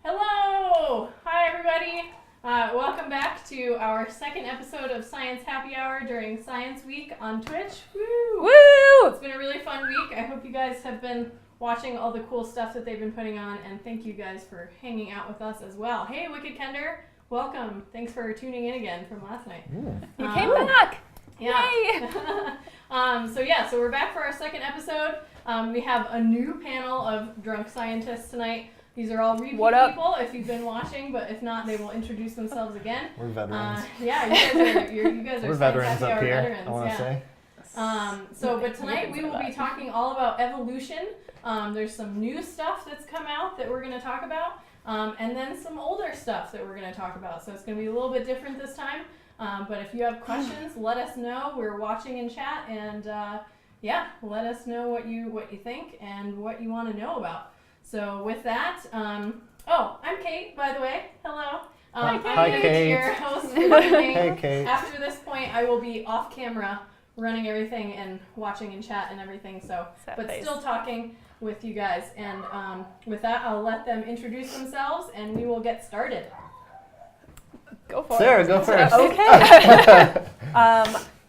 Hello! Hi, everybody. Welcome back to our second episode of Science Happy Hour during Science Week on Twitch. Woo! Woo! It's been a really fun week. I hope you guys have been watching all the cool stuff that they've been putting on, and thank you guys for hanging out with us as well. Hey, Wicked Kender, welcome. Thanks for tuning in again from last night. You came back! Yeah. Yay! So we're back for our second episode. We have a new panel of drunk scientists tonight. These are all repeat people if you've been watching, but if not, they will introduce themselves again. We're veterans. You guys are We're veterans up here, veterans, I want to say. But tonight we will be talking all about evolution. There's some new stuff that's come out that we're going to talk about, and then some older stuff that we're going to talk about. So it's going to be a little bit different this time. But if you have questions, let us know. We're watching in chat, and let us know what you think and what you want to know about. So with that, I'm Kate, by the way. Hello. Hi, I'm Kate. your host for the evening. Hey, Kate. After this point, I will be off camera running everything and watching in chat and everything. Still talking with you guys. And with that, I'll let them introduce themselves, and we will get started. Go for Sarah, it. go first. Okay.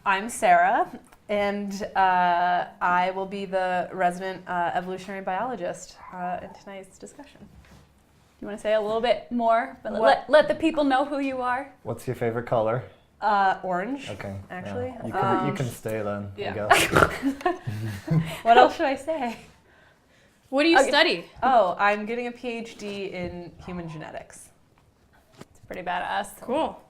I'm Sarah, and I will be the resident evolutionary biologist in tonight's discussion. You want to say a little bit more, but let the people know who you are? What's your favorite color? Orange. Okay. Actually. Yeah. You can stay then, yeah. I guess. What else should I say? What do you study? Oh, I'm getting a PhD in human genetics. It's pretty badass. Cool.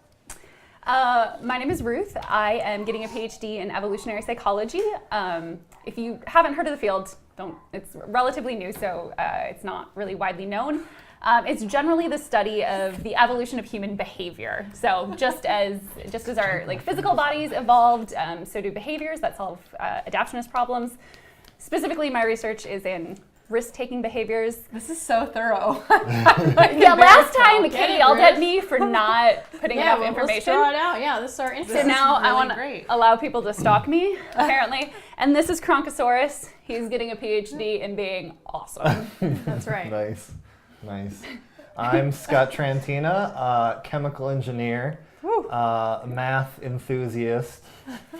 My name is Ruth. I am getting a PhD in evolutionary psychology. If you haven't heard of the field, it's relatively new, so it's not really widely known. It's generally the study of the evolution of human behavior. So just as our physical bodies evolved, so do behaviors that solve adaptionist problems. Specifically, my research is in risk-taking behaviors. This is so thorough. Yeah, last time Kate yelled at me for not putting enough information. Let's throw it out. Yeah, this is our intro. So now really I want to allow people to stalk me, apparently. And this is Cronkosaurus. He's getting a PhD in being awesome. That's right. Nice. I'm Scott Trantina, chemical engineer, math enthusiast,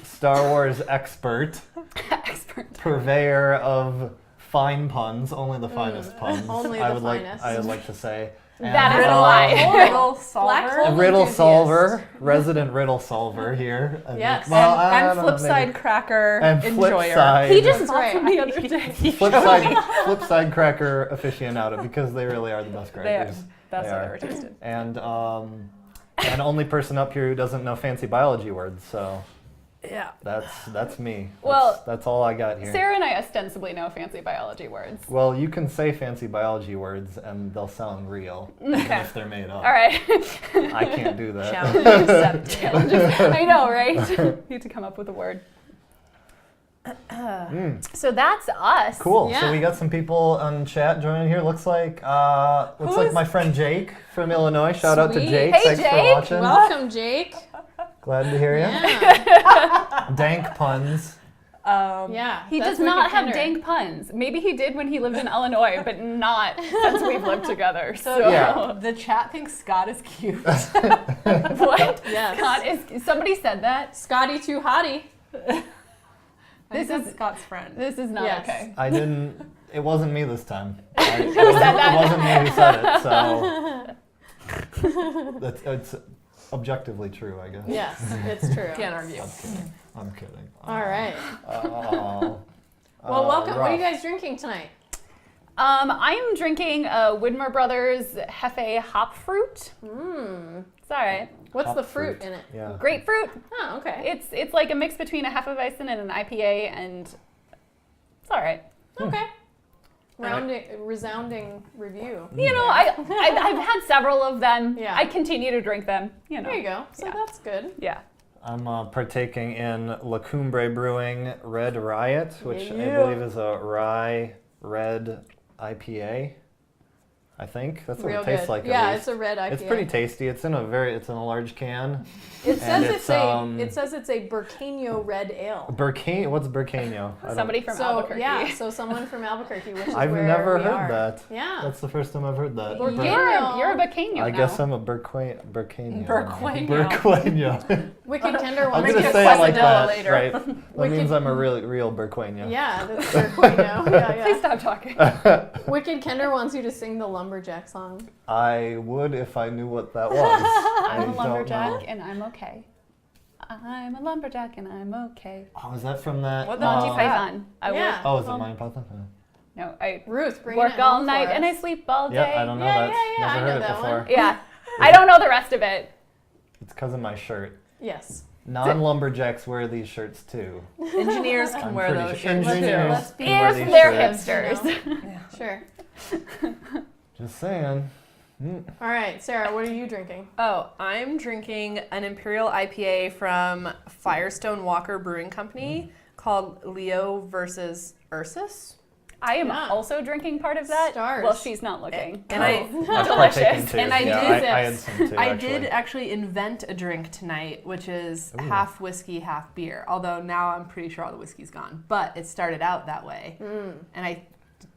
Star Wars expert, purveyor of fine puns, only the finest puns. Only I the would finest. like to say. That is a lie. Riddle solver. A riddle solver, resident riddle solver here. Yes. And flip side cracker and enjoyer. He just right. bought me the other day. flip side cracker aficionado, because they really are the best crackers. That's what I ever tasted. And only person up here who doesn't know fancy biology words, so Yeah. that's me. Well, that's all I got here. Sarah and I ostensibly know fancy biology words. Well, you can say fancy biology words and they'll sound real, even if they're made up. All right. I can't do that. Challenges. I know, right? Need to come up with a word. So that's us. Cool. Yeah. So we got some people on chat joining here. Looks like my friend Jake from Illinois. Shout out to Jake. Hey, Thanks Jake. for watching. Welcome, Jake. Glad to hear you. Yeah. Dank puns. He does not have dank puns. Maybe he did when he lived in Illinois, but not since we've lived together. So Yeah. The chat thinks Scott is cute. What? Yes. Scott is. Somebody said that. Scotty too hottie. This is Scott's friend. This is not Yes. okay. I didn't. It wasn't me this time. It wasn't me who said it. So it's objectively true, I guess. Yes, it's true. Can't argue. I'm kidding. All right. Oh. Well, welcome. What are you rough. guys drinking tonight? I'm drinking Widmer Brothers Hefe Hop Fruit. It's all right. What's Hop the fruit fruit. in it? Yeah. Grapefruit. Oh, okay. It's like a mix between a Hefeweizen and an IPA, and it's all right. Okay. Resounding review. You know, I've had several of them. Yeah. I continue to drink them. You know. There you go. So Yeah. that's good. Yeah. I'm partaking in La Cumbre Brewing Red Riot, which I Yeah. believe is a rye red IPA. I think that's what Real it tastes good. like. Yeah, at least. it's a red IPA. It's pretty tasty. It's in a large can. It says And it says it's a Burqueño red ale. What's Burqueño? Somebody from Albuquerque. Yeah, so someone from Albuquerque, which is I've where never we heard are. that. Yeah. That's the first time I've heard that. You're a Bacterium I now. guess I'm a Burqueño. Burqueño. Wicked Tender I'm wants gonna to say it like that, later. right? That means I'm a real Burqueño. Yeah, that's Burqueño. Yeah, Please yeah. stop talking. Wicked Kender wants you to sing the lumberjack song. I would if I knew what that was. I'm a don't lumberjack know. and I'm okay. I'm a lumberjack and I'm okay. Oh, is that from that? What Monty Oh. Python. I Yeah. work. Oh, is it Monty Python? No, I Ruth, bring work it all home night for and us. I sleep all day. Yeah, I don't know Yeah, that. yeah, I Never know heard it that before. one. Yeah. I don't know the rest of it. It's because of my shirt. Yes. Non-lumberjacks wear these shirts too. Engineers can I'm wear pretty those sure shirts engineers Let's be- can wear If these they're shirts. hipsters. Sure. Just saying. All right, Sarah, what are you drinking? Oh, I'm drinking an Imperial IPA from Firestone Walker Brewing Company called Leo versus Ursus. I am Yeah. also drinking part of that. Stars. Well, she's not looking. And I I've Delicious. partaken too. And I yeah, did I had some too. I actually. did actually invent a drink tonight, which is Ooh. half whiskey, half beer. Although now I'm pretty sure all the whiskey's gone. But it started out that way. And I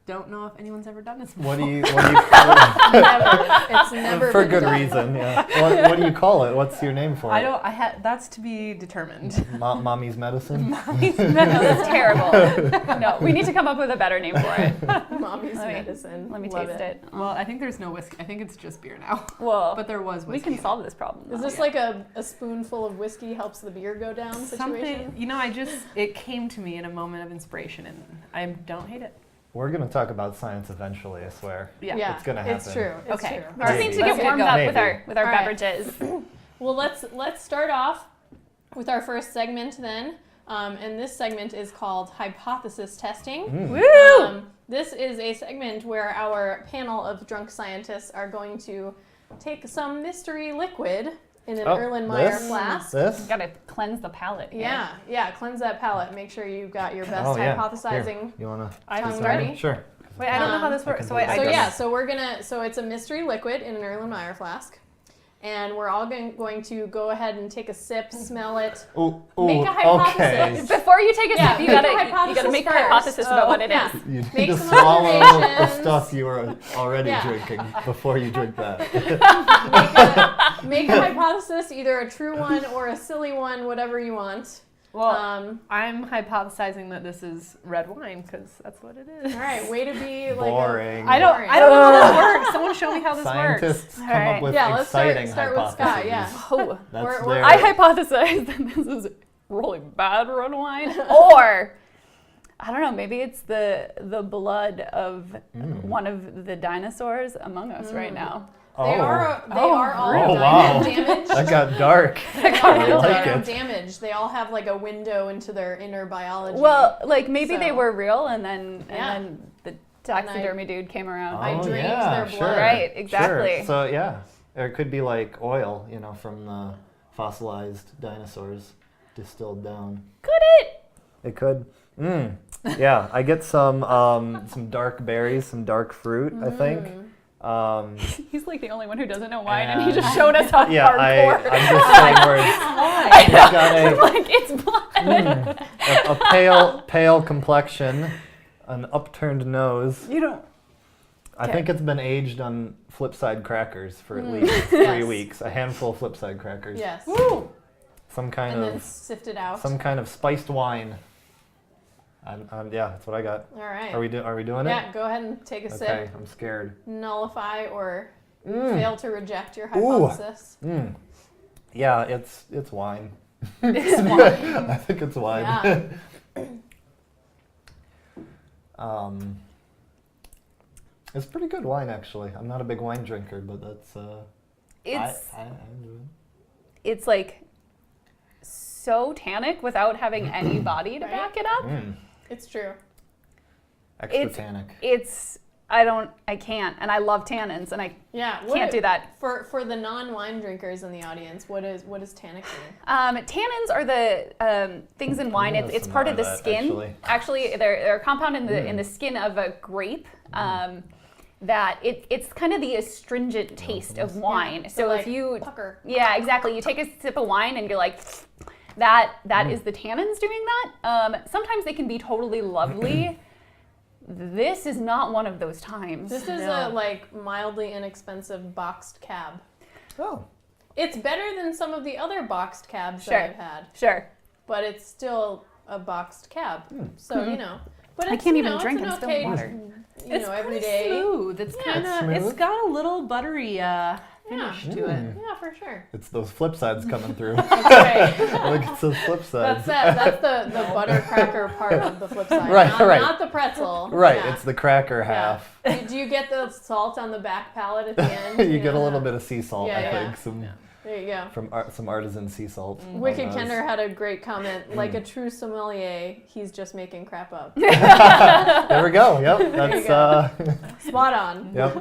don't know if anyone's ever done this before. What do you call it? Never. It's never For been good done. reason, yeah. What do you call it? What's your name for it? That's to be determined. Mommy's medicine? No, that's terrible. No, we need to come up with a better name for it. Mommy's Let me- medicine. Let me Love taste it. Well, I think there's no whiskey. I think it's just beer now. Well, But there was whiskey. we can solve this problem. Is though. this like a spoonful of whiskey helps the beer go down situation? Something, it came to me in a moment of inspiration and I don't hate it. We're going to talk about science eventually, I swear. Yeah, It's gonna It's happen. true. It's Okay. true. We just need to Let's get get warmed going. up Maybe. with our All right. beverages. Well, let's start off with our first segment then, and this segment is called hypothesis testing. Woo! This is a segment where our panel of drunk scientists are going to take some mystery liquid in an Erlenmeyer flask. This? Gotta cleanse the palate. here. Yeah, cleanse that palate. Make sure you've got your best Oh, yeah. hypothesizing Here, you want tongue to? ready. Sure. Wait, I don't know how this I works. can So do wait, that. I So just, yeah, so it's a mystery liquid in an Erlenmeyer flask, and we're all going to go ahead and take a sip, smell it. Ooh, Make a hypothesis. okay. Before you take a Yeah, sip, you make a gotta hypothesis make a first. hypothesis about what it is. Yeah. You need Make to some swallow the observations. stuff you are already Yeah. drinking before you drink that. Make a hypothesis, either a true one or a silly one, whatever you want. well, I'm hypothesizing that this is red wine because that's what it is. All right, way to be like Boring. I don't know how this works. Someone show me how this works. Scientists come Alright. up with Yeah, let's exciting start with hypotheses. Scott, yeah. Oh, That's We're- their- I hypothesize that this is really bad red wine, or I don't know, maybe it's the blood of one of the dinosaurs among us right now. They are all Oh, wow. damaged. That got dark. They are I real like it. damaged. They all have like a window into their inner biology. Well, like maybe they So- were real, and then Yeah. and then the taxidermy dude came around. I Oh, drained yeah, their sure, blood. Right, exactly. Sure. So yeah, or it could be like oil, from the fossilized dinosaurs distilled down. Could it? It could. Yeah, I get some dark berries, some dark fruit. I think. He's like the only one who doesn't know wine, and he And- just showed us how Yeah, hardcore. I'm just saying where it's got I'm like, it's blood. a pale complexion, an upturned nose. You don't. I Okay. think it's been aged on Flipside crackers for at least 3 Yes. weeks. A handful of Flipside crackers. Yes. Some kind And then of sift it out. spiced wine. Yeah, that's what I got. All right. Are we doing it? Yeah, go ahead and take a Okay, sip. I'm scared. Nullify or Mm. fail to reject your Ooh. hypothesis. Yeah, it's wine. It's wine. I think it's wine. Yeah. It's pretty good wine actually. I'm not a big wine drinker, but that's It's I enjoy it. it's like so tannic without having any body to Right? back it up. It's true. Extra It's- tannic. I can't, and I love tannins, and I Yeah. can't do that. For the non-wine drinkers in the audience, what does tannic mean? Tannins are the things in wine. know It's some part more of the of that, skin. actually. They're a compound in the skin of a grape. that it's kind of the astringent taste of wine. So like if you, pucker. yeah, exactly. You take a sip of wine and you're like, that is the tannins doing that. Sometimes they can be totally lovely. This is not one of those times. This is a like mildly inexpensive boxed cab. Oh. It's better than some of the other boxed cabs Sure. that I've had, Sure. but it's still a boxed cab. So you know, but I it's, can't you even know, drink it's an and spill okay, water. You It's know, pretty everyday. smooth. It's kind of. smooth. It's got a little buttery finish to it. Yeah, for sure. It's those flip sides coming through. That's right. Look, it's those flip sides. That's the butter cracker part of the flip side. Right, not, right. not the pretzel. Right, Yeah. it's the cracker Yeah. half. Do you get the salt on the back palate at the end? You get know? a little bit of sea salt, Yeah, I yeah. think. Some There you go. from some artisan sea salt. Wicked on those. Kender had a great comment. Like a true sommelier, he's just making crap up. There we go. Yep, you that's Spot on. yep.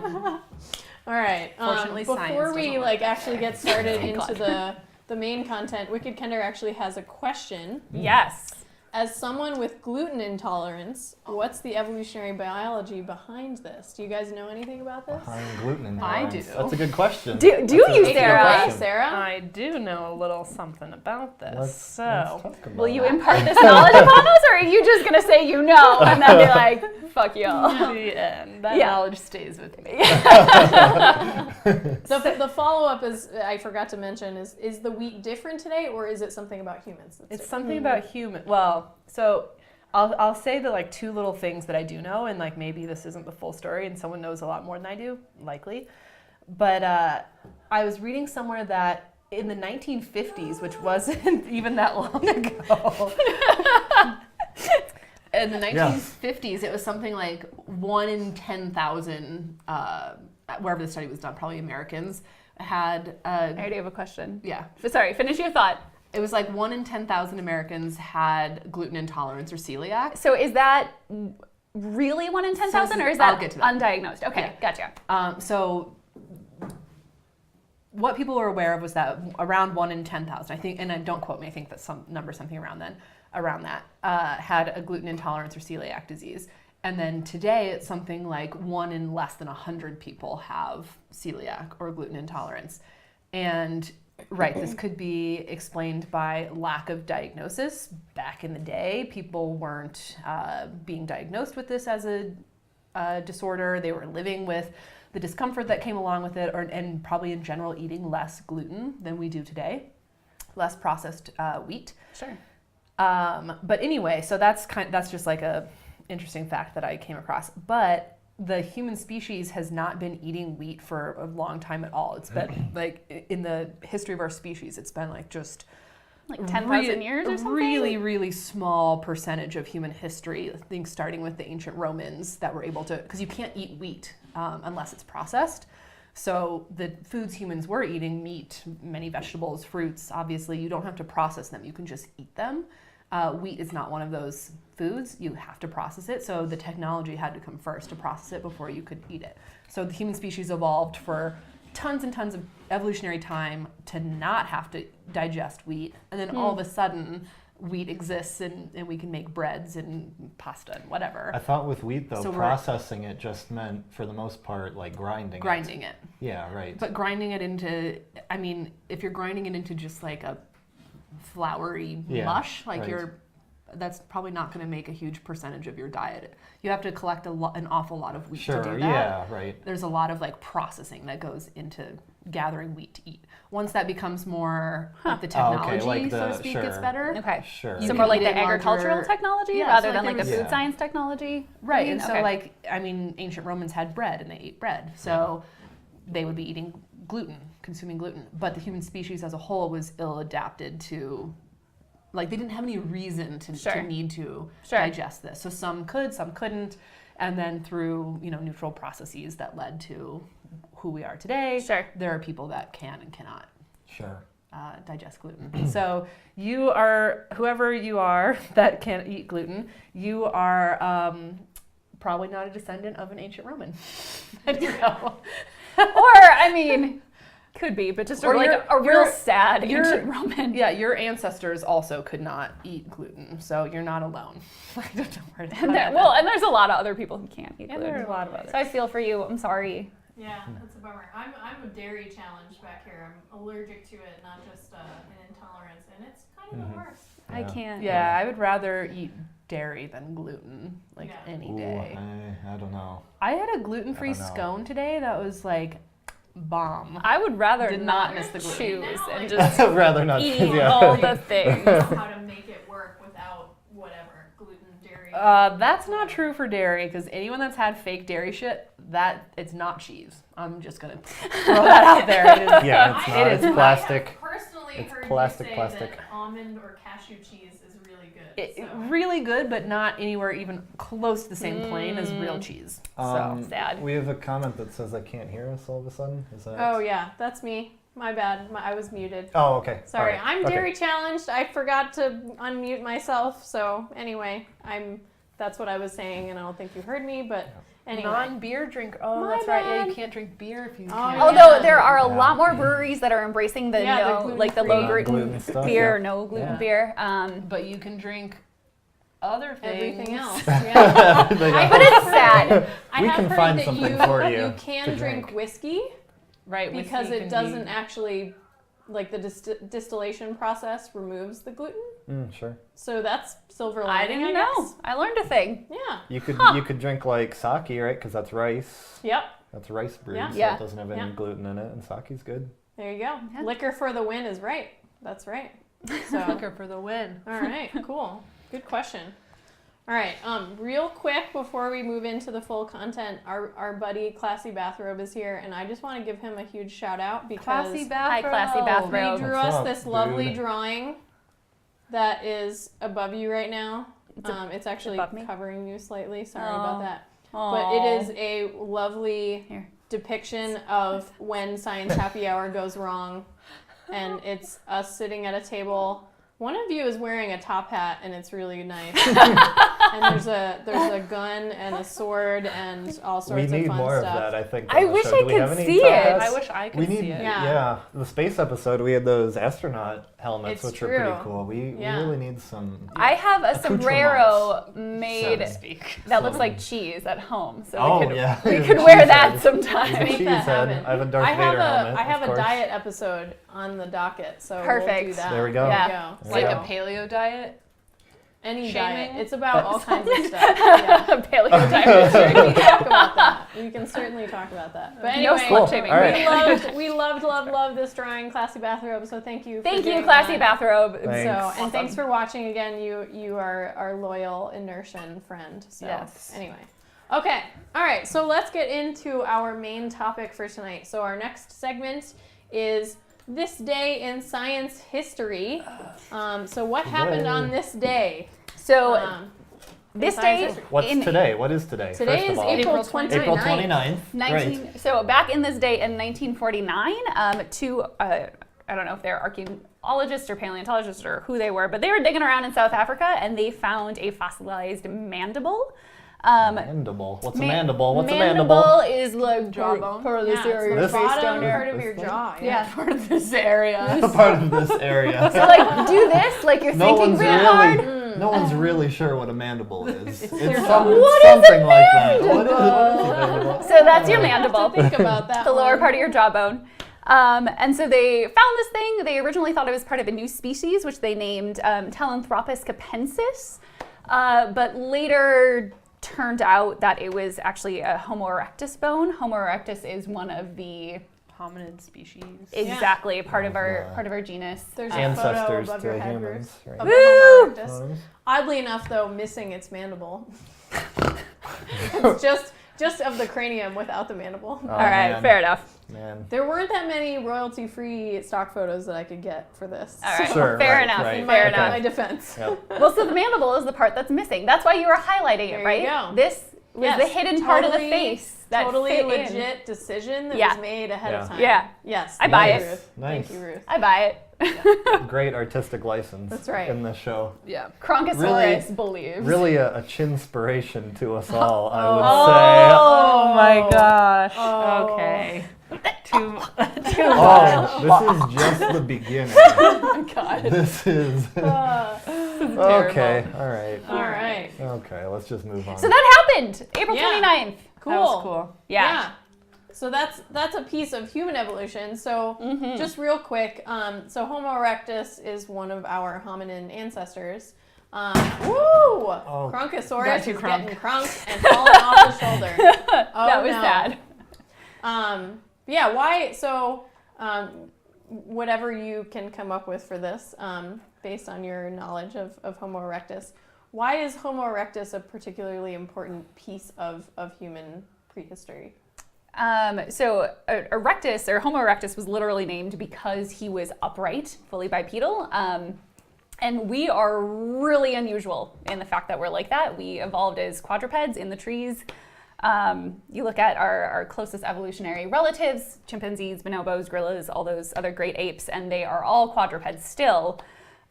All right. Fortunately, before science we doesn't like actually get started Thank into God. the main content, Wicked Kender actually has a question. Yes. As someone with gluten intolerance, what's the evolutionary biology behind this? Do you guys know anything about this? Behind gluten I intolerance. do. That's a good question. Do That's you, a good Sarah? question. Sarah? I do know a little something about this. Let's So, talk about Will you it. impart this knowledge upon us, or are you just gonna say you know and then be like, fuck y'all? the end. That Yeah. knowledge stays with me. The follow-up is, I forgot to mention, is the wheat different today, or is it something about humans? That's It's different? something about human. Well, so I'll say the like two little things that I do know, and like maybe this isn't the full story, and someone knows a lot more than I do, likely. But I was reading somewhere that in the 1950s, which wasn't even that long ago. In the 1950s, it was something like 1 in 10,000, wherever the study was done, probably Americans, had, I already have a question. yeah, But sorry, finish your thought. it was like 1 in 10,000 Americans had gluten intolerance or celiac. So is that really 1 in 10,000, or is I'll that get to that. undiagnosed? Okay, Yeah. gotcha. So what people were aware of was that around 1 in 10,000, I think, and don't quote me, I think that's some number, something around that, had a gluten intolerance or celiac disease. And then today it's something like 1 in less than 100 people have celiac or gluten intolerance. And right, this could be explained by lack of diagnosis. Back in the day, people weren't being diagnosed with this as a disorder. They were living with the discomfort that came along with it, and probably in general eating less gluten than we do today, less processed wheat. Sure. But anyway, so that's just like a interesting fact that I came across. But the human species has not been eating wheat for a long time at all. It's been like in the history of our species, it's been like just Like 10,000 years or something? really, really small percentage of human history, I think starting with the ancient Romans that were able to, because you can't eat wheat unless it's processed. So the foods humans were eating, meat, many vegetables, fruits, obviously you don't have to process them, you can just eat them. Wheat is not one of those foods, you have to process it. So the technology had to come first to process it before you could eat it. So the human species evolved for tons and tons of evolutionary time to not have to digest wheat. And then all of a sudden, wheat exists and we can make breads and pasta and whatever. I thought with wheat though, So processing it just meant for the most part like grinding. Grinding it. Yeah, right. But grinding it into, I mean, if you're grinding it into just like a floury Yeah, mush, like right. that's probably not going to make a huge percentage of your diet. You have to collect an awful lot of wheat Sure, to do that. yeah, right. There's a lot of like processing that goes into gathering wheat to eat. Once that becomes more like the technology, like so to the- speak, sure. gets better. Okay. Sure. You So can more like eat the it in agricultural larger- technology Yeah, rather so than like like a there food was- science technology? Right, you and mean? so Okay. like, I mean, ancient Romans had bread and they ate bread. So they would be eating gluten, consuming gluten. But the human species as a whole was ill adapted to, like they didn't have any reason to Sure. need to Sure. digest this. So some could, some couldn't. And then through, neutral processes that led to who we are today, Sure. there are people that can and cannot Sure. digest gluten. So you are, whoever you are that can't eat gluten, you are probably not a descendant of an ancient Roman. There you go. Or, I mean, Could be, but just Or like you're- a real you're- sad you're- ancient Roman. Yeah, your ancestors also could not eat gluten, so you're not alone. Like, don't worry about And that. and there's a lot of other people who can't eat And gluten. there are a lot of others. So I feel for you. I'm sorry. Yeah, that's a bummer. I'm a dairy challenged back here. I'm allergic to it, not just an intolerance, and it's kind of the worst. I Yeah. can't. Yeah, I would rather eat dairy than gluten, like Yeah. any Ooh, day. I don't know. I had a gluten-free I don't know. scone today that was like bomb. I would rather Did not not miss the gluten. choose Now, and like- just I'd rather not. eat Yeah. all the things. How to make it work without whatever gluten, dairy. That's not true for dairy, because anyone that's had fake dairy shit, that it's not cheese. I'm just gonna throw that out there. It is, Yeah, it's I- not. it It's is I plastic. have personally It's heard plastic, you say plastic. that almond or cashew cheese is really good. so. really good, but not anywhere even close to the same plane as real cheese. So sad. We have a comment that says I can't hear us all of a sudden. Is that? Oh yeah, that's me. My bad. I was muted. Oh, okay. Sorry, All right. I'm Okay. dairy challenged. I forgot to unmute myself. So anyway, that's what I was saying, and I don't think you heard me. But anyway, non-beer drink. Oh, My that's right. Yeah, you bad. can't drink beer if you. Oh, can't. yeah. Although there are a Yeah. lot more breweries that are embracing the Yeah, no, the like the low gluten-free. gluten Gluten stuff, beer, yeah. no gluten Yeah. beer. But you can drink other things. everything else. Yeah. But it's sad. I We have can heard find that something you, for you You can to drink drink. whiskey Right, whiskey because it can doesn't be- actually, like the distillation process removes the gluten. Sure. So that's silver I lining. didn't I know. guess. I learned a thing. Yeah. You could drink like sake, right? Because that's rice. Yep. That's rice brewed, Yeah. so Yeah. it doesn't have any Yeah. gluten in it, and sake's good. There you go. Yeah. Liquor for the win is right. That's right. So. Liquor for the win. All right, cool. Good question. All right, real quick before we move into the full content, our buddy Classy Bathrobe is here, and I just want to give him a huge shout out because Classy bathrobe. Hi, Classy Bathrobe. he drew What's us up, this lovely dude? drawing that is above you right now. It's It's actually above me? covering you slightly. Sorry Aw. about that. But Aw. it is a lovely Here. depiction of when Science Happy Hour goes wrong. And it's us sitting at a table. One of you is wearing a top hat, and it's really nice. And there's a gun and a sword and all sorts We of need fun more stuff. of that, I think. I on the wish show. I Do we could have any see top it. hats? I wish I could We need, see it. Yeah. the space episode, we had those astronaut helmets, It's which are pretty true. cool. We Yeah. really need some. I have a sombrero so made to speak. that looks like cheese at home, so Oh, we could, yeah. we The could wear cheese that head. sometime. The Make cheese that head. happen. I have a Darth Vader helmet. I have of a course. diet episode on the docket, so we'll do Perfect. that. There we go. Yeah. There we Like go. a paleo diet. Any shaming? diet. It's about all kinds of stuff. Yeah. Paleo diet. We can talk about that. We can certainly talk about that. But No anyway, slut shaming. All right. we loved this drawing, Classy Bathrobe. So thank you. For Thank you, doing Classy that. Bathrobe. Thanks. So Awesome. and thanks for watching again. You are our loyal inertian friend. So Yes. anyway. Okay. All right. So let's get into our main topic for tonight. So our next segment is this day in science history. So what happened on this day? So Um, this in science day history. What's in today? What is today? Today First is of all, April April 29th. April 29th. 19. So back in this day in 1949, two I don't know if they're archaeologists or paleontologists or who they were, but they were digging around in South Africa and they found a fossilized mandible. Mandible. What's a mandible? What's a mandible? Mandible is like Jawbone. part of Yeah, this it's area. the This- bottom down here. part of This your thing? jaw. Yeah. Part of this area. Part of this area. So like do this, like you're No thinking one's really really, hard. no one's really sure what a mandible is. It's their some, jaw. What is something like that. What is a mandible? So that's your mandible. Think about that. The lower one. part of your jawbone. And so they found this thing. They originally thought it was part of a new species, which they named Talanthropus capensis, but later turned out that it was actually a Homo erectus bone. Homo erectus is one of the Hominid species. exactly part of our Yeah. part of our genus. There's a Ancestors photo above to your head, humans. Ruth, Right? of the Homo erectus. Humans. Oddly enough, though, missing its mandible. It's just of the cranium without the mandible. Oh, All right, man. fair enough. Man. There weren't that many royalty-free stock photos that I could get for this. All right, Sure, fair right, enough. right. In Fair my, enough. my defense. Yep. Well, so the mandible is the part that's missing. That's why you were highlighting There it, right? you go. This was Yes, the hidden part of the totally- face that Totally fit in. legit decision that Yeah. was made ahead of Yeah. time. Yeah. Yes. I buy thank it. you, Ruth. Nice. Thank you, Ruth. I buy it. Great artistic license. That's right. In this show. Yeah. Cronkosaurus believes. Really a chinspiration to us all, I Oh. would say. Oh my gosh. Oh. Okay. Too Oh, this is just the beginning. God. This is. Okay, all right. All right. Okay, let's just move on. So that happened April Yeah. 29th. Cool. That was cool. Yeah. So that's a piece of human evolution. So just real quick, so Homo erectus is one of our hominin ancestors. Crunkosaurus Got too is crunk. getting crunked and falling off the shoulder. Oh, That was no. sad. Yeah, why? So, whatever you can come up with for this, based on your knowledge of Homo erectus, why is Homo erectus a particularly important piece of human prehistory? So Erectus, or Homo erectus, was literally named because he was upright, fully bipedal. And we are really unusual in the fact that we're like that. We evolved as quadrupeds in the trees. You look at our closest evolutionary relatives, chimpanzees, bonobos, gorillas, all those other great apes, and they are all quadrupeds still.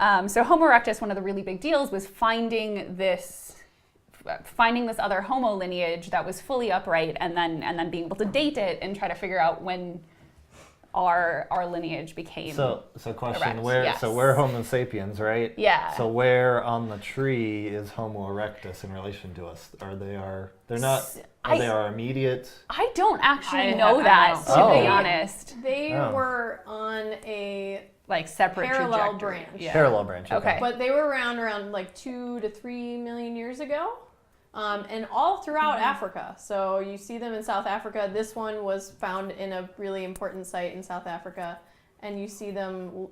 So Homo erectus, one of the really big deals was finding this other Homo lineage that was fully upright, and then being able to date it and try to figure out when our lineage became. So question, erect. where? Yes. So we're Homo sapiens, right? Yeah. So where on the tree is Homo erectus in relation to us? They're not. Are they our immediate? I don't actually I know that, don't know. to be Oh. honest. They Oh. were on a Like separate parallel trajectory. branch. Yeah. Parallel branch. Okay. But they were around like 2 to 3 million years ago, and all throughout Africa. So you see them in South Africa. This one was found in a really important site in South Africa, and you see them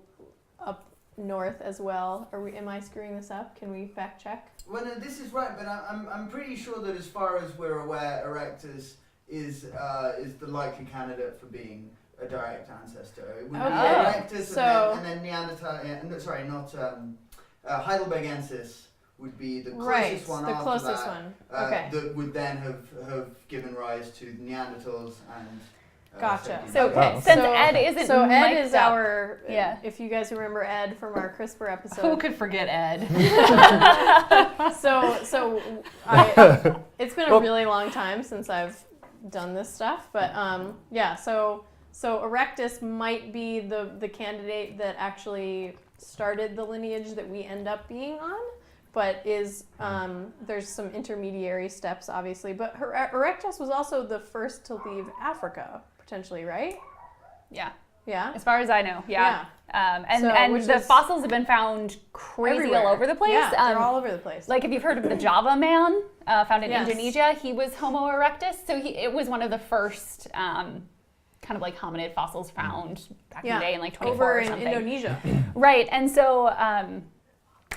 up north as well. Am I screwing this up? Can we fact check? Well, no, this is right, but I'm pretty sure that as far as we're aware, Erectus is the likely candidate for being a direct ancestor. It would be Okay. Erectus So- and then Neanderthal. Sorry, not Heidelbergensis would be the closest Right, one the after closest that. one. Okay. That would then have given rise to Neanderthals and. Gotcha. Sapiens. So Wow. since So- Ed isn't So Ed mic'd is up, our, Yeah. if you guys remember Ed from our CRISPR episode. Who could forget Ed? So it's been a really long time since I've done this stuff, but yeah. So Erectus might be the candidate that actually started the lineage that we end up being on, but is there's some intermediary steps, obviously. But Erectus was also the first to leave Africa, potentially, right? yeah, Yeah. as far as I know, yeah. And So, which the is fossils have been found crazy Everywhere. all over the place. Yeah, they're all over the place. Like if you've heard of the Java man, found in Yes. Indonesia, he was Homo erectus. So it was one of the first kind of like hominid fossils found back in the day in like 24 over or in something. Indonesia. Right, and so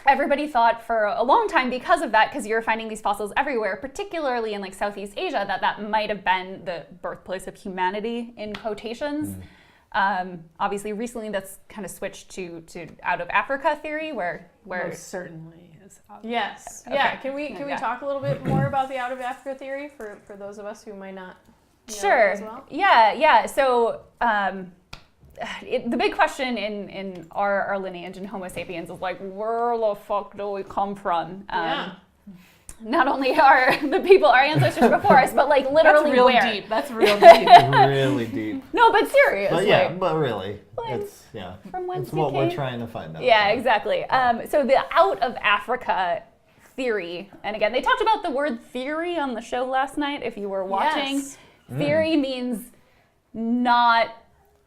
everybody thought for a long time because of that, because you're finding these fossils everywhere, particularly in like Southeast Asia, that might have been the birthplace of humanity in quotations. Obviously, recently that's kind of switched to out of Africa theory, where Most certainly is. Yes. Okay. Yeah. Can we Yeah. talk a little bit more about the out of Africa theory for those of us who might not know Sure. as well? Yeah. So the big question in our lineage in Homo sapiens is like, where the fuck do we come from? Yeah. Not only are the people our ancestors before us, but like literally That's real where? deep. That's real deep. Really deep. No, but seriously. But yeah, but really, Like, it's from whence it's you what we're came? trying to find out. Yeah, exactly. So the out of Africa theory, and again, they talked about the word theory on the show last night. If you were watching, Yes. theory means not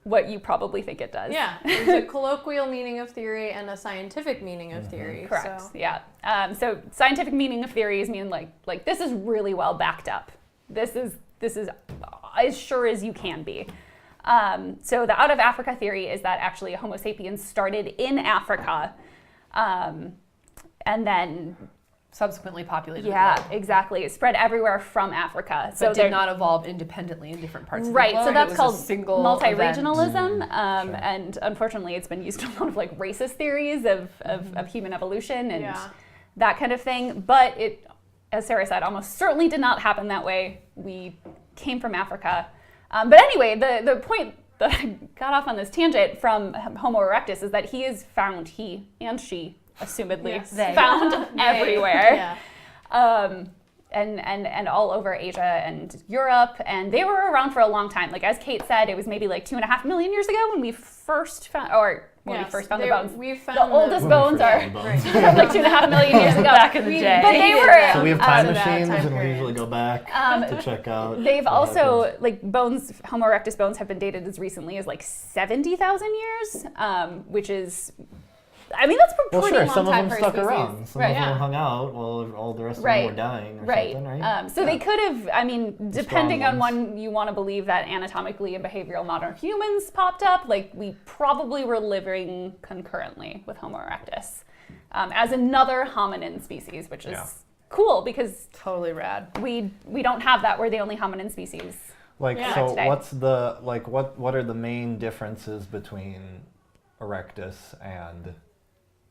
what you probably think it does. Yeah. There's a colloquial meaning of theory and a scientific meaning of theory. Correct. So. Yeah. So scientific meaning of theories mean like this is really well backed up. This is as sure as you can be. So the out of Africa theory is that actually Homo sapiens started in Africa, and then Subsequently populated. yeah, the globe. exactly, it spread everywhere from Africa. So they're- did not evolve independently in different parts of the Right, globe. so It that's was called a single multi-regionalism, Sure. and unfortunately it's been used in a lot of like racist theories of human evolution and Yeah. that kind of thing. But it, as Sarah said, almost certainly did not happen that way. We came from Africa. But anyway, the point that I got off on this tangent from Homo erectus is that he and she, assumedly, Yes. They. found everywhere. Yeah. and all over Asia and Europe, and they were around for a long time. Like as Kate said, it was maybe like 2.5 million years ago when we first found, we first found the bones. We've found the oldest bones are from like 2.5 million years ago. Back in the day. But they were. So we have time to that machines, time and we period. usually go back to check out. They've what also happens. like bones, Homo erectus bones have been dated as recently as like 70,000 years, which is. I mean, that's a Well, pretty sure. long Some of time them for a stuck species. around. Some Right. of them yeah. hung out while all the rest of Right. them were dying or Right. something, right? So they could have, I mean, depending on ones. when you want to believe that anatomically and behavioral modern humans popped up, like we probably were living concurrently with Homo erectus as another hominin species, which is cool because Totally rad. we don't have that. We're the only hominin species. Like, Yeah. so Today. what's the, like, what are the main differences between Erectus and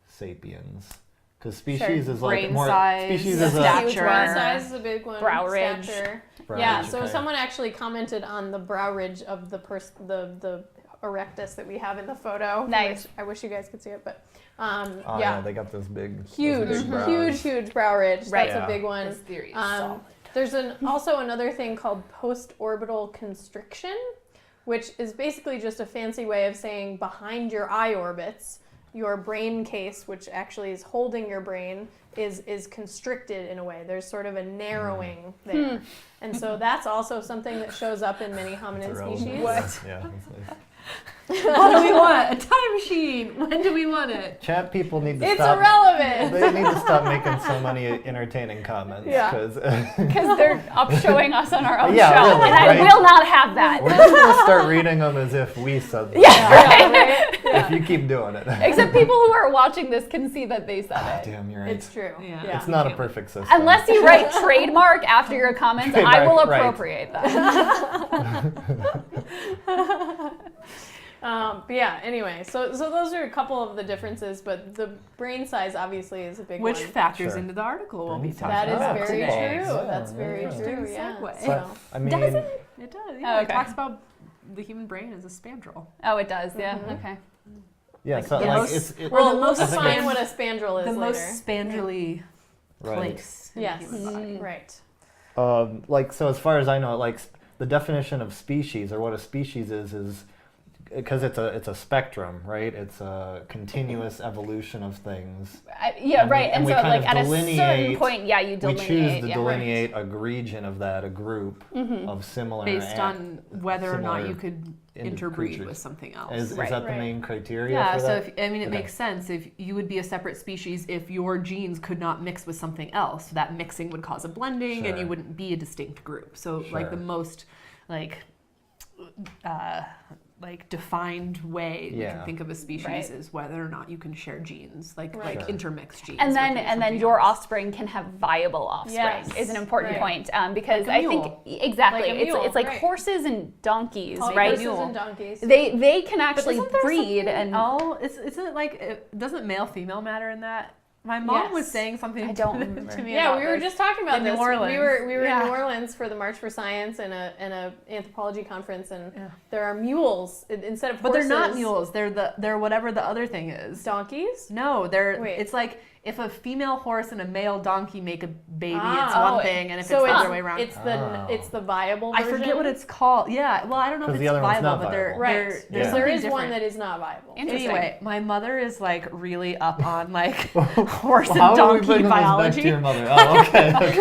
Sapiens? Because species is like Brain more, size, species is stature. a, Huge brain size is a big one. Brow ridge. Stature. Brow Yeah, ridge, so okay. someone actually commented on the brow ridge of the the erectus that we have in the photo. Nice. Which I wish you guys could see it, but oh yeah, they got those big, huge, those big brows. huge brow ridge. Right. That's Yeah. a big one. This theory is Um, solid. There's also another thing called post-orbital constriction, which is basically just a fancy way of saying behind your eye orbits, your brain case, which actually is holding your brain, is constricted in a way. There's sort of a narrowing there. And so that's also something that shows up in many hominin It's irrelevant. species. What? Yeah. that's nice. What do we want? A time machine. When do we want it? Chat people need to It's stop. irrelevant. They need to stop making so many entertaining comments. Yeah. Because Because they're up showing us on our own Yeah, show, really, and I right? will not have that. we're just going to start reading them as if we said them. Yeah, right. If you keep doing it. Except people who are watching this can see that they said it. Damn, you're right. It's true. Yeah. It's not a perfect system. Unless you write trademark after your comments, I Trademark, will right. appropriate that. But yeah, anyway, so those are a couple of the differences, but the brain size obviously is a big Which one. factors Sure. into the article we'll be Brain talking That is about very today. true. Yeah, That's yeah, very yeah. true. Interesting Yeah. segue. But, So- I mean, Does it? It does, Oh, yeah. It okay. talks about the human brain as a spandrel. Oh, it does. Yeah. Mhm. Okay. yeah, so the like most- it's it, Well, the we'll most I think define it's- what a spandrel is The later. most spandrely right. place in the Yes. human body. Right. Like, so as far as I know, like the definition of species or what a species is because it's a spectrum, right? It's a continuous evolution of things. Yeah. And Right. we- And and we so, kind like of at a certain delineate- point, yeah, you We delineate. choose to yeah. delineate a region of that, a group of similar Based on whether or not similar you could in- interbreed creatures. with something else. Is Right. that the Right. main criteria Yeah, for so that? if, I mean, it Okay. makes sense if you would be a separate species if your genes could not mix with something else. That mixing would cause a blending, and you Sure. wouldn't be a distinct group. So, like the Sure. most, like defined way you Yeah. can think of a species Right. is whether or not you can share genes, like Right. Sure. intermixed genes. And then with and then something your else. offspring can have viable offspring Yes. is an important Right. point because Like a I think mule. exactly Like a mule, it's like right. horses and donkeys, All right? horses Mule. and donkeys. They can But actually isn't there breed something- and isn't it like doesn't male female matter in that? My mom was Yes. saying something I don't to remember. me Yeah, about we were this. just talking about in this. New Orleans. We were Yeah. in New Orleans for the March for Science and a anthropology conference, and Yeah. there are mules instead of But horses. they're not mules. They're whatever the other thing is. Donkeys. No, Wait. it's like if a female horse and a male donkey make a baby, it's Ah. one thing, and if So it's the it's other way around, it's Oh. the viable I version. forget what it's called. Yeah, well, I don't know if 'Cause it's the other one's viable, not but they're viable. right. there's Yeah. There something is one different. that is not viable. Interesting. Anyway, my mother is like really up on like horse Well, and how are we donkey bringing this back to biology. your mother? Oh, okay, okay. We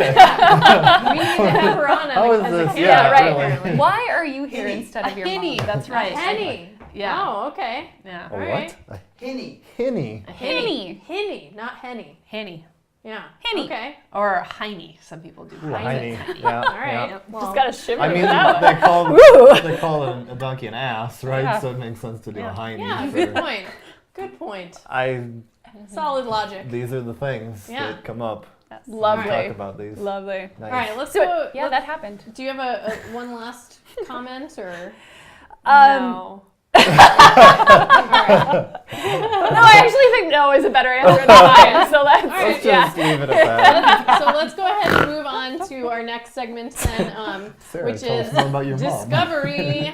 need to have her on How is as a this? camera, Yeah, apparently. really. why are you here Henny. instead of your Henny, mom? that's right. Henny. Yeah. Oh, okay. Yeah. A All what? right. A Hinny. hinny. Henny. Henny, not henny. Henny. Yeah. Henny. Okay. Or hiney, some people do. Ooh, a Hiney. hinny. Yeah. All right. yeah. Well, Just gotta shiver I mean, with that one. they call a donkey an ass, right? Yeah. So it makes sense to do a hiney. yeah. for- Good point. Good point. Solid logic. These are the things Yeah. that come up. when we Lovely. talk about these. Lovely. Nice. All right. Let's So go. yeah, that happened. Do you have a one last comment or Um, no? No, I actually think no is a better answer than mine. So let's All right. Let's just leave it at that. So let's go ahead and move on to our next segment then, Sarah, which tell is us more about your mom. Discovery.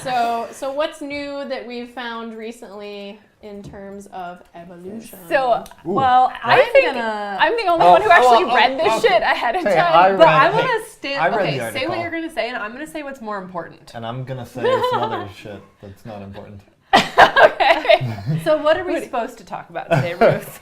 So what's new that we've found recently in terms of evolution? So, Well, I think gonna. I'm the only one who actually read this shit ahead of Hey, time. But I hey, want to stand. I read Okay, the say article. what you're gonna say, and I'm gonna say what's more important. And I'm gonna say some other shit that's not important. Okay. So, what are we supposed to talk about today, Ruth?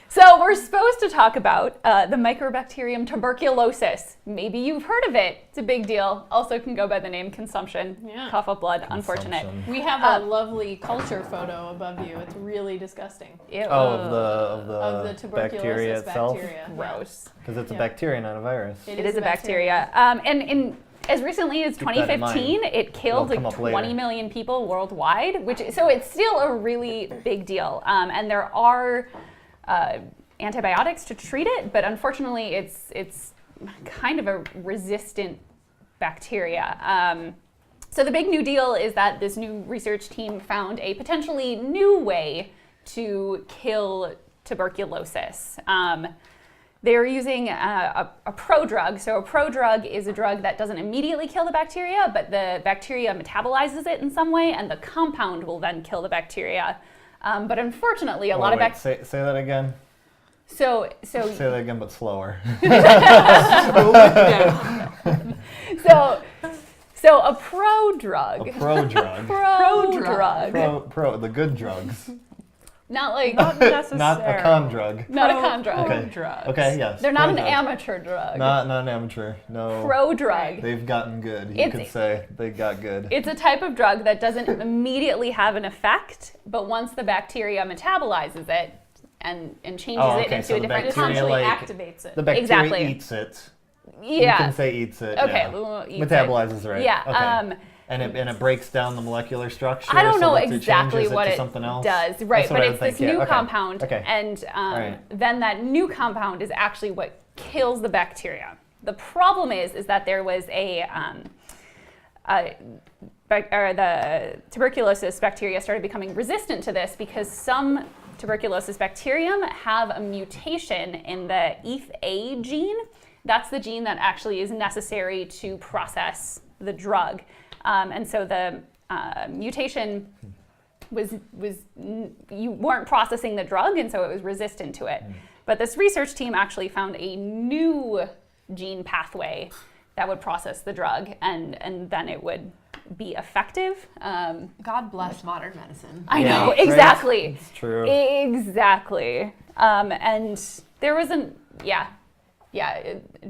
So we're supposed to talk about the Microbacterium tuberculosis. Maybe you've heard of it. It's a big deal. Also can go by the name consumption. Yeah. Cough up blood. Unfortunate. Consumption. We have a lovely culture photo above you. It's really disgusting. Ew. Oh, of the Of the tuberculosis bacteria itself? bacteria. Gross. Because it's a Yeah. bacteria, not a virus. It is a bacteria. And in as recently as Keep that in 2015, it killed It'll come like up later. 20 million people worldwide, so it's still a really big deal. And there are antibiotics to treat it, but unfortunately, it's kind of a resistant bacteria. So the big new deal is that this new research team found a potentially new way to kill tuberculosis. They're using a prodrug. So a prodrug is a drug that doesn't immediately kill the bacteria, but the bacteria metabolizes it in some way, and the compound will then kill the bacteria. But unfortunately, a lot of say that again. So Say that again, but slower. So a prodrug. A prodrug. Prodrug. The good drugs. Not like Not necessarily. Not a con drug. not a con drug. Okay. Drugs. Okay, yes. They're not an prodrug. amateur drug. Not an amateur. No. Prodrug. They've gotten good. You It's- could say they got good. It's a type of drug that doesn't immediately have an effect, but once the bacteria metabolizes it and changes Oh, it okay, into so a the different It bacteria, essentially like- activates it. The bacteria Exactly. eats it. Yeah. You can say eats it. Okay. Yeah. well, eats it. Metabolizes, right? Yeah. Okay. And it breaks down the molecular structure. I don't so know that exactly changes what to it something else. does, right? That's what But I it's would this think, yeah, new okay. compound, Okay. and Right. then that new compound is actually what kills the bacteria. The problem is that there was the tuberculosis bacteria started becoming resistant to this because some tuberculosis bacterium have a mutation in the ETH-A gene. That's the gene that actually is necessary to process the drug. And so the mutation was you weren't processing the drug, and so it was resistant to it. But this research team actually found a new gene pathway that would process the drug, and then it would be effective. God bless modern medicine. I know, right? exactly. It's true. Exactly. And there wasn't,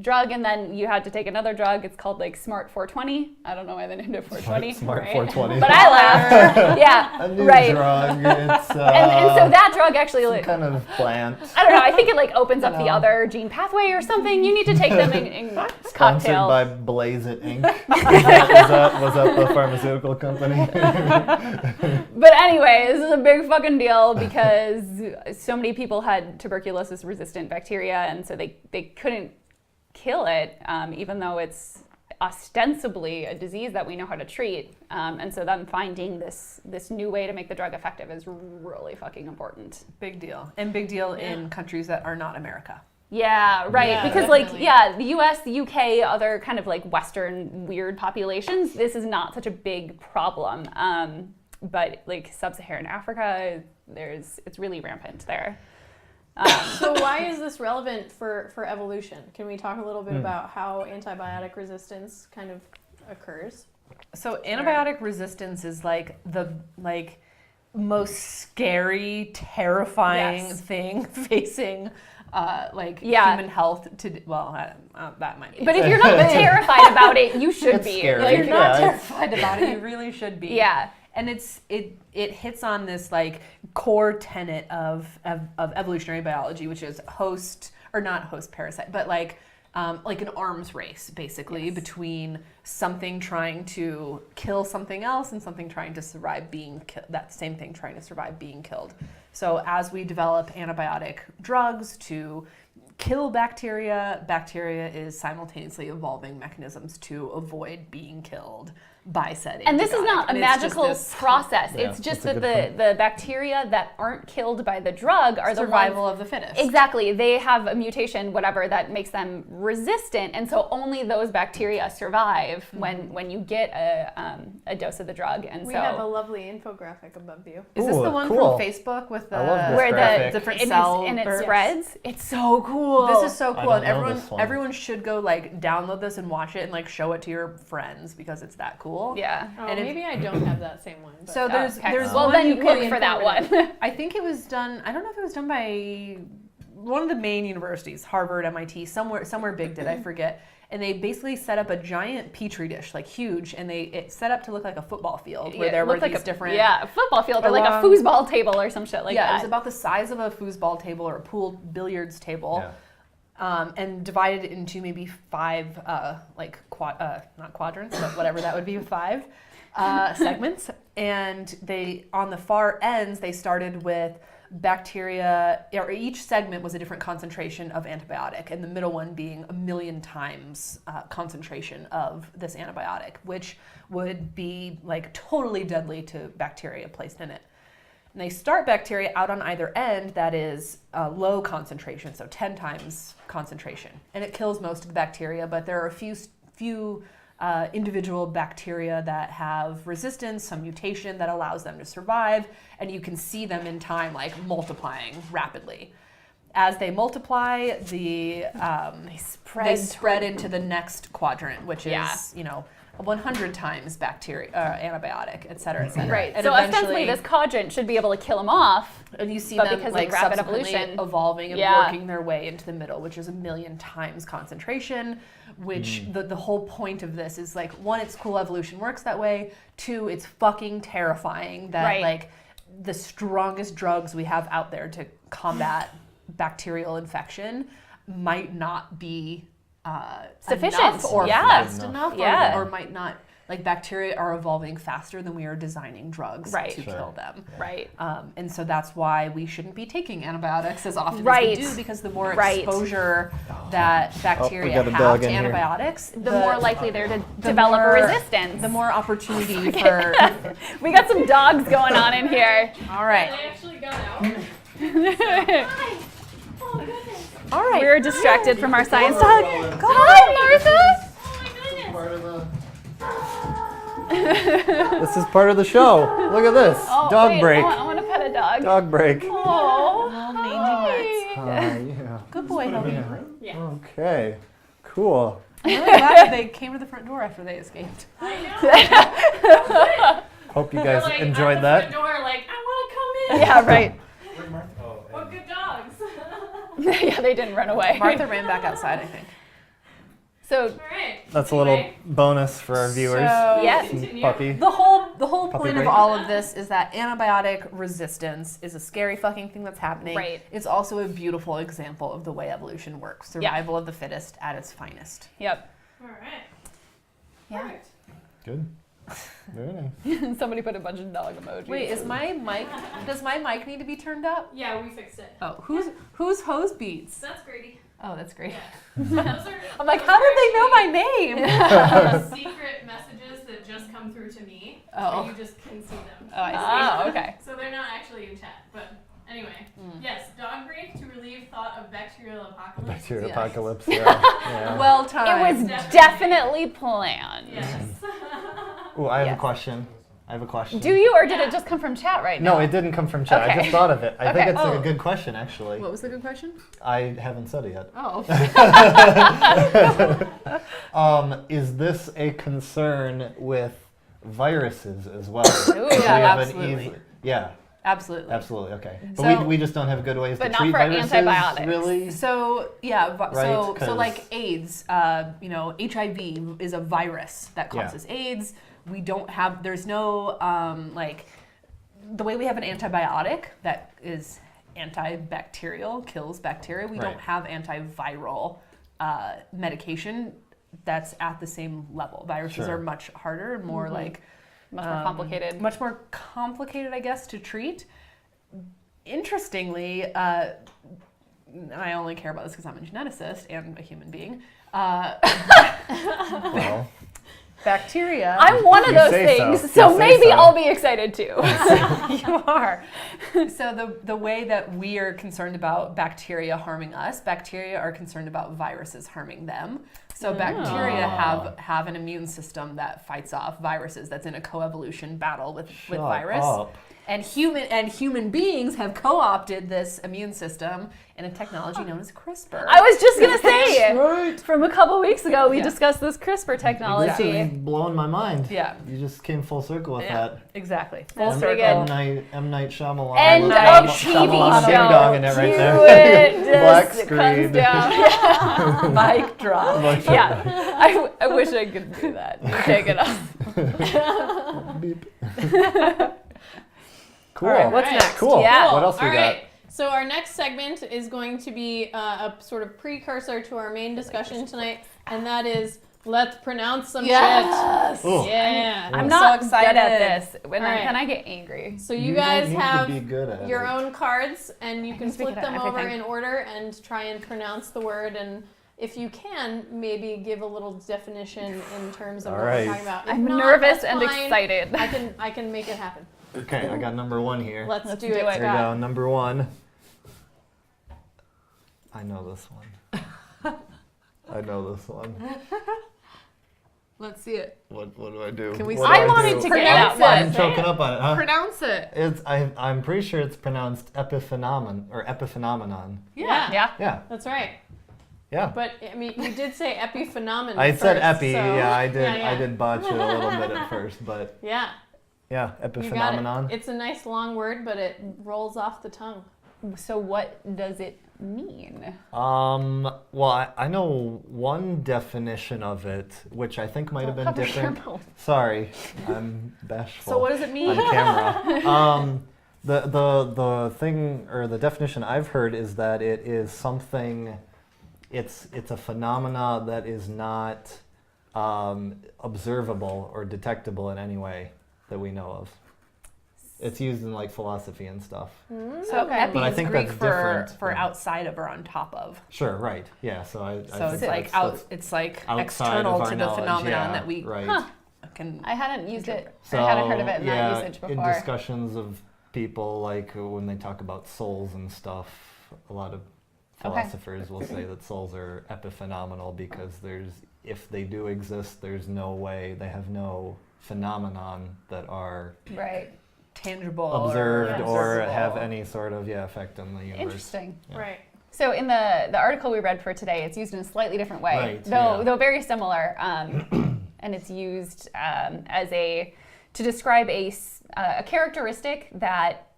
drug, and then you had to take another drug. It's called like Smart 420. I don't know why they named it 420. Smart right? 420. But I laughed. Yeah, A new right. drug. It's And so that drug actually, some like, kind of plant. I don't know, I think it like opens up the know. other gene pathway or something. You need to take them in Sponsored cocktail. by Blaze It Inc. Was that the pharmaceutical company? But anyway, this is a big fucking deal because so many people had tuberculosis resistant bacteria, and so they couldn't kill it, even though it's ostensibly a disease that we know how to treat. And so them finding this new way to make the drug effective is really fucking important. Big deal. And big deal in countries that are not America. Yeah, right. Yeah, because definitely. the US, the UK, other kind of like Western weird populations, this is not such a big problem. But like sub-Saharan Africa, it's really rampant there. So why is this relevant for evolution? Can we talk a little bit about how antibiotic resistance kind of occurs? So antibiotic resistance is like the most scary, terrifying Yes. thing facing Yeah. human health. That might be. But if you're not terrified about it, you should It's be. scary. if Like, you're not Yeah. terrified about it, you really should be. yeah. And it hits on this like core tenet of evolutionary biology, which is not host parasite, but like an arms race basically between something trying to kill something else and something trying to survive being killed. That same thing trying to survive being killed. So as we develop antibiotic drugs to kill bacteria is simultaneously evolving mechanisms to avoid being killed. by said And this is antibiotic. not a And it's just magical this process. Yeah, It's just that's a that good the bacteria that aren't killed by the drug are the survival ones. of the fittest. Exactly. They have a mutation, whatever, that makes them resistant. And so only those bacteria survive when you get a dose of the drug. And We so have a lovely infographic above you. Is this Ooh, the one cool. from Facebook with the I love this where graphic. the different and cell it or- spreads. It's so cool. This is so I cool, don't and know this one. everyone should go like download this and watch it and like show it to your friends because it's that cool. yeah. Oh, And if- maybe I don't have that same one. But So there's Okay. there's well, one then you look can- for that one. I think it was done. I don't know if it was done by one of the main universities, Harvard, MIT, somewhere big. Did I forget? And they basically set up a giant petri dish, like huge, and it's set up to look like a football field where Yeah, there it were looked these like different. a football field or like a along- foosball table or some shit like yeah, that. it was about the size of a foosball table or a pool billiards table. Yeah. And divided into maybe 5, not quadrants, but whatever that would be, 5 segments. And they, on the far ends, they started with bacteria, or each segment was a different concentration of antibiotic, and the middle one being 1,000,000 times concentration of this antibiotic, which would be like totally deadly to bacteria placed in it. And they start bacteria out on either end that is low concentration, so 10 times concentration. And it kills most of the bacteria, but there are a few individual bacteria that have resistance, some mutation that allows them to survive, and you can see them in time like multiplying rapidly. As they multiply, they spread into the next quadrant, which is, 100 times bacteria, antibiotic, et cetera, et cetera. Right. And So eventually, ostensibly, this quadrant should be able to kill them off. and you see but them because of like rapid subsequently evolution- evolving and Yeah. working their way into the middle, which is 1,000,000 times concentration. Which the whole point of this is like, 1, it's cool evolution works that way. 2, it's fucking terrifying that Right. like the strongest drugs we have out there to combat bacterial infection might not be Sufficient. enough or Yeah. fast enough, Yeah. or might not. Like bacteria are evolving faster than we are designing drugs Right. to Sure. kill them. Right. And so that's why we shouldn't be taking antibiotics as often Right. as we do, because the more Right. exposure that bacteria got a have dog to in here. antibiotics, The more likely they're to the develop more- a resistance. the more opportunity for. We got some dogs going on in here. All right, They actually got out. Hi. Oh my goodness. all right. We're distracted from our science Martha. talk. Hi, Martha. Oh my goodness. Part of the... This is part of the show. Look at this. Oh, Dog wait, break. I want to pet a dog. Dog break. Oh, Little mangy hi. Yeah. Good boy, Hobie. Yeah. Yeah. Okay. Cool. I'm really glad that they came to the front door after they escaped. I know. Hope you They're guys like, enjoyed at the that. front door, like, I want to come in. Yeah, right. What good dogs. Yeah, they didn't run away. Martha ran back outside, I think. So, All right. That's a little Anyway, bonus for our viewers. So- yes. Some Continue. puppy. The whole Puppy point break. of all of this is that antibiotic resistance is a scary fucking thing that's happening. Right. It's also a beautiful example of the way evolution works. Survival of the fittest at its finest. Yep. All right. Yeah. Perfect. Good. Very nice. Somebody put a bunch of dog emojis. Wait, does my mic need to be turned up? Yeah, we fixed it. Oh, who's hose beats? That's Grady. Oh, that's great. Those are, I'm like, those how are did they know my actually, name? secret messages that just come through to me. Oh. So you just can see them. Oh, I Oh, okay. So they're not actually in chat. But anyway, yes, dog break to relieve thought of bacterial apocalypse. Bacteria Yes. apocalypse. Yeah. Well It timed. was definitely planned. Yes. Ooh, I have Yes. a question. Do you, or did it just come from chat right now? No, it didn't come from chat. I Okay. just thought of it. I think Okay. it's Oh. a good question, actually. What was the good question? I haven't said it yet. Oh. Is this a concern with viruses as well? Ooh, Do we yeah, have an absolutely. yeah, Absolutely. absolutely. Okay, but So- we just don't have good ways But to not treat for viruses. antibiotics. Really? So yeah, Right, so 'cause- like AIDS, HIV is a virus that Yeah. causes AIDS. We don't have. There's no like the way we have an antibiotic that is antibacterial, kills bacteria. We Right. don't have antiviral medication that's at the same level. Viruses Sure. are much harder and more like Much more complicated. much more complicated, I guess, to treat. Interestingly, and I only care about this because I'm a geneticist and a human being. Well, Bacteria. I'm one of You those say things, so. so You say maybe so. I'll be excited too. You are. So the way that we are concerned about bacteria harming us, bacteria are concerned about viruses harming them. So bacteria have an immune system that fights off viruses, that's in a coevolution battle with virus. Up. And human beings have co-opted this immune system in a technology known as CRISPR. I was just gonna say, Right. from a couple weeks ago, we Yeah. discussed this CRISPR This technology. is blowing my mind. Yeah. You just came full circle with that. Exactly. Full Full circle. circle. M. Night Shyamalan. End Night of Shyamalan TV ding show. dong in it right Cue there. it, Black just screen. comes down. Mic drop. Yeah, I wish I could do that. Take it off. Beep. Cool. All right, what's Alright. next? Cool. Yeah. What else we All got? right. So our next segment is going to be a sort of precursor to our main discussion tonight, and that is let's pronounce some Yes. shit. Ooh. Yeah. I'm I'm not so good at excited. this. When Alright. then I get angry. So you don't guys need have to be good at your it. own cards, and you can speak flip at them over everything. in order and try and pronounce the word. And if you can, maybe give a little definition in terms of All what right. we're talking about. If I'm not, nervous that's and fine. excited. I can make it happen. Okay, I got number one here. Let's Let's do do it, it. There you Scott. go. Number one. I know this one. I know this one. Let's see it. What do I do? Can we What see do I it? wanted do? to Pronounce get that I'm one. choking up on it, huh? Pronounce it. It's I'm pretty sure it's pronounced epiphenomenon or epiphenomenon. Yeah. Yeah. Yeah, That's right. yeah. But I mean, you did say epiphenomenon. I said first, epi. so- Yeah, I did. Yeah. I did botch it a little bit at first, but Yeah, yeah, you got epiphenomenon. it. It's a nice long word, but it rolls off the tongue. So what does it mean? Well, I know one definition of it, which I think might have been Cover your different. mouth. Sorry, I'm bashful. So what does it mean? on camera. The thing or the definition I've heard is that it is something. It's a phenomena that is not observable or detectable in any way that we know of. It's used in like philosophy and stuff. So Okay. epi But I is think Greek that's for different. outside of or on top of. Sure, right. Yeah, so I So think it's that's- like that's it's like outside external of our to the knowledge, phenomenon yeah, that we right. can. I hadn't used it. So, I hadn't heard of it in yeah, that usage in before. discussions of people, like when they talk about souls and stuff, a lot of philosophers will say that souls are epiphenomenal because if they do exist, there's no way, they have no phenomenon that are Right. Tangible observed or observable. have any sort of effect on the universe. Interesting. Yeah. Right. So in the article we read for today, it's used in a slightly different way, Right, though yeah. though very similar, and it's used to describe a characteristic that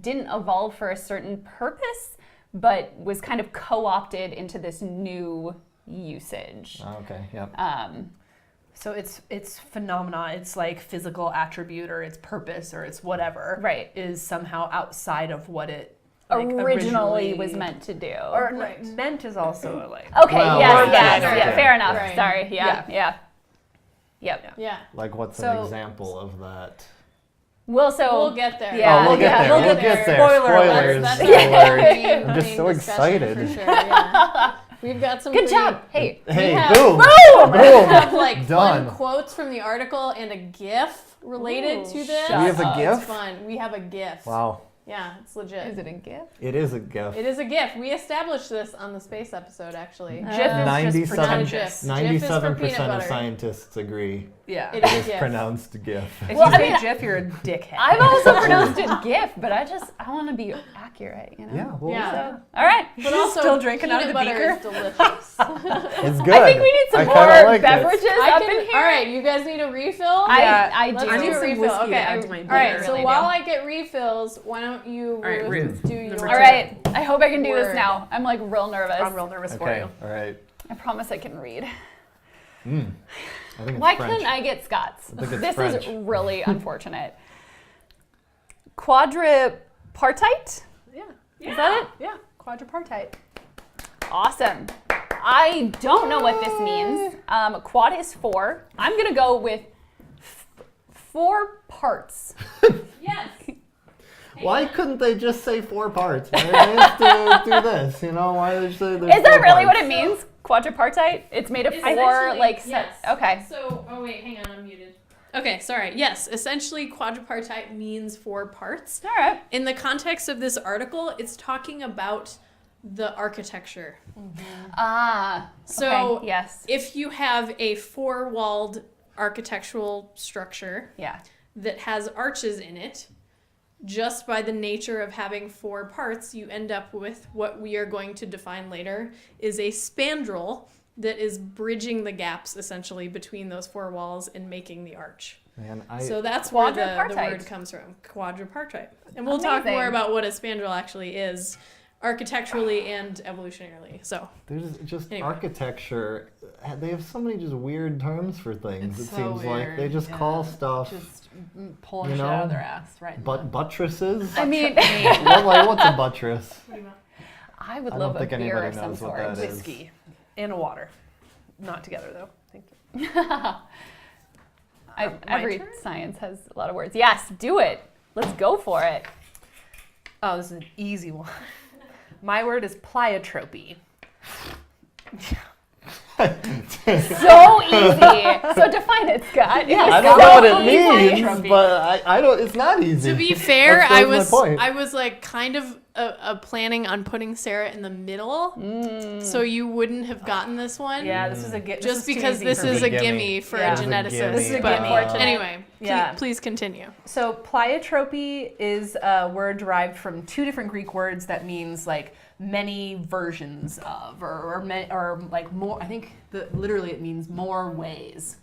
didn't evolve for a certain purpose, but was kind of co-opted into this new usage. Okay, yep. So it's phenomena. It's like physical attribute or its purpose or its whatever. Right. Is somehow outside of what it like, Originally was meant to do. Or Right. meant is also like. Okay, Well, yes, or yes, just- yeah, okay. fair enough. Right. Sorry, yeah. Yep. Yeah. Like what's So- an example of that? We'll so We'll get there. Yeah, Oh, we'll get yeah, there. we'll We'll get get there. Spoiler alert. Spoilers. That's Spoilers. main I'm just so discussion excited. For sure, yeah. We've got some good pretty- job. Hey, Hey, have- boom! We Boom! have like Done. fun quotes from the article and a GIF related to this. shut We have a up. GIF? It's fun. We have a GIF. Wow, Yeah, it's legit. is it a gift? it is a gift. It is a GIF. We established this on the space episode, actually. GIF is just 97 pretentious. GIF. GIF is for 97% peanut of butter. scientists agree Yeah. It it is is GIF. pronounced GIF. If Well, you I say mean, GIF, you're a dickhead. I've also pronounced it GIF, but I want to be accurate, you know? Yeah, well, Yeah. All right. But also, Still drinking out of peanut the butter is delicious. it's good. I think we need some I more kinda like beverages It. up in here. All right, you guys need a refill? Yeah, I Let's do. I do need a some refill. whiskey Okay. to add to my All right, beer. so Really while do. I get refills, why don't you, right, Ruth, Ruth. do your Number All two. right. I hope I can do this Word. now. I'm like real nervous. I'm real nervous for Okay, you. all right. I promise I can read. I think it's Why French. couldn't I get Scots? I think it's This French. is really unfortunate. Quadripartite? Yeah. Is that it? Yeah. Quadripartite. Awesome. I don't know what this means. Quad is 4. I'm going to go with 4 parts. Yes. Why couldn't they just say 4 parts? Why do they have to do this? You know, why did they say there's Is that 4 really what parts? it means? Quadripartite? It's made of four, Essentially, like, yes. okay. So, oh wait, hang on, I'm muted. Okay, sorry. Yes, essentially quadripartite means 4 parts. All right. In the context of this article, it's talking about the architecture. Ah. So, okay, yes. if you have a 4-walled architectural structure Yeah. that has arches in it, just by the nature of having 4 parts, you end up with what we are going to define later is a spandrel that is bridging the gaps essentially between those 4 walls and making the arch. Man, So that's where the Quadripartite. word comes from, quadripartite. And we'll talk Amazing. more about what a spandrel actually is, architecturally and evolutionarily. So there's just Anyway. architecture. They have so many just weird terms for things. It's It so seems like they weird, just yeah. call stuff. Just pulling You shit out know, of their ass, right? But buttresses. I mean, What's a buttress? what do you want? I would I love don't think a beer anybody of some knows what sort. that is. Whiskey and a water. Not together though. Thank you. My Every turn? science has a lot of words. Yes, do it. Let's go for it. Oh, this is an easy one. My word is pleiotropy. So easy. So define it, Scott. Yeah, I don't know what it Pleiotropy. means, but I don't. It's not easy. To be fair, That's I my was point. like kind of planning on putting Sarah in the middle, so you wouldn't have gotten this one. Yeah, this is a gimme. Just because this is a gimme for Yeah. a This is a geneticist. gimme. This is a but gimme. Unfortunate. anyway, Yeah. please continue. So pleiotropy is a word derived from 2 different Greek words that means like many versions of, or like more. I think literally it means more ways.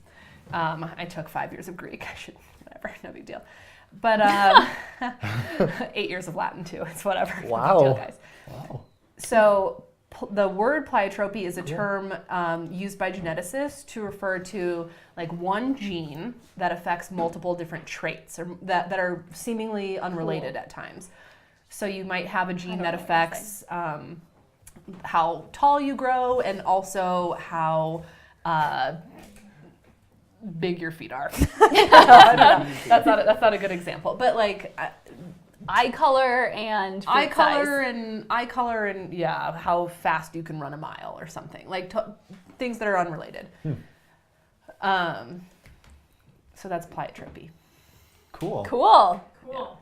I took 5 years of Greek. I should, whatever, no big deal. But 8 years of Latin too. It's whatever. No big Wow. deal, guys. Wow. So the word pleiotropy is a term used by geneticists to refer to like one gene that affects multiple different traits or that are seemingly unrelated at times. So you might have a gene that affects how tall you grow and also how big your feet are. I don't know. That's not a good example, but like Eye color and eye foot size. color and yeah, how fast you can run a mile or something like things that are unrelated. So that's pleiotropy. Cool. Cool. Cool.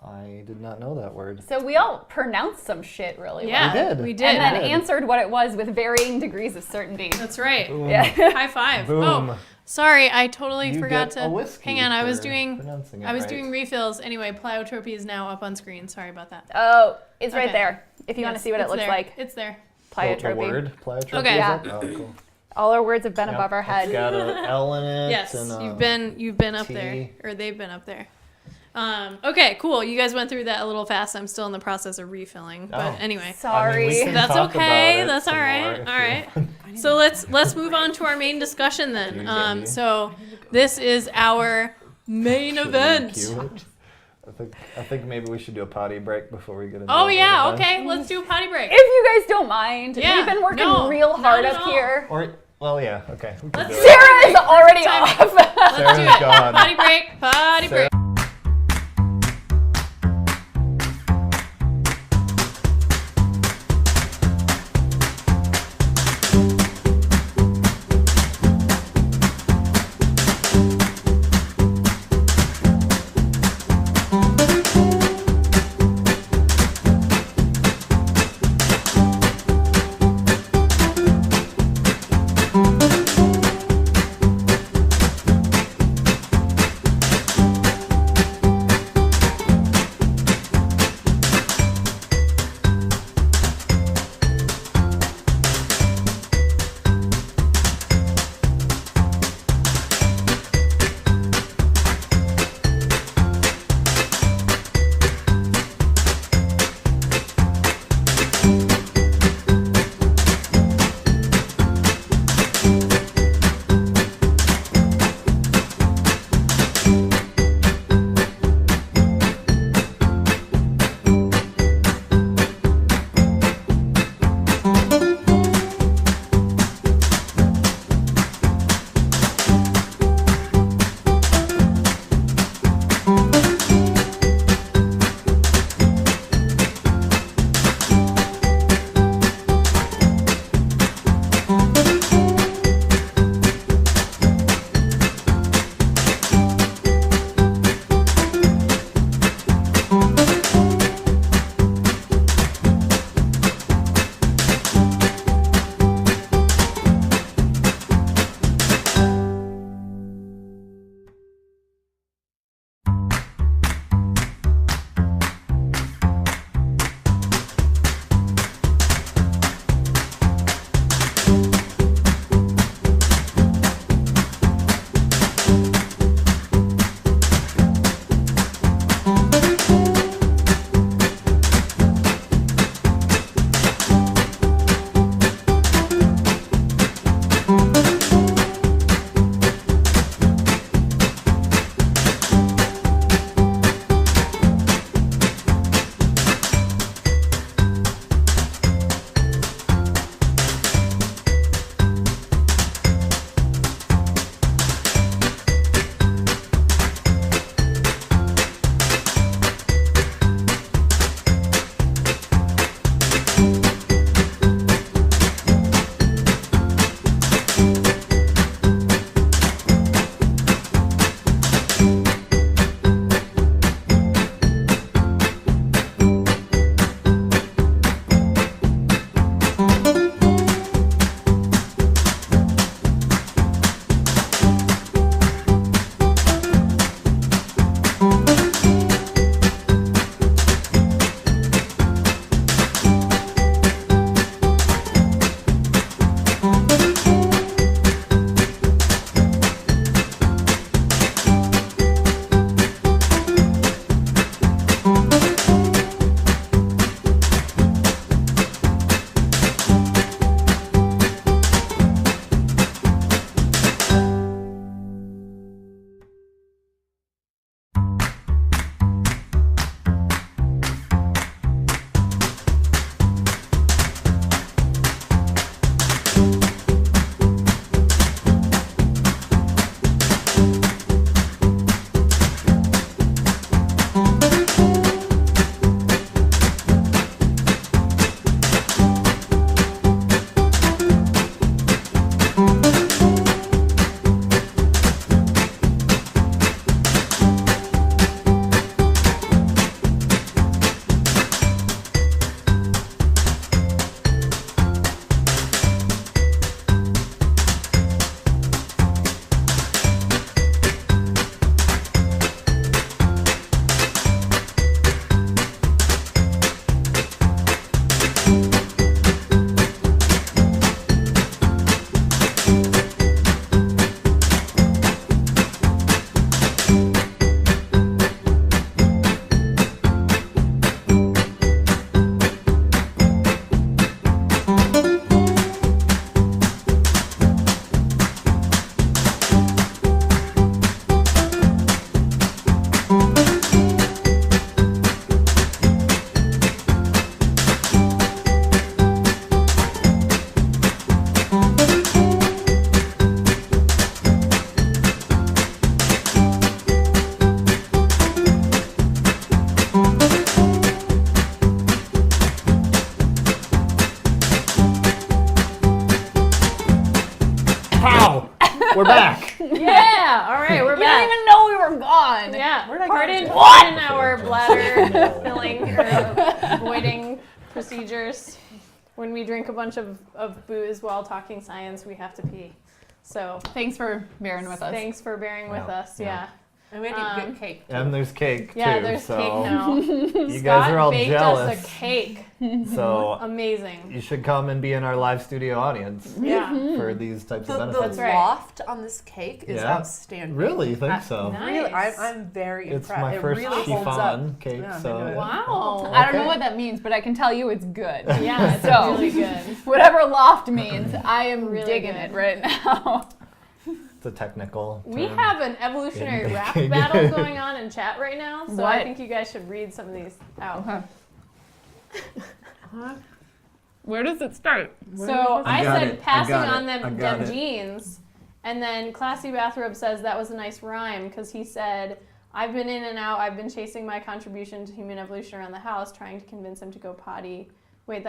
I did not know that word. So we all pronounced some shit really Yeah, We did. we did. well. And then did. answered what it was with varying degrees of certainty. That's right. Boom. Yeah. High five. Boom. Oh, sorry, I totally You forgot get a to. whiskey Hang on, I was for doing pronouncing it right. doing refills. Anyway, pleiotropy is now up on screen. Sorry about that. Oh, it's right Okay. there. If you want to Yes, see what it it's looks there. like. It's there. The Pleiotropy. word pleiotropy. Okay. is Yeah. up? Oh, cool. All our words have been Yep, above our It's head. got an L in it. Yes, and a you've been up T. there, or they've been up there. Okay, cool. You guys went through that a little fast. I'm still in the process of refilling, but Oh. anyway, Sorry. we can that's talk okay. about it That's all some right. more All if right. you want. So let's move on to our main discussion then. Dude, So this is our main Should we event. cue it? I think maybe we should do a potty break before we get into Oh the yeah, event. okay. Let's do a potty break. If you guys don't mind, Yeah, we've been working no, real hard not at up all. here. Or well, yeah, okay. We can Let's do do it. Sarah is already Timing. off. Let's do Sarah's it. gone. Potty break. Potty Sarah- break. We're back. Yeah. All right, we're You back. didn't even know we were gone. Yeah. Where'd I go? Pardon our bladder filling or voiding procedures. When we drink a bunch of booze while talking science, we have to pee. So Thanks for bearing with us. thanks for bearing with Yeah, us. yeah. Yeah. And we had good cake. And there's cake too. Yeah, there's so cake now. You guys are all baked jealous. us a cake. So Amazing. you should come and be in our live studio audience Yeah. for these types of The benefits. That's right. loft on this cake is Yeah? outstanding. Really? You think I- so? Nice. Really, I'm very It's impressed. my It first really holds up. chiffon cake, Yeah, I'm so into it. Wow. I don't know Okay. what that means, but I can tell you it's good. Yeah, it's So- really good. Whatever loft means, I am Really digging good. it right now. it's a technical We term. have an evolutionary in rap baking. battle going on in chat right now, so I What? think you guys should read some of these out. Where does it start? So I got said it. I passing got on it. them I got it. genes, and then Classy Bathrobe says that was a nice rhyme because he said, I've been in and out, I've been chasing my contribution to human evolution around the house, trying to convince him to go potty. Wait,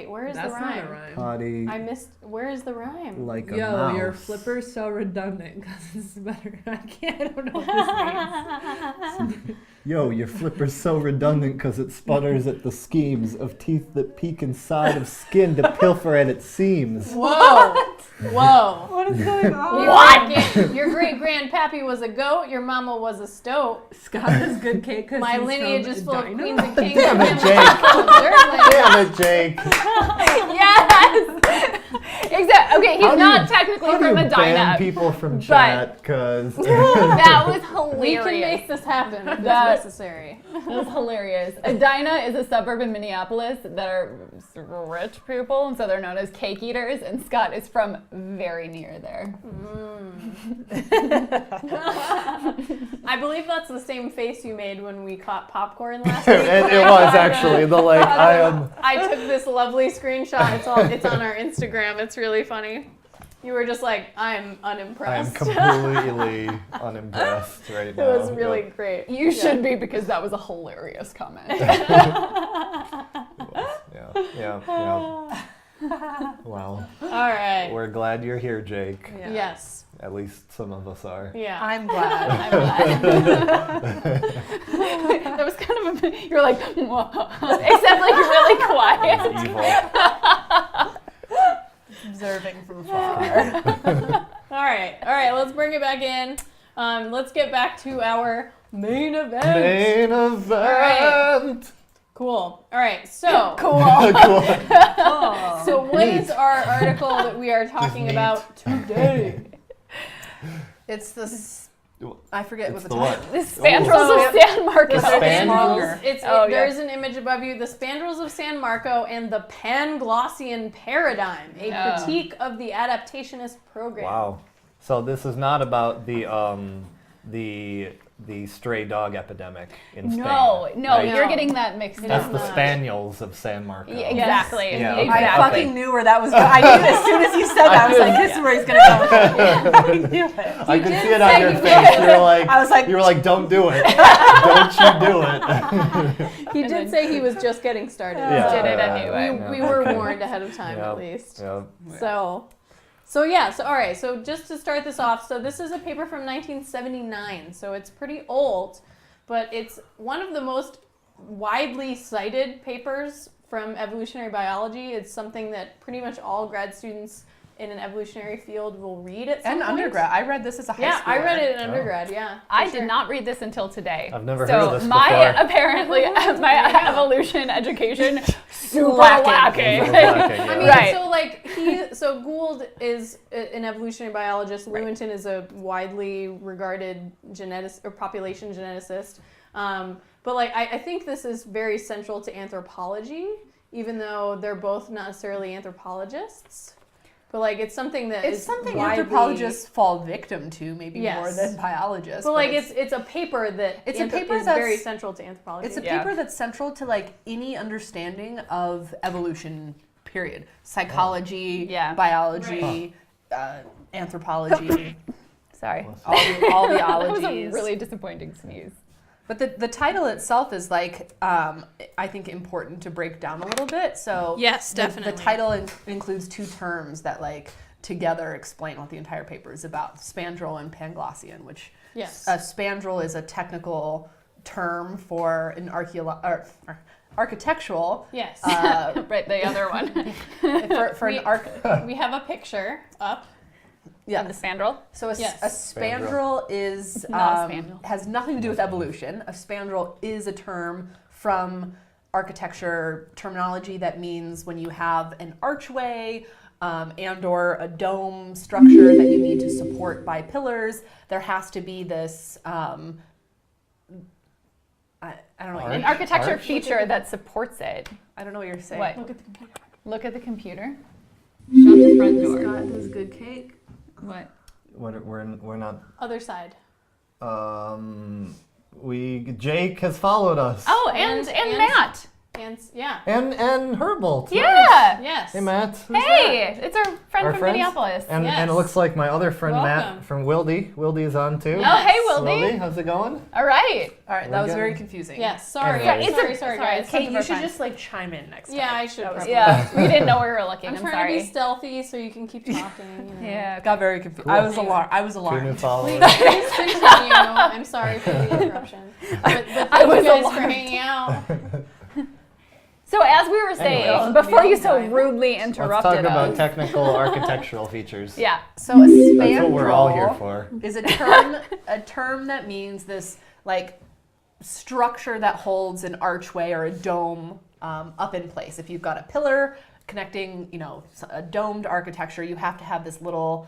where is That's the not rhyme? a rhyme. Potty I missed, where is the rhyme? like a Yo, mouse. your flipper's so redundant because it's better. I don't know what this means. Yo, your flipper's so redundant because it sputters at the schemes of teeth that peek inside of skin to pilfer at its seams. Whoa! Whoa! What is going on? Your great grandpappy was a goat. Your mama was a stoat. Scott is good cake because My lineage is full of Edina? queens and kings. Damn it, and Jake. full of dirt land. Damn it, Jake. Yes! Exactly. Okay, he's How do not you- technically How do from you ban Edina. people from chat? Because That was We hilarious. can make this happen if That- it's necessary. That was hilarious. Edina is a suburb in Minneapolis that are super rich people, and so they're known as cake eaters, and Scott is from very near there. I believe that's the same face you made when we caught popcorn last week. it was actually the like I am. I took this lovely screenshot. It's on our Instagram. It's really funny. You were just like, I'm I am unimpressed. completely unimpressed right It now. was really great. You should be, because that was a hilarious comment. Yeah. Well, All right. we're glad you're here, Jake. Yeah. Yes. At least some of us are. Yeah. I'm glad. I'm glad. That was kind of a, you were like, except like you're really quiet. It's evil. Observing from far. All right. Let's bring it back in. Let's get back to our main event. Main event. right. Cool. All right. So, Cool. so what is our article that we are talking neat. about today? It's I forget what It's the the title. what? The Spandrels of San Marcos. The Spandrels. Spandrels. Oh, yeah. There's an image above you. The Spandrels of San Marco and the Panglossian Paradigm, a Yeah. critique of the adaptationist program. Wow. So this is not about the stray dog epidemic in Spain. No, right? you're getting that mixed It That's up. is the not. Spaniels of San Marco. Yeah, exactly. Yeah, okay. I Exactly. fucking knew where that was going. I knew as soon as you said that, I was like, this is where he's going to go. I knew it. I could did see it on say your you face. did. You were like, I was like, don't do it. Don't you do it. He did say he was just getting started. Yeah. so Did it anyway. we were Okay. warned ahead of time Yeah. at least. Yeah. So all right. So just to start this off, so this is a paper from 1979. So it's pretty old, but it's one of the most widely cited papers from evolutionary biology. It's something that pretty much all grad students in an evolutionary field will read at some And point. undergrad. I read this as a high Yeah, school. I read it in Oh. undergrad. Yeah, I for did sure. not read this until today. I've never so heard of this my before. apparently my evolution education super Lacking. lacking. Super lacking, I yeah. mean, Right. so Gould is an evolutionary biologist. Lewontin is a widely regarded geneticist or population geneticist. But like, I think this is very central to anthropology, even though they're both not necessarily anthropologists. But like, it's something that It's is something widely, anthropologists fall victim to, maybe Yes. more than biologists. But like, it's a paper that It's a paper is that's- very central to anthropology. It's a Yeah. paper that's central to like any understanding of evolution, period. Psychology, Yeah. biology, anthropology, Sorry. all the That was a ologies. really disappointing sneeze. But the title itself is like, I think important to break down a little bit. So Yes, the definitely. title includes two terms that like together explain what the entire paper is about, spandrel and Panglossian, which Yes. a spandrel is a technical term for an architectural. Yes. Right, the other one. For an We have a picture up. yeah. The spandrel. So a, Yes. a spandrel is Not a spandrel. has nothing to do with evolution. A spandrel is a term from architecture terminology that means when you have an archway and or a dome structure that you need to support by pillars, there has to be this I don't know. An architecture Arch? feature that supports it. I don't know what you're saying. What? Look at the computer. Look at the computer. Shut the front door. Scott does good cake. What? We're not. Other side. Jake has followed us. Oh, and Matt. And yeah. And Herbolt. Yeah. Yes. Hey Matt. Who's Hey, it's our friend Our from friends? Minneapolis. And Yes. it looks like my other friend Welcome. Matt from Wildy. Wildy's on too. Oh, hey, Wildy. How's it going? All right. All right, We're that was good. very confusing. Yes. Sorry. Anyways. Sorry, guys. Kate, Some you of should our just like chime in next time. Yeah, I should. That was- Probably. Yeah, we didn't know we were looking. I'm I'm trying sorry. to be stealthy so you can keep talking. You know. Yeah. Got very confused. Cool. I was alarmed. I was Two new alarmed. followers. Please continue. I'm sorry for the interruption. But thank was you guys for alarmed. hanging out. So as we were saying, Anyway. before you so Anyway. rudely Let's interrupted talk about us. technical architectural features. Yeah. So a spandrel That's what we're all here for. is a term that means this like structure that holds an archway or a dome up in place. If you've got a pillar connecting, a domed architecture, you have to have this little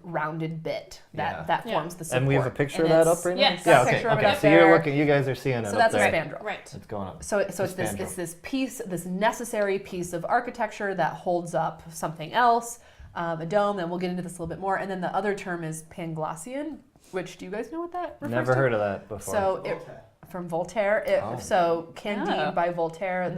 rounded bit that Yeah. forms the support. And we have a picture And of that it's- up right now? Yes. got a Yeah, okay. picture of it Okay. up So you're there. looking, you guys are seeing it So up that's a there. spandrel. Right. It's going up. So it's Spandrel. this piece, this necessary piece of architecture that holds up something else, a dome. And we'll get into this a little bit more. And then the other term is Panglossian, which do you guys know what that refers Never to? heard of that before. So from Voltaire. Oh. So Candide Oh. by Voltaire.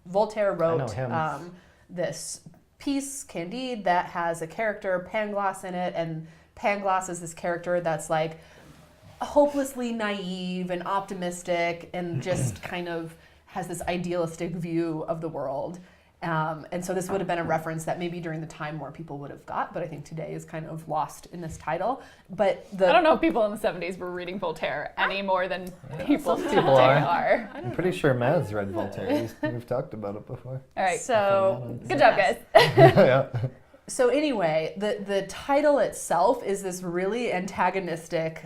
Voltaire know wrote him. this piece, Candide, that has a character Pangloss in it, and Pangloss is this character that's like hopelessly naive and optimistic, and just kind of has this idealistic view of the world. And so this would have been a reference that maybe during the time more people would have got, but I think today is kind of lost in this title. But I don't know if people in the 70s were reading Voltaire any more than people Some today people are. are. I'm pretty sure Mads read Voltaire. We've talked about it before. All right. So Good job, guys. Yeah. So anyway, the title itself is this really antagonistic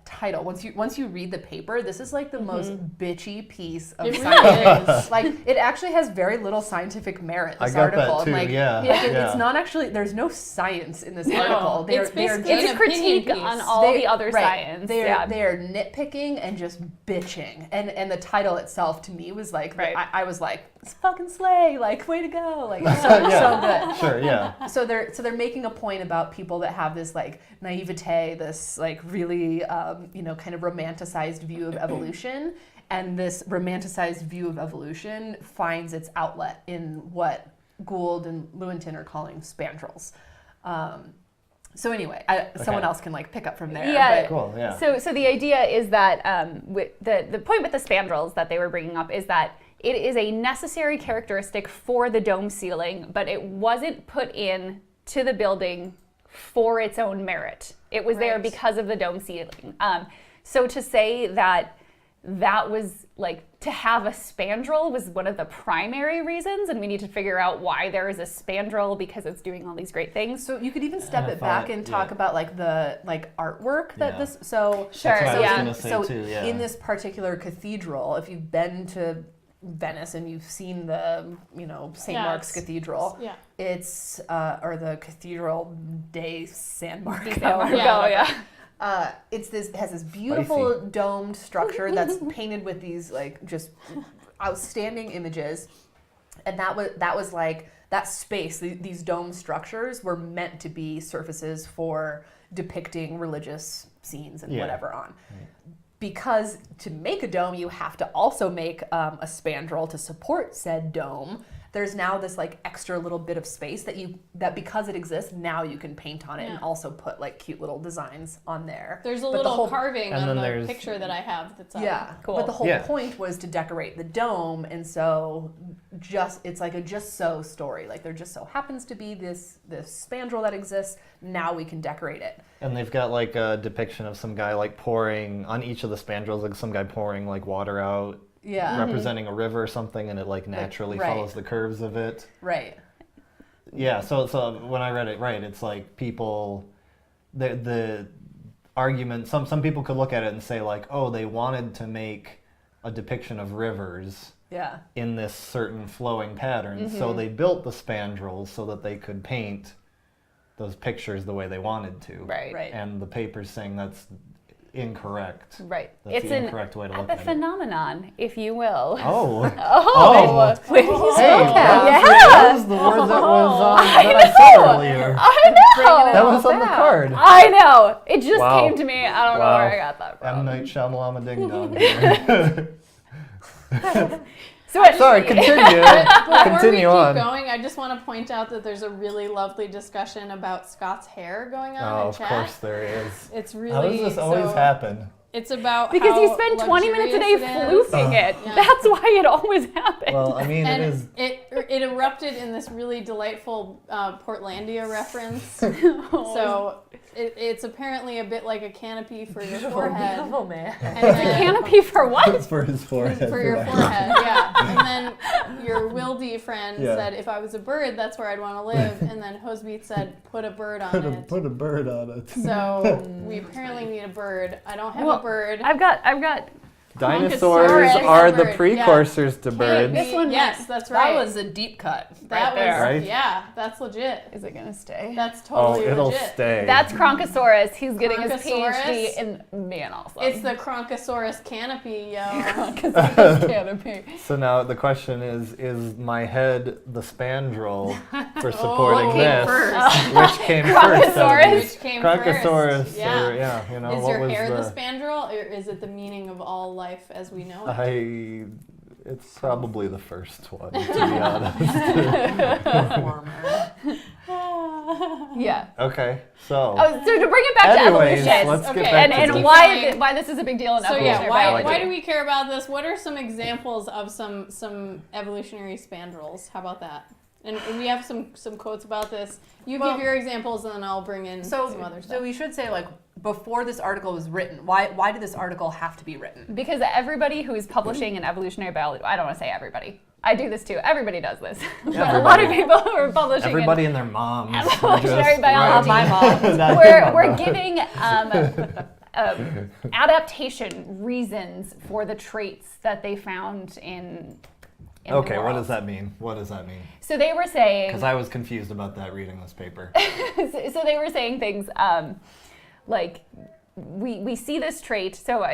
title. Once you read the paper, this is like the most bitchy piece of It really science. is. Like it actually has very little scientific merit. I This got article. that too, Like, yeah. It's not actually. There's no science in this No, article. it's basically It's an a critique opinion on piece. all the other right, science. They're Yeah. they're nitpicking and just bitching. And the title itself to me was like, Right. I was like, it's fucking slay, like way to go, like Yeah. so good. Sure, yeah. So they're making a point about people that have this like naivete, this like really kind of romanticized view of evolution, and this romanticized view of evolution finds its outlet in what Gould and Lewontin are calling spandrels. So anyway, someone else can like pick up from there. Yeah. but- Cool, yeah. So the idea is that the point with the spandrels that they were bringing up is that it is a necessary characteristic for the dome ceiling, but it wasn't put in to the building for its own merit. It was there Right. because of the dome ceiling. So to say that was like to have a spandrel was one of the primary reasons, and we need to figure out why there is a spandrel because it's doing all these great things. So you could even step I it back thought- and talk yeah. about like the artwork that Yeah. this. So Sure, That's what I was yeah. gonna say so too, yeah. in this particular cathedral, if you've been to Venice and you've seen the St. Yeah, Mark's it's- Cathedral, Yeah. it's or the Cathedral de San Marco. San Marco, Yeah. yeah. It has this beautiful domed structure that's painted with these like just outstanding images, and that was like that space. These dome structures were meant to be surfaces for depicting religious scenes and Yeah. whatever on. Because to make a dome, you have to also make a spandrel to support said dome. There's now this like extra little bit of space that because it exists, now you can paint on it and Yeah. also put like cute little designs on there. There's a But the little whole- carving and on then the there's- picture that I have that's up. Yeah, Cool. but the whole Yeah. point was to decorate the dome, and so it's like a just so story. Like there just so happens to be this spandrel that exists. Now we can decorate it. And they've got like a depiction of some guy like pouring on each of the spandrels, like some guy pouring like water out, representing a river or something, and it like naturally follows the curves of it. Right. Yeah. So when I read it, it's like people, the argument. Some people could look at it and say like, oh, they wanted to make a depiction of rivers. Yeah. In this certain flowing pattern. So they built the spandrels so that they could paint those pictures the way they wanted to. Right. And the paper's saying that's incorrect. Right. That's It's the an incorrect way to look at it. epiphenomenon, if you will. Oh. Where do you Hey, look at? that was the word that was that I said earlier. I know. That was on the card. I know. It just Wow. came to me. I don't know where I got that M. from. Night Shyamalan Ding Dong. So what? Sorry, continue. Before Continue we keep on. going, I just want to point out that there's a really lovely discussion about Scott's hair going on Oh, in of chat. course there is. It's really How does this always happen? It's about Because how you spend 20 minutes a day luxurious it is. floofing it. Yeah. That's why it always happens. Well, I mean, And it is. it erupted in this really delightful Portlandia reference. So it's apparently a bit like a canopy for your forehead. Beautiful man. And It's a then- canopy for what? It's for his forehead. for your forehead, yeah. And then your Wildy friend Yeah. said, if I was a bird, that's where I'd want to live. And then Hosebeat said, put a bird on it. Put a bird on it. So we apparently need a bird. I don't have Well, a bird. I've got Dinosaurs Brontosaurus are the bird, precursors to birds. This one Yes, that's right. That was a deep cut. That was, there. Right? yeah, that's legit. Is it gonna stay? That's Oh, totally it'll legit. stay. That's Cronkosaurus. He's getting his Cronkosaurus? PhD in man also. It's the Cronkosaurus canopy, yo. Cronkosaurus canopy. So now the question is my head the spandrel for supporting what came this? first? Which came first? Cronkosaurus? Which came Cronkosaurus. first? Yeah. Or, yeah, you know, Is what your was hair the spandrel, or is it the meaning of all life as we know it? It's probably the first one, to be honest. Warmer. Yeah. Okay, so. Oh, so to bring it back Anyways, to evolution, let's get Okay, back to and this. why Keep why this is a big deal in So evolutionary yeah, why biology. do we care about this? What are some examples of some evolutionary spandrels? How about that? And we have some quotes about this. You Well, give your examples, and then I'll bring in some other stuff. So we should say, like, before this article was written, why did this article have to be written? Because everybody who is publishing in evolutionary biology, I don't want to say everybody. I do this too. Everybody does this. But a lot of people who are publishing Everybody and their moms. are evolutionary just- biology. My mom. We're giving adaptation reasons for the traits that they found in Okay, the what world. does that mean? What does that mean? So they were saying. Because I was confused about that reading this paper. So they were saying things like we see this trait. So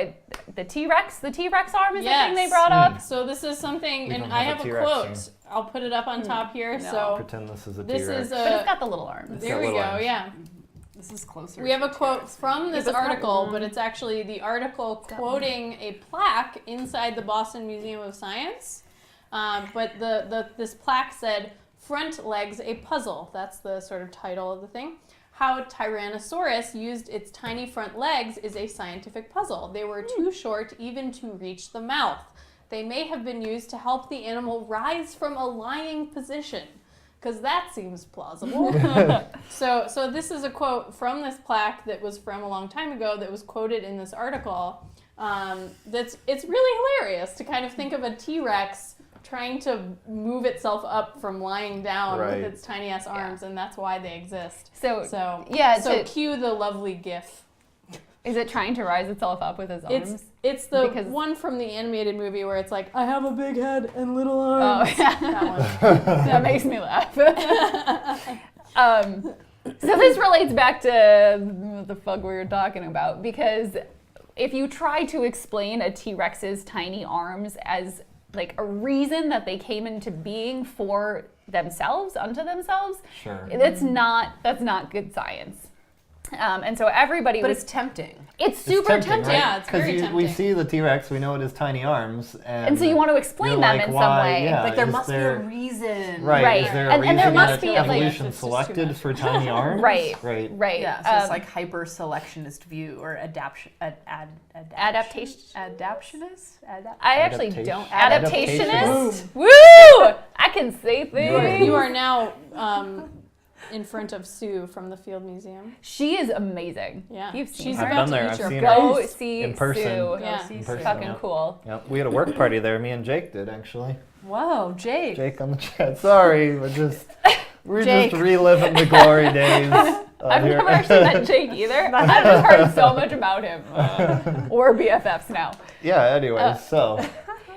the T-Rex arm is the thing they brought up. So this is something, We and don't I have have a a T-Rex quote. here. I'll put it up on top here. No. So Pretend this is a this T-Rex. is But it's a. got the little arms. There got we little go. arms. Yeah. This is closer. We have a quote from this but it's not article, long. but it's actually the article quoting a plaque inside the Boston Museum of Science. But this plaque said, "Front legs a puzzle." That's the sort of title of the thing. How Tyrannosaurus used its tiny front legs is a scientific puzzle. They were too short even to reach the mouth. They may have been used to help the animal rise from a lying position, because that seems plausible. So this is a quote from this plaque that was from a long time ago that was quoted in this article. It's really hilarious to kind of think of a T-Rex trying to move itself up from lying down Right. with its tiny ass arms, and that's why they exist. So yeah, So cue the lovely GIF. is it trying to rise itself up with its arms? It's the Because- one from the animated movie where it's like, I have a big head and little Oh, arms. yeah. That one. That makes me laugh. So this relates back to what the fuck we were talking about, because if you try to explain a T-Rex's tiny arms as like a reason that they came into being for themselves, unto themselves, Sure. that's not good science. And so everybody But was. it's tempting. It's super tempting. Yeah, it's very We tempting. see the T-Rex, we know it has tiny arms. And so you want to explain you're them like, in some why? way. Yeah, Like there is must there- be a reason. Right. Right. Is there a And reason there must that be, like- evolution It's just too selected much. for tiny arms? Right. Right. Right. Yeah, so it's like hyper selectionist view or adaptionist. Adaptation. Adaptionist? I actually Adaptation. don't. Adaptationist. Adaptationist? Woo! can say things. You are now in front of Sue from the Field Museum. She is amazing. Yeah. You've seen She's her. I've about been there, to I've eat your seen Go her. see In person. Sue. Yeah. In She's person, fucking yeah. cool. Yep. We had a work party there. Me and Jake did actually. Whoa, Jake. Jake on the chat. Sorry, we're Jake. just reliving the glory days. I've never actually met Jake either. I've just heard so much about him. We're BFFs now. Yeah. Anyway, so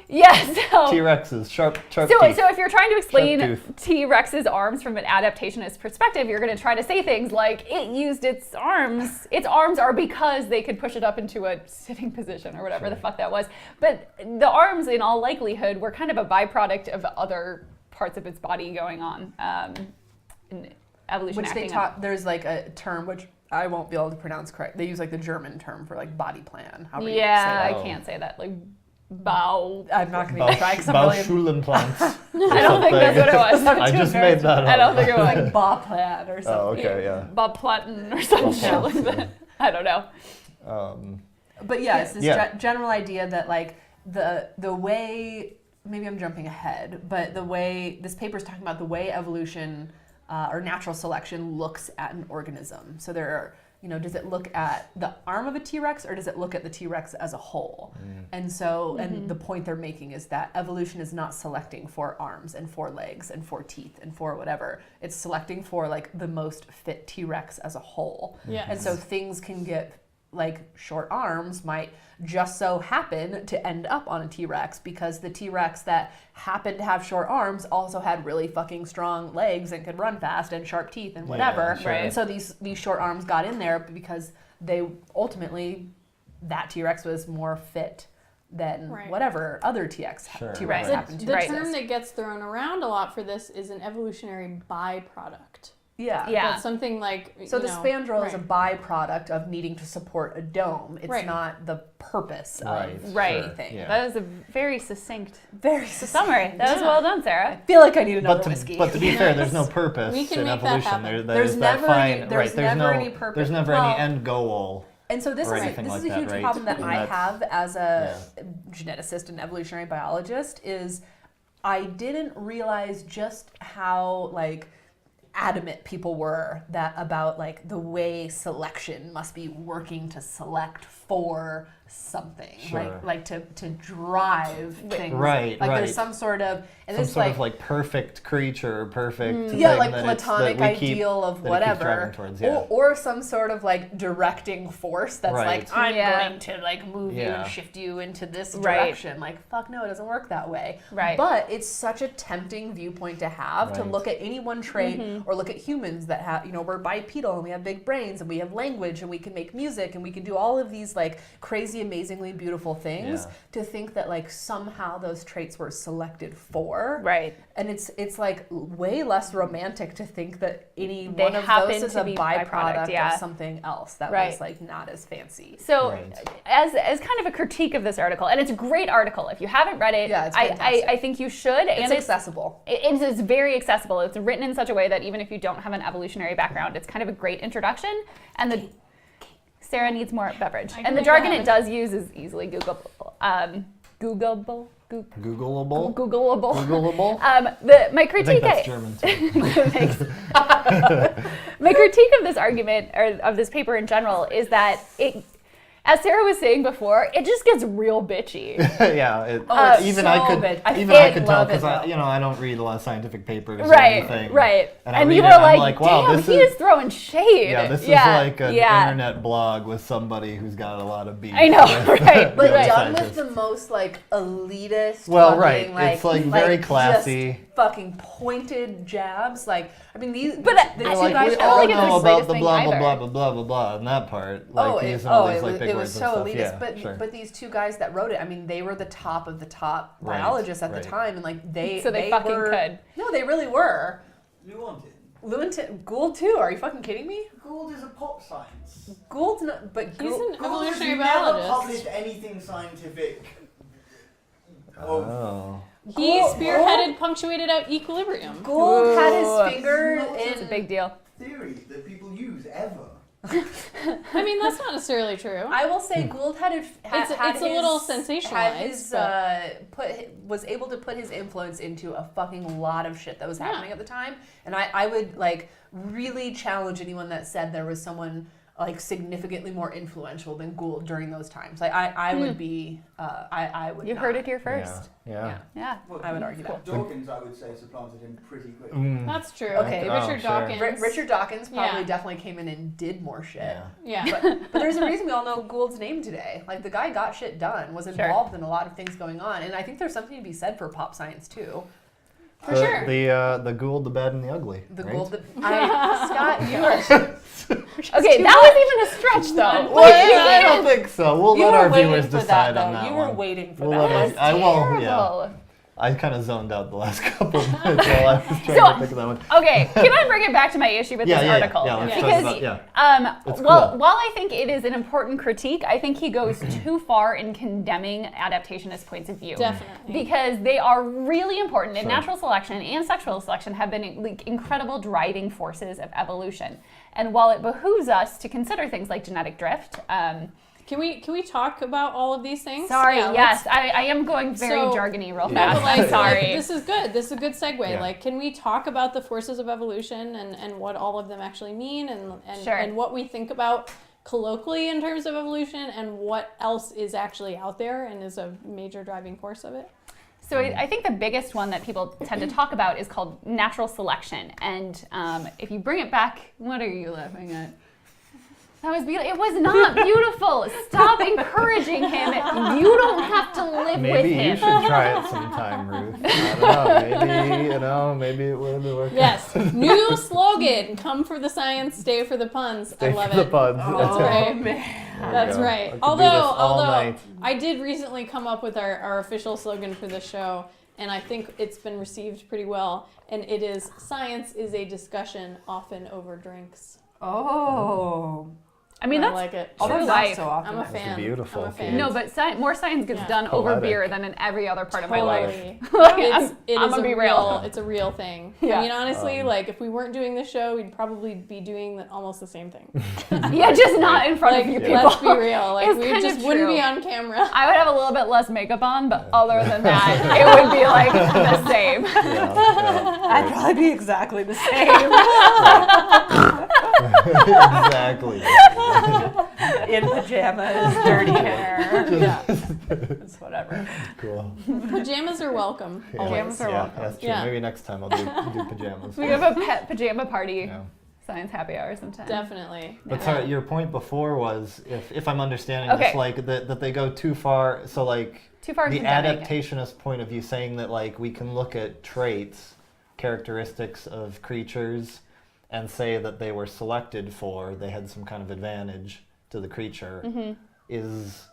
Yeah, so T-Rexes, sharp So, teeth. so if you're trying to explain tooth. T-Rex's arms from an adaptationist perspective, you're going to try to say things like it used its arms. Its arms are because they could push it up into a sitting position or whatever the fuck that was. But the arms, in all likelihood, were kind of a byproduct of other parts of its body going on. In evolution Which they acting taught, there's like a term which I won't be able to pronounce correct. They use like the German term for like body plan. However you Yeah, say I that. can't say that. Like bow. I'm not going to even try because I'm really Bauschulenplants. I don't think that's what it was. I just made that up. I don't think it was. like bar plan or something. Oh, okay, yeah. Bob Platten or some shit like that. I don't know. But yeah, it's this Yeah. general idea that like the way, maybe I'm jumping ahead, but the way this paper is talking about the way evolution or natural selection looks at an organism. So there are, does it look at the arm of a T-Rex or does it look at the T-Rex as a whole? And so, and the point they're making is that evolution is not selecting for arms and for legs and for teeth and for whatever. It's selecting for like the most fit T-Rex as a whole. Yes. And so things can get like short arms might just so happen to end up on a T-Rex because the T-Rex that happened to have short arms also had really fucking strong legs and could run fast and sharp teeth and whatever. Yeah, sure. And so these short arms got in there because they ultimately, that T-Rex was more fit than Right. whatever other T-Rex Right. happened to The exist. term that gets thrown around a lot for this is an evolutionary byproduct. Yeah. Yeah. That's something like, So the spandrel is a right. byproduct of needing to support a dome. It's Right. not the purpose Right. of Right. anything. Yeah. That is a very succinct Very summary. That was Yeah. well done, Sarah. I feel like I need another whiskey. But to be fair, there's no purpose We can in make that evolution. happen. There's that never fine, any- there's right, there's never no, any purpose. There's never Well, any end goal. And so this or is anything this like is a that, huge right? problem that And I that's- have as a geneticist and evolutionary biologist is I didn't realize just how like adamant people were about like the way selection must be working to select for something, Sure. like to drive things. Right, like right. there's some sort of and Some this sort of like perfect creature, perfect yeah, thing like that platonic that we keep, ideal of that it keeps whatever, driving towards, yeah. or some sort of like directing force that's Right. like I'm Yeah. going to like move you Yeah. and shift you into this Right. direction. Like fuck no, it doesn't work that way. Right. But it's such a tempting viewpoint to have to Right. look at any one trait or look at humans that have we're bipedal and we have big brains and we have language and we can make music and we can do all of these like crazy, amazingly beautiful things. Yeah. To think that like somehow those traits were selected for. Right. And it's like way less romantic to think that any They one of happen those is to a be byproduct byproduct, yeah. of something else that Right. was like not as fancy. So, Right. as kind of a critique of this article, and it's a great article. If you haven't read it, Yeah, it's I fantastic. think you should. It's And accessible. It's very accessible. It's written in such a way that even if you don't have an evolutionary background, it's kind of a great introduction. And Sarah needs more beverage. I can And the make jargon that it does use is easily Googleable. Googleable. Googleable. Googleable. Googleable. My I critique. think that's German too. Thanks. My critique of this argument or of this paper in general is that it, as Sarah was saying before, it just gets real bitchy. Yeah, it's even so I could big. I even I could tell love it, because though. I don't read a lot of scientific papers or Right, anything. right. And I And read you it, were I'm like, wow, damn, this he is is throwing shade. yeah, this is like an yeah. internet blog with somebody who's got a lot of beef. I know, right, But right. done with the most like elitist. Well, fucking, right. It's, like, very classy. Just fucking pointed jabs. Like I mean these. But the They're two like, guys we that all wrote it's it- the know about greatest the thing blah blah either. blah blah blah blah blah and that part. Like using all these like big it words was so and elitist. stuff. Yeah, But sure. these two guys that wrote it, I mean, they were the top of the top Right, biologists at right. the time, and like they So they fucking were, could. No, they really were. Lewontin. Lewontin, Gould too. Are you fucking kidding me? Gould is a pop science. Gould's not, but He's Gould, an evolutionary Gould has never biologist. published anything scientific. Oh. He Gould- spearheaded punctuated out equilibrium. Gould had Ooh. his finger It's It's a in. big deal. Theory that people use ever. I mean, that's not necessarily true. I will say Gould had it's a little sensationalized. Was able to put his influence into a fucking lot of shit that was happening at the time, and I would like really challenge anyone that said there was someone like significantly more influential than Gould during those times. Like I would be, I would. You not. heard it here first. Yeah. Yeah. Well, I would argue that. Dawkins, I would say, supplanted him pretty quickly. That's true. Okay. Richard sure. Dawkins. Richard Dawkins probably Yeah. definitely came in and did more shit. Yeah. Yeah. But there's a reason we all know Gould's name today. Like the guy got shit done, was involved in a lot of things going on, and I think there's something to be said for pop science too. For sure. The Gould, the bad, and the ugly. The right? Gould, Scott, you are. Okay, that was even a stretch though. Well, I don't think so. We'll You let were our waiting viewers for decide that, on though. that You one. were waiting for We'll that. let our- I will, yeah. Terrible. I kind of zoned out the last couple of minutes while I was trying to think of that one. Okay, can I bring it back to my issue with this article? Yeah, let's Because talk about, It's well, cool. while I think it is an important critique, I think he goes too far in condemning adaptationist points of view. Definitely. Because they are really important, and Sure. natural selection and sexual selection have been like incredible driving forces of evolution. And while it behooves us to consider things like genetic drift, Can we talk about all of these things? sorry, Yeah, yes, I am going very So- jargony real No, fast. but like, I'm sorry. this is good. This is a good segue. Yeah. Like, can we talk about the forces of evolution and what all of them actually mean and Sure. and what we think about colloquially in terms of evolution and what else is actually out there and is a major driving force of it? So I think the biggest one that people tend to talk about is called natural selection. And if you bring it back, what are you laughing at? That was beautiful. It was not beautiful. Stop encouraging him. You don't have to live with Maybe him. you should try it sometime, Ruth. I don't know. Maybe it would work. Yes. New slogan: "Come for the science, stay for the puns." Stay I love for it. the puns. That's right. There we That's go. right. I could do this Although all night. I did recently come up with our official slogan for the show, and I think it's been received pretty well. And it is: "Science is a discussion, often over drinks." Oh. I mean, I that's like it. Although true not life. so often. I'm a That's fan. beautiful, I'm a fan. kid. No, but more science gets Yeah. done over Poetic. beer than in every other part of my life. Totally. It I'm is gonna a be real. It's a real thing. Yeah. I mean, honestly, like if we weren't doing this show, we'd probably be doing almost the same thing. Yeah, just not in front of you people. Let's be real. Like It's we kind just of wouldn't true. be on camera. I would have a little bit less makeup on, but other than that, it would be like the same. I'd probably be exactly the same. Exactly. In pajamas, dirty hair. Yeah. It's whatever. Cool. Pajamas are welcome. Yeah, Always. that's true. Yeah. Maybe next time I'll do pajamas. We have a pet pajama party, Yeah. science happy hour sometime. Definitely. But Yeah. sorry, your point before was, if I'm understanding Okay. this, like that they go too far. So like Too far the condemning. adaptationist point of view, saying that like we can look at traits, characteristics of creatures, and say that they were selected for, they had some kind of advantage to the creature, is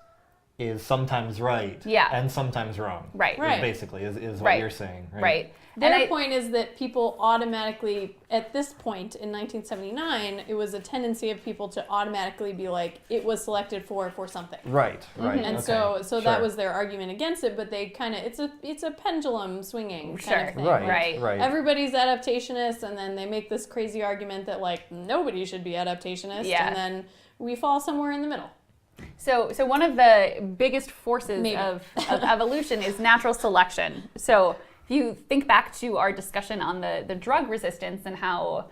sometimes right, Yeah. and sometimes wrong. Right. Right. Basically, is what Right. you're saying, right? Right. Their And I- point is that people automatically, at this point in 1979, it was a tendency of people to automatically be like, it was selected for something. Right. Right. And okay, so that sure. was their argument against it, but they kind of it's a pendulum swinging Sure. kind of thing. right. Right. Everybody's adaptationist, and then they make this crazy argument that like nobody should be adaptationist, Yeah. and then we fall somewhere in the middle. So one of the biggest forces Maybe. of evolution is natural selection. So if you think back to our discussion on the drug resistance and how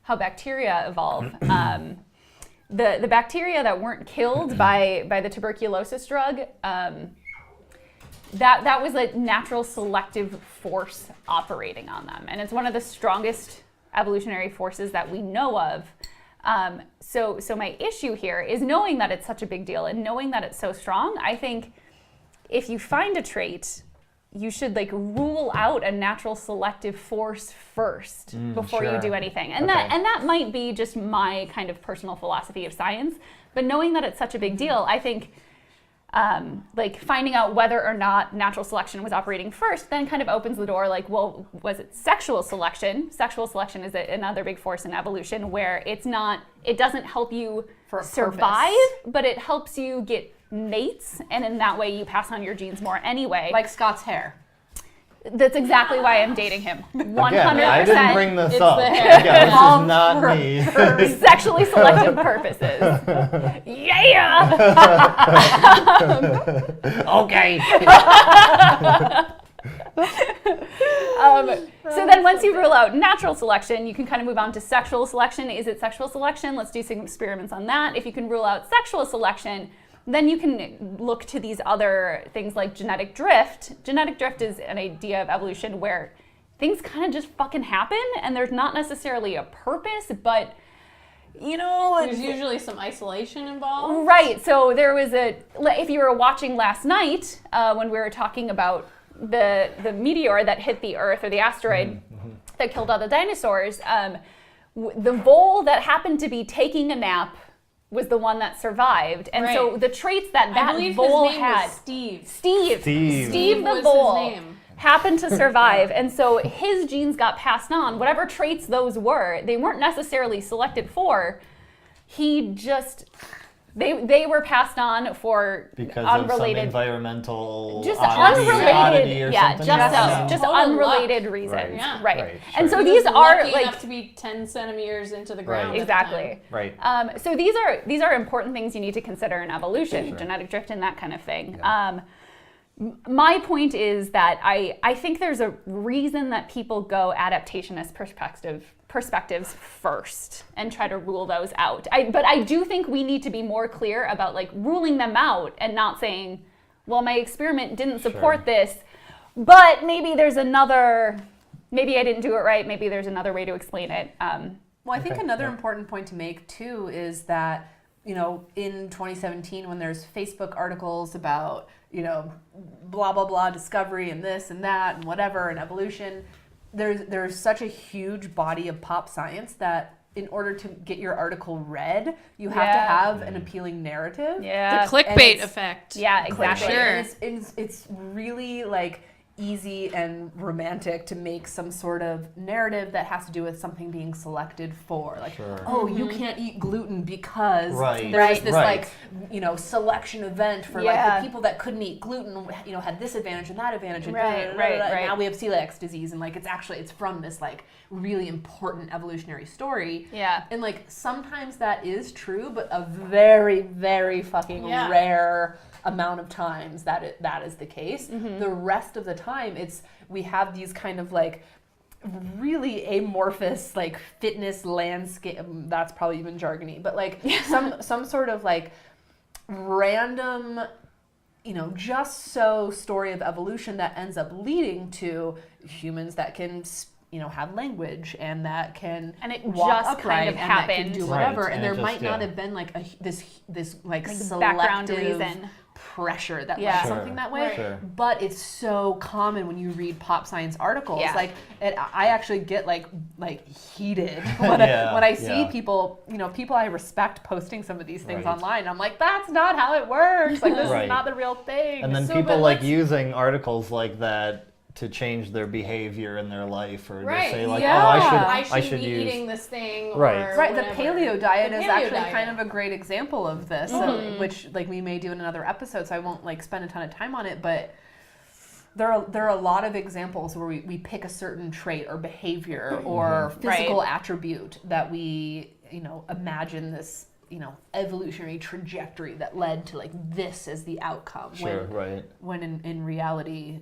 bacteria evolve, the bacteria that weren't killed by the tuberculosis drug, that was a natural selective force operating on them, and it's one of the strongest evolutionary forces that we know of. So my issue here is knowing that it's such a big deal and knowing that it's so strong. I think if you find a trait, you should like rule out a natural selective force first before you sure. do anything. And Okay. that might be just my kind of personal philosophy of science. But knowing that it's such a big deal, I think like finding out whether or not natural selection was operating first then kind of opens the door like, well, was it sexual selection? Sexual selection is another big force in evolution where it doesn't help you For a survive, purpose. but it helps you get mates, and in that way you pass on your genes more anyway. Like Scott's hair. That's exactly why I'm dating him. 100%. Again, I didn't bring this It's up. the hair. Again, this All is not for- me. For sexually selective purposes. Yeah! Okay. So then once you rule out natural selection, you can kind of move on to sexual selection. Is it sexual selection? Let's do some experiments on that. If you can rule out sexual selection, then you can look to these other things like genetic drift. Genetic drift is an idea of evolution where things kind of just fucking happen and there's not necessarily a purpose, but There's usually some isolation involved. right. So there was if you were watching last night when we were talking about the meteor that hit the Earth, or the asteroid that killed all the dinosaurs, the vole that happened to be taking a nap was the one that survived. And so Right. the traits that I believe vole his name had, was Steve. Steve the was vole his name. happened to survive. And so his genes got passed on. Whatever traits those were, they weren't necessarily selected for. He just, they were passed on for Because of some unrelated, environmental just oddity unrelated, or yeah, something? just Total unrelated luck. reasons, Right. Yeah. right? Right, And sure. so He these was are lucky like enough to be 10 centimeters into the ground. Right. at the time. exactly. Right. So these are important things you need to consider in evolution, genetic drift and that kind of thing. My point is that I think there's a reason that people go adaptationist perspectives first and try to rule those out. But I do think we need to be more clear about like ruling them out and not saying, well, my experiment didn't support this, but maybe there's another, maybe I didn't do it right, maybe there's another way to explain it. Well, I think another important point to make too is that, in 2017 when there's Facebook articles about, blah, blah, blah, discovery and this and that and whatever and evolution, there's such a huge body of pop science that in order to get your article read, you have to have an appealing narrative. Yeah. The clickbait it's- effect. Yeah, exactly. Sure. And it's really like easy and romantic to make some sort of narrative that has to do with something being selected for. Like, oh, you can't eat gluten because Right. there was this Right. like, selection event for like the people that couldn't eat gluten, had this advantage and that advantage. And Right, and right. now we have celiac disease, and like it's from this like really important evolutionary story. Yeah. And like sometimes that is true, but a very, very fucking rare amount of times that is the case. The rest of the time, we have these kind of like really amorphous like fitness landscape. That's probably even jargony, but like some sort of like random, just so story of evolution that ends up leading to humans that can have language and that can it walk just upright kind of and that can happened. do whatever, Right, and and there it might just- not yeah. have been like this like background selective reason. pressure that Yeah. led something that way. Sure. But it's so common when you read pop science articles. Yeah. Like I actually get like heated when I see Yeah. people, people I respect posting some of these things Right. online. I'm like, that's not how it works. Like this Right. is not the real thing. And then So, people but like let's- using articles like that to change their behavior in their life, or Right. to say like, Yeah. oh, I I shouldn't should be use. eating this thing. Right. Or Right, the whatever. paleo diet The is paleo actually diet. kind of a great example of this, which like we may do in another episode, so I won't like spend a ton of time on it, but there are a lot of examples where we pick a certain trait or behavior or physical attribute that we, imagine this, evolutionary trajectory that led to like this as the outcome. Sure, right. When in reality,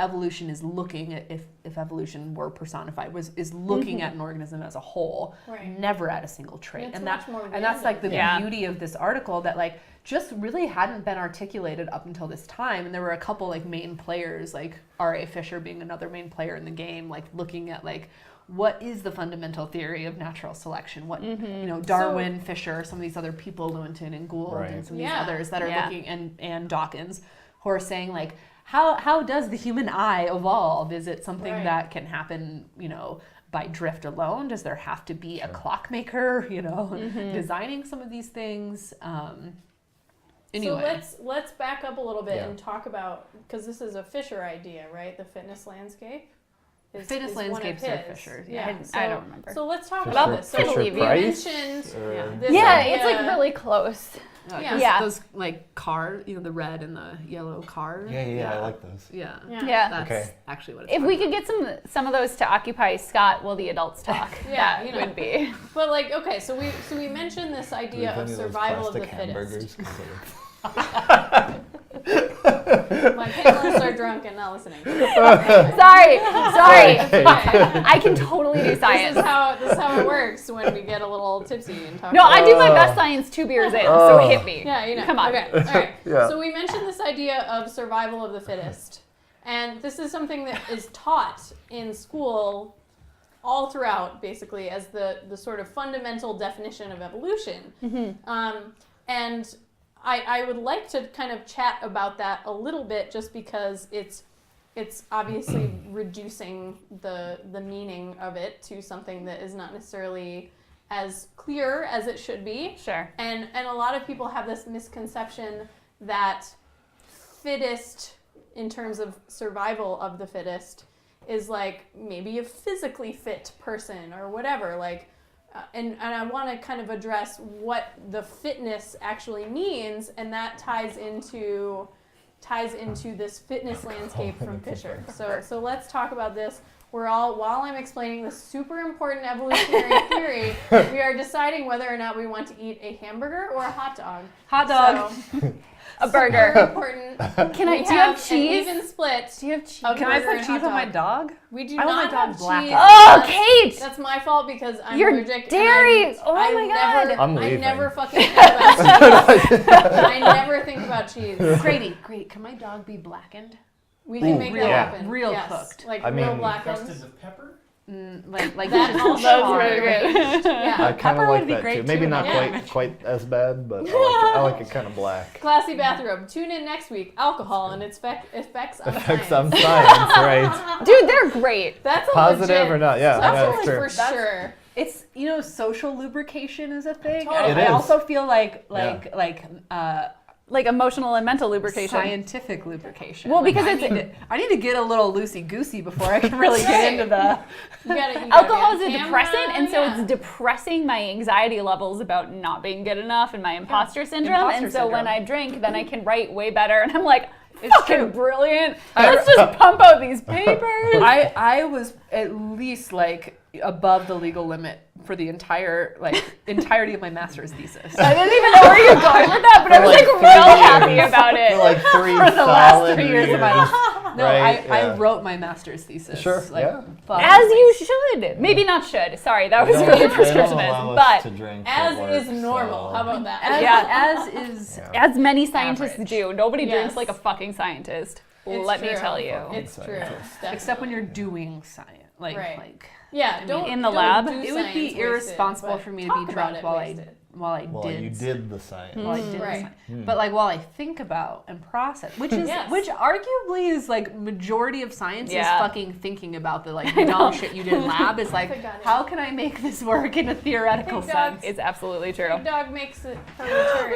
evolution is looking at, if evolution were personified, is looking at an organism as a whole, Right. never at a single trait. It's And much more that's like the random. beauty of this article that like just really hadn't been articulated up until this time. And there were a couple like main players, like R.A. Fisher being another main player in the game, like looking at like what is the fundamental theory of natural selection? What Darwin, Fisher, some of these other people, Lewontin and Gould, Right. and some of these Yeah. others that are Yeah. looking, and Dawkins, who are saying like, how does the human eye evolve? Is it something Right. that can happen, by drift alone? Does there have to be a clockmaker, designing some of these things? Anyway. So let's back up a little bit Yeah. and talk about, because this is a Fisher idea, right? The fitness landscape. Fitness one of landscapes are his. Fisher's, Yeah. I don't remember. So let's talk Fisher- about this. So Fisher you Price? mentioned Or- this Yeah, idea- it's like really close. Yeah. Those like car, the red and the yellow car. Yeah, I like those. Yeah. Yeah. That's Okay. actually what it's If we could get some of those to occupy Scott while the adults talk, Yeah, that would be. But like, okay, so we mentioned this idea of survival of the fittest. My panelists are drunk and not listening. Sorry. Okay. I can totally do science. This is how it works when we get a little tipsy and talk. No, I do my best science 2 beers in, so hit me. Yeah, Come on. Okay, all right. Yeah. So we mentioned this idea of survival of the fittest, and this is something that is taught in school all throughout, basically, as the sort of fundamental definition of evolution. And I would like to kind of chat about that a little bit, just because it's obviously reducing the meaning of it to something that is not necessarily as clear as it should be. Sure. And a lot of people have this misconception that fittest, in terms of survival of the fittest, is like maybe a physically fit person or whatever. Like, and I want to kind of address what the fitness actually means, and that ties into this fitness landscape from Fisher. So let's talk about this. While I'm explaining this super important evolutionary theory, we are deciding whether or not we want to eat a hamburger or a hot dog. Hot dog. So, A burger. super important. Do you have An cheese? even split. Do you have cheese? of Can I burger put and cheese hot on my dog. dog? We do I want not my dog have black. cheese. Oh, That's- Kate! That's my fault because I'm You're allergic. and dairy. Oh I my never, God. I'm I leaving. never fucking think about cheese. I never think about cheese. Grady, can my dog be blackened? We can Ooh, make real- that happen. real Yes. cooked. Like I real mean- blackened. Crusted with pepper? Like That just also charred. really good. Yeah. I kind Pepper of would like be that great too. Maybe too, not yeah. quite as bad, but I like it kind of black. Classy bathrobe. Tune in next week. Alcohol and its effects on Effects science. on science, right? Dude, they're great. That's a Positive legit, or not? Yeah, that's that's a true. for sure. It's social lubrication is a thing. Totally. It I is. also feel like Like emotional and mental lubrication. scientific lubrication. Well, Like, because I need to get a little loosey goosey before I can really get into the. You gotta Alcohol is be a on camera, depressant, and so yeah. it's depressing my anxiety levels about not being good enough and my imposter syndrome. Imposter And so when syndrome. I drink, then I can write way better. And I'm like, It's fucking true. brilliant. Let's just pump out these papers. I was at least like above the legal limit for the entirety of my master's thesis. I didn't even know where you were going with that, but I was like 3 real happy years. about For it. like 3 For the last solid 3 years of my years. life. No, Right, I yeah. wrote my master's thesis. Sure, yeah. As you should. Maybe not should. Sorry, that was They really don't prescriptionist. allow us to But drink As at work, is normal. so- How about that? As is. Yeah. as many scientists Average. do, nobody Yes. drinks like a fucking scientist. It's Let me true. tell you. It's true. Scientists. Except when you're doing science. Right. Yeah, don't in the don't lab? do It would science be wasted, irresponsible but for me to talk be about drunk it while wasted. Well, you did the science. While I did the Right. science. But like while I think about and process, which Yes. arguably is like majority of science Yeah. is fucking thinking about the like dumb shit you did in lab is like Forgot it. how can I make this work in a theoretical Big dog. sense? It's absolutely true. Big Dog makes it her return.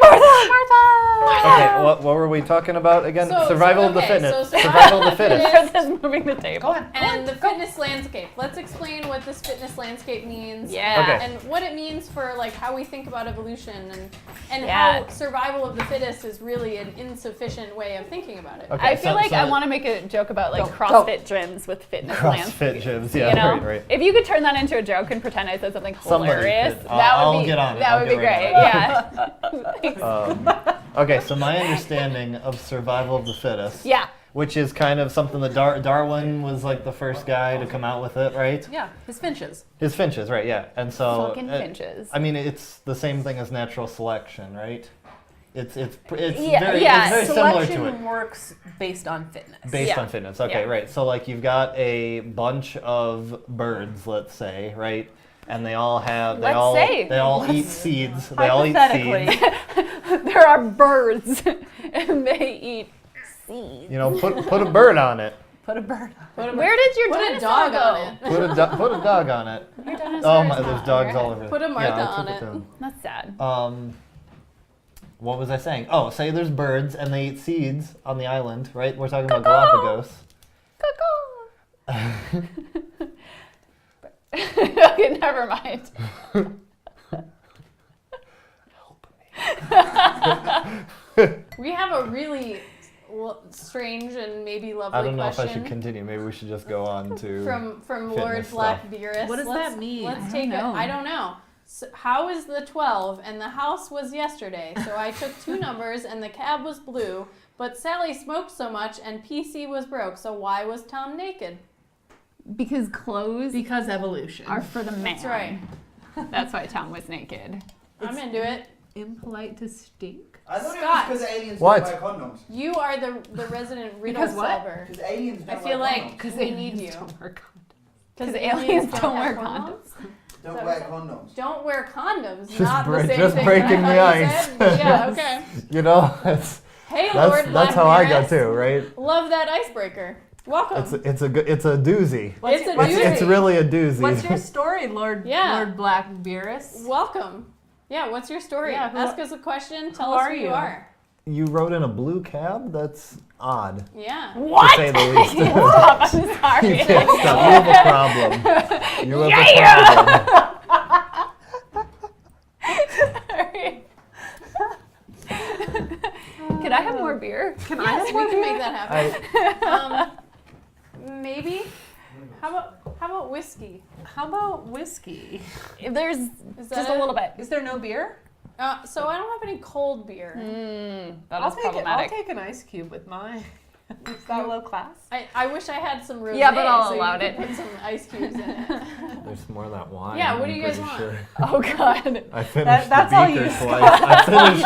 Okay, what were we talking about again? So- Survival of the okay, fitness. so Survival of the fittest. Just moving the table. And the fitness landscape. Let's explain what this fitness landscape means. Yeah. Okay. And what it means for like how we think about evolution and Yeah. how survival of the fittest is really an insufficient way of thinking about it. Okay, I feel like I so want to make a joke about like Go, CrossFit gyms with fitness CrossFit landscape. gyms. Yeah, You know, right. if you could turn that into a joke and pretend I said something Somebody hilarious, could. that I'll would be get on it. that I'll would be get right great. on Yeah. Okay, so my understanding of survival of the fittest, Yeah. which is kind of something that Darwin was like the first guy to come out with it, right? Yeah, his finches. His finches, right? Yeah, and so Fucking finches. I mean, it's the same thing as natural selection, right? It's Yeah, very yeah. it's very similar Selection to it. works based on fitness. Based Yeah. on fitness. Okay, Yeah. right. So like you've got a bunch of birds, let's say, right? And they all have they Let's all say. eat seeds. They all eat Hypothetically. seeds. There are birds and they eat seeds. You know, put a bird on it. Put a bird on. Where did your Put a dinosaur dog go? on it. Put a dog on it. Your dinosaur Oh is my, not there's dogs all alright. over. Put a Martha yeah, I on took it. down. That's sad. What was I saying? Oh, say there's birds and they eat seeds on the island, right? We're talking about Galapagos. Okay, never mind. We have a really strange and maybe lovely I don't know question if I should continue. Maybe we should just go on to from Lord fitness Blackbeerus. What does that mean? Let's I take don't know. I don't know. So how is the 12? And the house was yesterday. So I took 2 numbers and the cab was blue. But Sally smoked so much and PC was broke. So why was Tom naked? Because clothes Because evolution. are for the man. That's right. That's why Tom was naked. I'm into it. Impolite to stink. I thought Scott. it was because aliens What? don't wear condoms. You are the resident riddle Because what? solver. Because aliens I don't feel wear like condoms. we need you. Because aliens don't wear condoms. Don't So- wear condoms. Don't wear condoms. Just Not the same just thing breaking that the I ice. said, but yeah, okay. you know, it's, Hey, Lord that's how I got Blackbeerus. too, right? Love that icebreaker. Welcome. It's a doozy. It's a It's doozy. really a doozy. What's your story, Lord Yeah. Lord Blackbeerus? Welcome. Yeah, what's your story? Yeah, who- Ask us a question. Tell who us are who you you? are. You rode in a blue cab? That's odd. Yeah. What? To say the least. Stop, I'm sorry. You can't stop. You have a problem. You have a problem. Can I have more beer? Yes, we can make that happen. Maybe. How about whiskey? How about whiskey? There's Is that just a it? little bit. Is there no beer? So I don't have any cold beer. That I'll is take it. I'll problematic. take an ice cube with mine. Is that low class? I wish I had some rosé. Yeah, but I'll so allow you could it. Put some ice cubes in it. There's more of that wine. Yeah, what do I'm you guys pretty want? Sure. Oh God. I finished that's the all beaker you twice.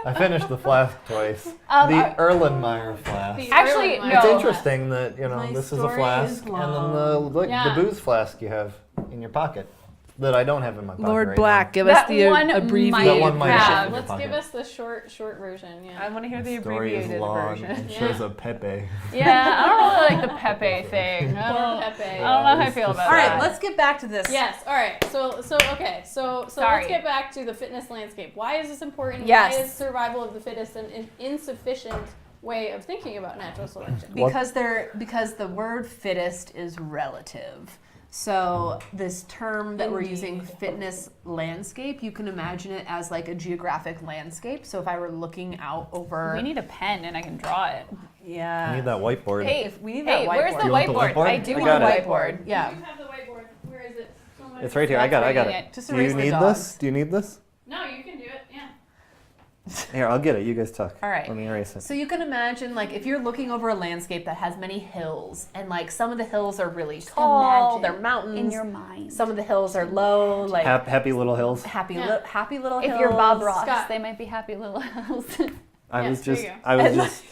I finished the flask twice. the I- Erlenmeyer flask. The Actually, Erlenmeyer no. It's glass. interesting that My this is a story flask, is and then the Yeah. booze flask you have in your pocket that I don't have in my pocket. Lord right Black, give That us the one abbreviated That one might version. have. Let's pocket. give us the short version. Yeah. I want to hear now. the The story is abbreviated long version. and Yeah. shows a Pepe. Yeah, I don't really like the Pepe thing. Or Pepe. I don't know how I feel about All right, that. let's get back to this. Yes. All right. So okay. So Sorry. let's get back to the fitness landscape. Why is this important? Yes. Why is survival of the fittest an insufficient way of thinking about natural selection? Because the word fittest is relative. So this term that we're using, fitness landscape, you can imagine it as like a geographic landscape. So if I were looking out over, We need a pen and I can draw it. yeah, I need that whiteboard. Hey, if we need hey, that whiteboard. where's the Do you want the whiteboard? whiteboard? I do I want got the it. whiteboard. Yeah, You have the whiteboard. Where is it? Someone- It's right here. I got That's it. right. just Do erase you the need dogs. this? Do you need this? No, you can do it. Yeah. Here, I'll get it. You guys talk. All right. Let me erase it. So you can imagine, like, if you're looking over a landscape that has many hills, and like some of the hills are really tall, imagine they're mountains. In your mind. Some of the hills are low, like Happy little hills. happy, Yeah. happy little If hills. you're Bob Ross, Scott. they might be happy little hills. I Yes, was there just. you go. I was just.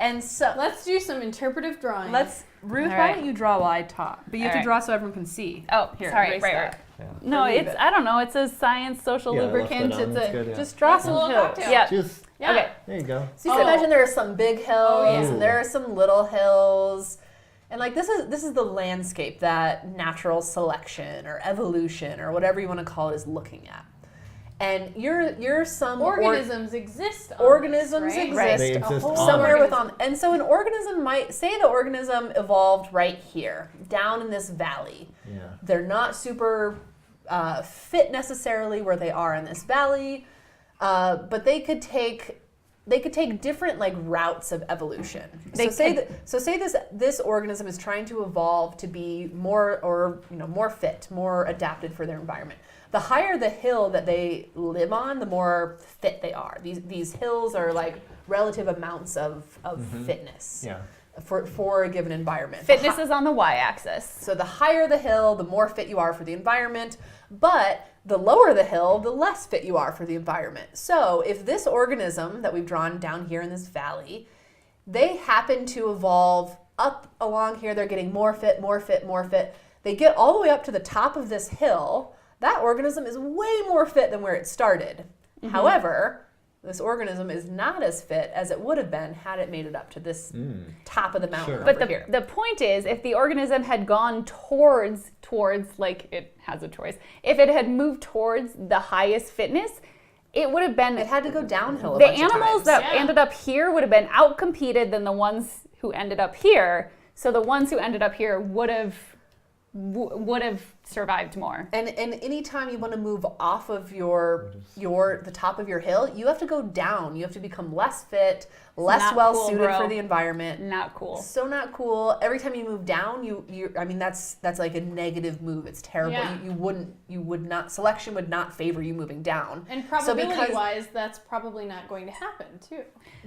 And so Let's do some interpretive drawing. Ruth, All why right. don't you draw while I talk? But you have All to right. draw so everyone can see. Oh, Here, sorry. erase Right, that. right. Yeah. No, Leave it's it. I don't know. It says science, social Yeah, I left lubricant. that on. It's That's a good, yeah. Just draw That's a some little hills. cocktail. yeah. Just. Yeah. Okay. There you go. So you can Oh. imagine there are some big hills yeah. and there are some little hills. And like this is the landscape that natural selection or evolution or whatever you want to call it is looking at. And you're some Organisms exist. On organisms this, right? exist They exist on somewhere Earth. with on, and so an organism might say the organism evolved right here, down in this valley. Yeah. They're not super fit necessarily where they are in this valley, but they could take different like routes of evolution. They Say this organism is trying to evolve to be more fit, more adapted for their environment. The higher the hill that they live on, the more fit they are. These hills are like relative amounts of fitness Yeah. for a given environment. Fitness is on the y-axis. So the higher the hill, the more fit you are for the environment, but the lower the hill, the less fit you are for the environment. So if this organism that we've drawn down here in this valley, they happen to evolve up along here, they're getting more fit, more fit, more fit. They get all the way up to the top of this hill, that organism is way more fit than where it started. However, this organism is not as fit as it would have been had it made it up to this top of the mountain Sure. over But here. the point is, if the organism had gone towards like it has a choice, if it had moved towards the highest fitness, it would have been It had to go downhill a the bunch of animals times. that Yeah. ended up here would have been outcompeted than the ones who ended up here. So the ones who ended up here would have survived more. And anytime you want to move off of the top of your hill, you have to go down. You have to become less fit, less Not well cool, suited bro. for the environment. Not cool. So not cool. Every time you move down, I mean that's like a negative move. It's terrible. Yeah. You would not, selection would not favor you moving down. And So because- probability-wise, that's probably not going to happen too.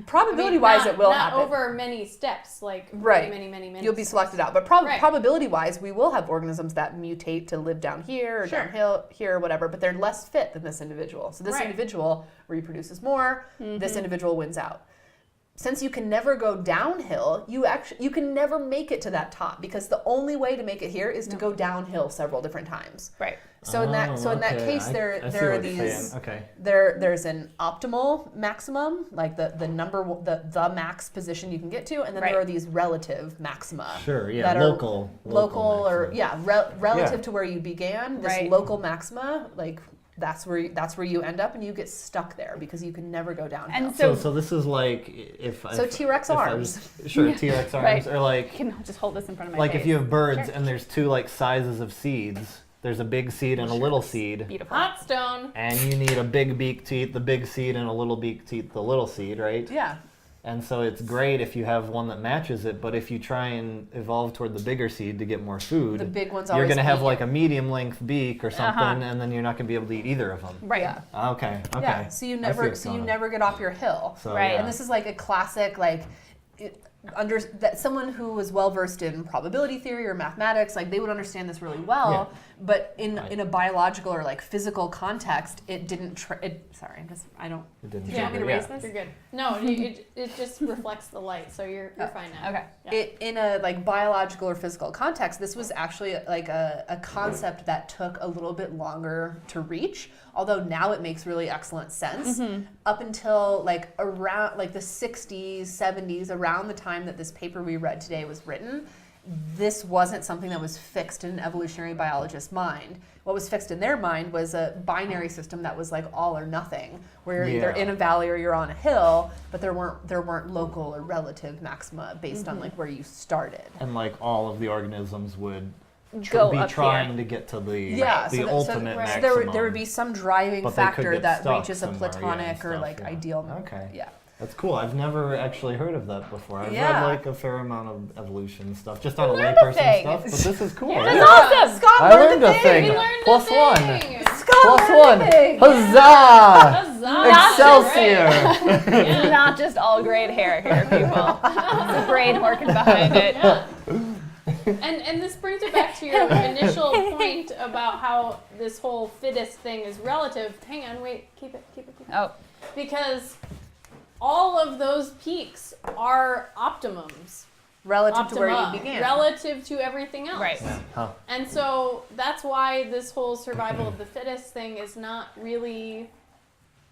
Probability-wise, it will not happen. over many steps, like Right. many. You'll be steps. selected out. But Right. probability-wise, we will have organisms that mutate to live down here or Sure. downhill here or whatever, but they're less fit than this individual. So this Right. individual reproduces more, this individual wins out. Since you can never go downhill, you can never make it to that top because the only way to make it here is to go downhill several different times. Right. So in that case, I there see are what you're these. saying. Okay. There's an optimal maximum, like the max position you can get to, and then Right. there are these relative maxima. Sure. Yeah. that are Local or maximum. relative Yeah. to where you began. This Right. local maxima, like that's where you end up, and you get stuck there because you can never go downhill. And So this is like if So if- T-Rex if I arms. was- sure, T-Rex arms, Right. or like You can just hold this in front of my like face. if you have birds Sure. and there's two like sizes of seeds. There's a big seed and a little seed, Beautiful. Hot stone. and you need a big beak to eat the big seed and a little beak to eat the little seed, right? Yeah. And so it's great if you have one that matches it, but if you try and evolve toward the bigger seed to get more food, The big ones you're always going to have beat like you. a medium length beak or something, Uh-huh. and then you're not going to be able to eat either of them. Right. Yeah. Okay. Yeah. So you I see never what's going on. get off your hill. So, Right. yeah. And this is like a classic, like, someone who was well versed in probability theory or mathematics, like they would understand this really well. Yeah. But in Right. a biological or like physical context, it didn't. I don't. It didn't Did you want me to trigger, raise this? You're good. No, it just reflects the light, so you're fine now. Okay. Yeah. In a like biological or physical context, this was actually like a concept that took a little bit longer to reach. Although now it makes really excellent sense. Up until like around like the 60s, 70s, around the time that this paper we read today was written, this wasn't something that was fixed in an evolutionary biologist's mind. What was fixed in their mind was a binary system that was like all or nothing, where you're either Yeah. in a valley or you're on a hill, but there weren't local or relative maxima based on like where you started. And like all of the organisms would Go be up trying here. to get to the Yeah, the so ultimate so maximum. there would be some driving But they could factor get that stuck reaches a somewhere, platonic or stuff, like yeah. ideal. Okay. Yeah. That's cool. I've never actually heard of that before. I've Yeah. read like a fair amount of evolution stuff, just on a learned a layperson thing. stuff. But this is cool. That's Yeah. awesome. Scott I learned a thing. We learned Plus a one. thing. Plus one. Huzzah! Huzzah. Excelsior! It's not just all great hair here, people. There's a brain working behind it. Yeah. And this brings it back to your initial point about how this whole fittest thing is relative. Hang on, wait, keep it. Oh, Because all of those peaks are optimums. Relative to where you Optima, began. relative to everything else. right. Huh. And so that's why this whole survival of the fittest thing is not really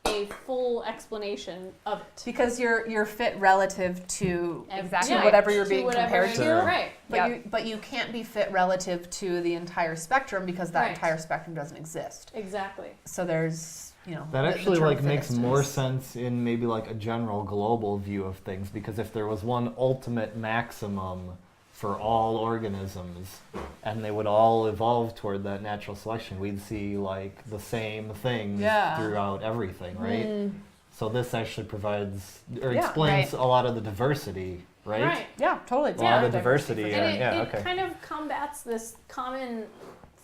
a full explanation of it. Because you're fit relative to Exactly. to whatever you're to being whatever compared to. Sure. Right. But you can't be fit relative to the entire spectrum because that Right. entire spectrum doesn't exist. Exactly. So there's That the actually term like makes fittest more is- sense in maybe like a general global view of things, because if there was one ultimate maximum for all organisms and they would all evolve toward that natural selection, we'd see like the same things Yeah. throughout everything, right? So this actually provides or Yeah, explains a lot of the diversity, right? Right. Yeah, totally. A lot of the diversity. And Yeah, it okay. kind of combats this common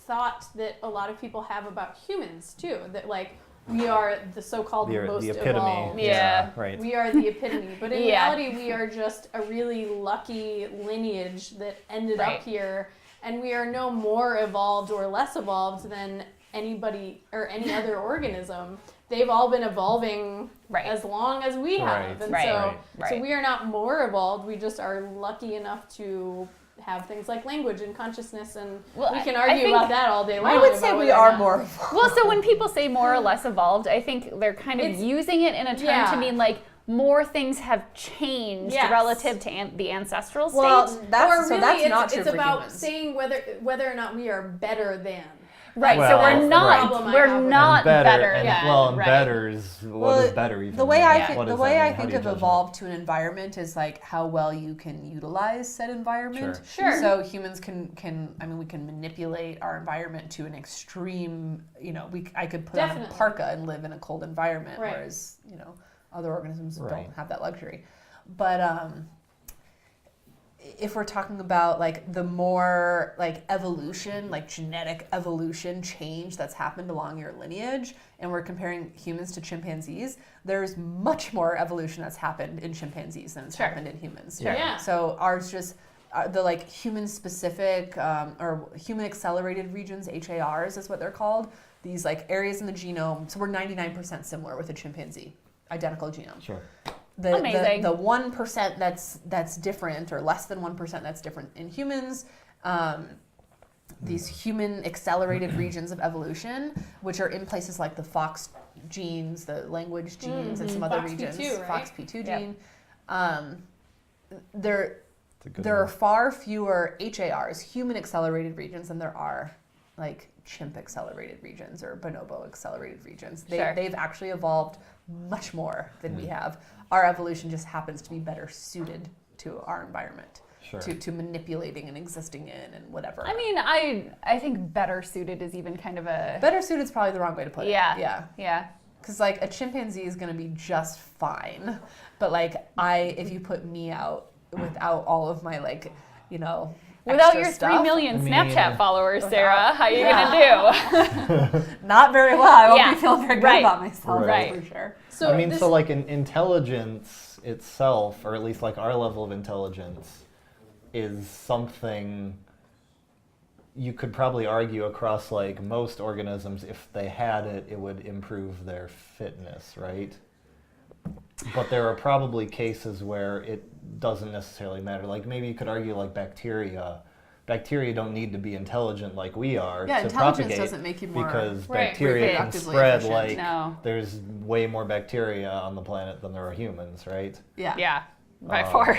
thought that a lot of people have about humans too, that like we are the so-called most The epitome. evolved. Yeah. Right. We are the epitome, but in Yeah. reality, we are just a really lucky lineage that ended Right. up here, and we are no more evolved or less evolved than anybody or any other organism. They've all been evolving Right. as long as we have, Right. and Right. so Right. so we are not more evolved. We just are lucky enough to have things like language and consciousness, and Well, we can I argue think- about that all day long. I would say about we whether or are not- more. Well, so when people say more or less evolved, I think they're kind of It's- using it in a term yeah. to mean like more things have changed Yes. relative to the ancestral state. Well, or that's really, not true it's for about humans. saying whether or not we are better than. Right. Well, so we're right. not Problem I we're have with not and better. better. And, Yeah. well, and right. better is what Well, is better even? The way mean? I Yeah. think, What the does way that I mean? How think do you of judge that? evolved to an environment is like how well you can utilize said environment. Sure. So humans can we can manipulate our environment to an extreme. I could put on a Definitely. parka and live in a cold environment, Right. whereas other organisms Right. don't have that luxury. But if we're talking about like the more like evolution, like genetic evolution change that's happened along your lineage, and we're comparing humans to chimpanzees, there's much more evolution that's happened in chimpanzees than has Sure. happened in humans. Yeah. Yeah. So ours just the like human specific or human accelerated regions, HARs is what they're called. These like areas in the genome. So we're 99% similar with a chimpanzee, identical genome. Sure. Amazing. The 1% that's different, or less than 1% that's different in humans, these human accelerated regions of evolution, which are in places like the Fox genes, the language genes, and some other FOXP2, regions, right? FOXP2 Yep. gene. There It's a good there are one. far fewer HARs, human accelerated regions, than there are like chimp accelerated regions or bonobo accelerated regions. Sure. They've actually evolved much more than we have. Our evolution just happens to be better suited to our environment, Sure. to manipulating and existing in and whatever. I mean, I think better suited is even kind of a Better suited is probably the wrong way to put it. yeah. Because like a chimpanzee is going to be just fine, but like if you put me out without all of my like, Without extra your stuff, 3 million I mean, Snapchat followers, without- Sarah, how are you gonna do? not very well. I won't Yeah, be feeling very good right, about myself, right. for sure. So I mean, this, so like in intelligence itself, or at least like our level of intelligence, is something you could probably argue across like most organisms. If they had it, it would improve their fitness, right? But there are probably cases where it doesn't necessarily matter. Like maybe you could argue like bacteria. Bacteria don't need to be intelligent like we are Yeah, to intelligence propagate, doesn't make you more because Right. bacteria can reproductively spread efficient. like No. there's way more bacteria on the planet than there are humans, right? Yeah. Yeah, by Um, far.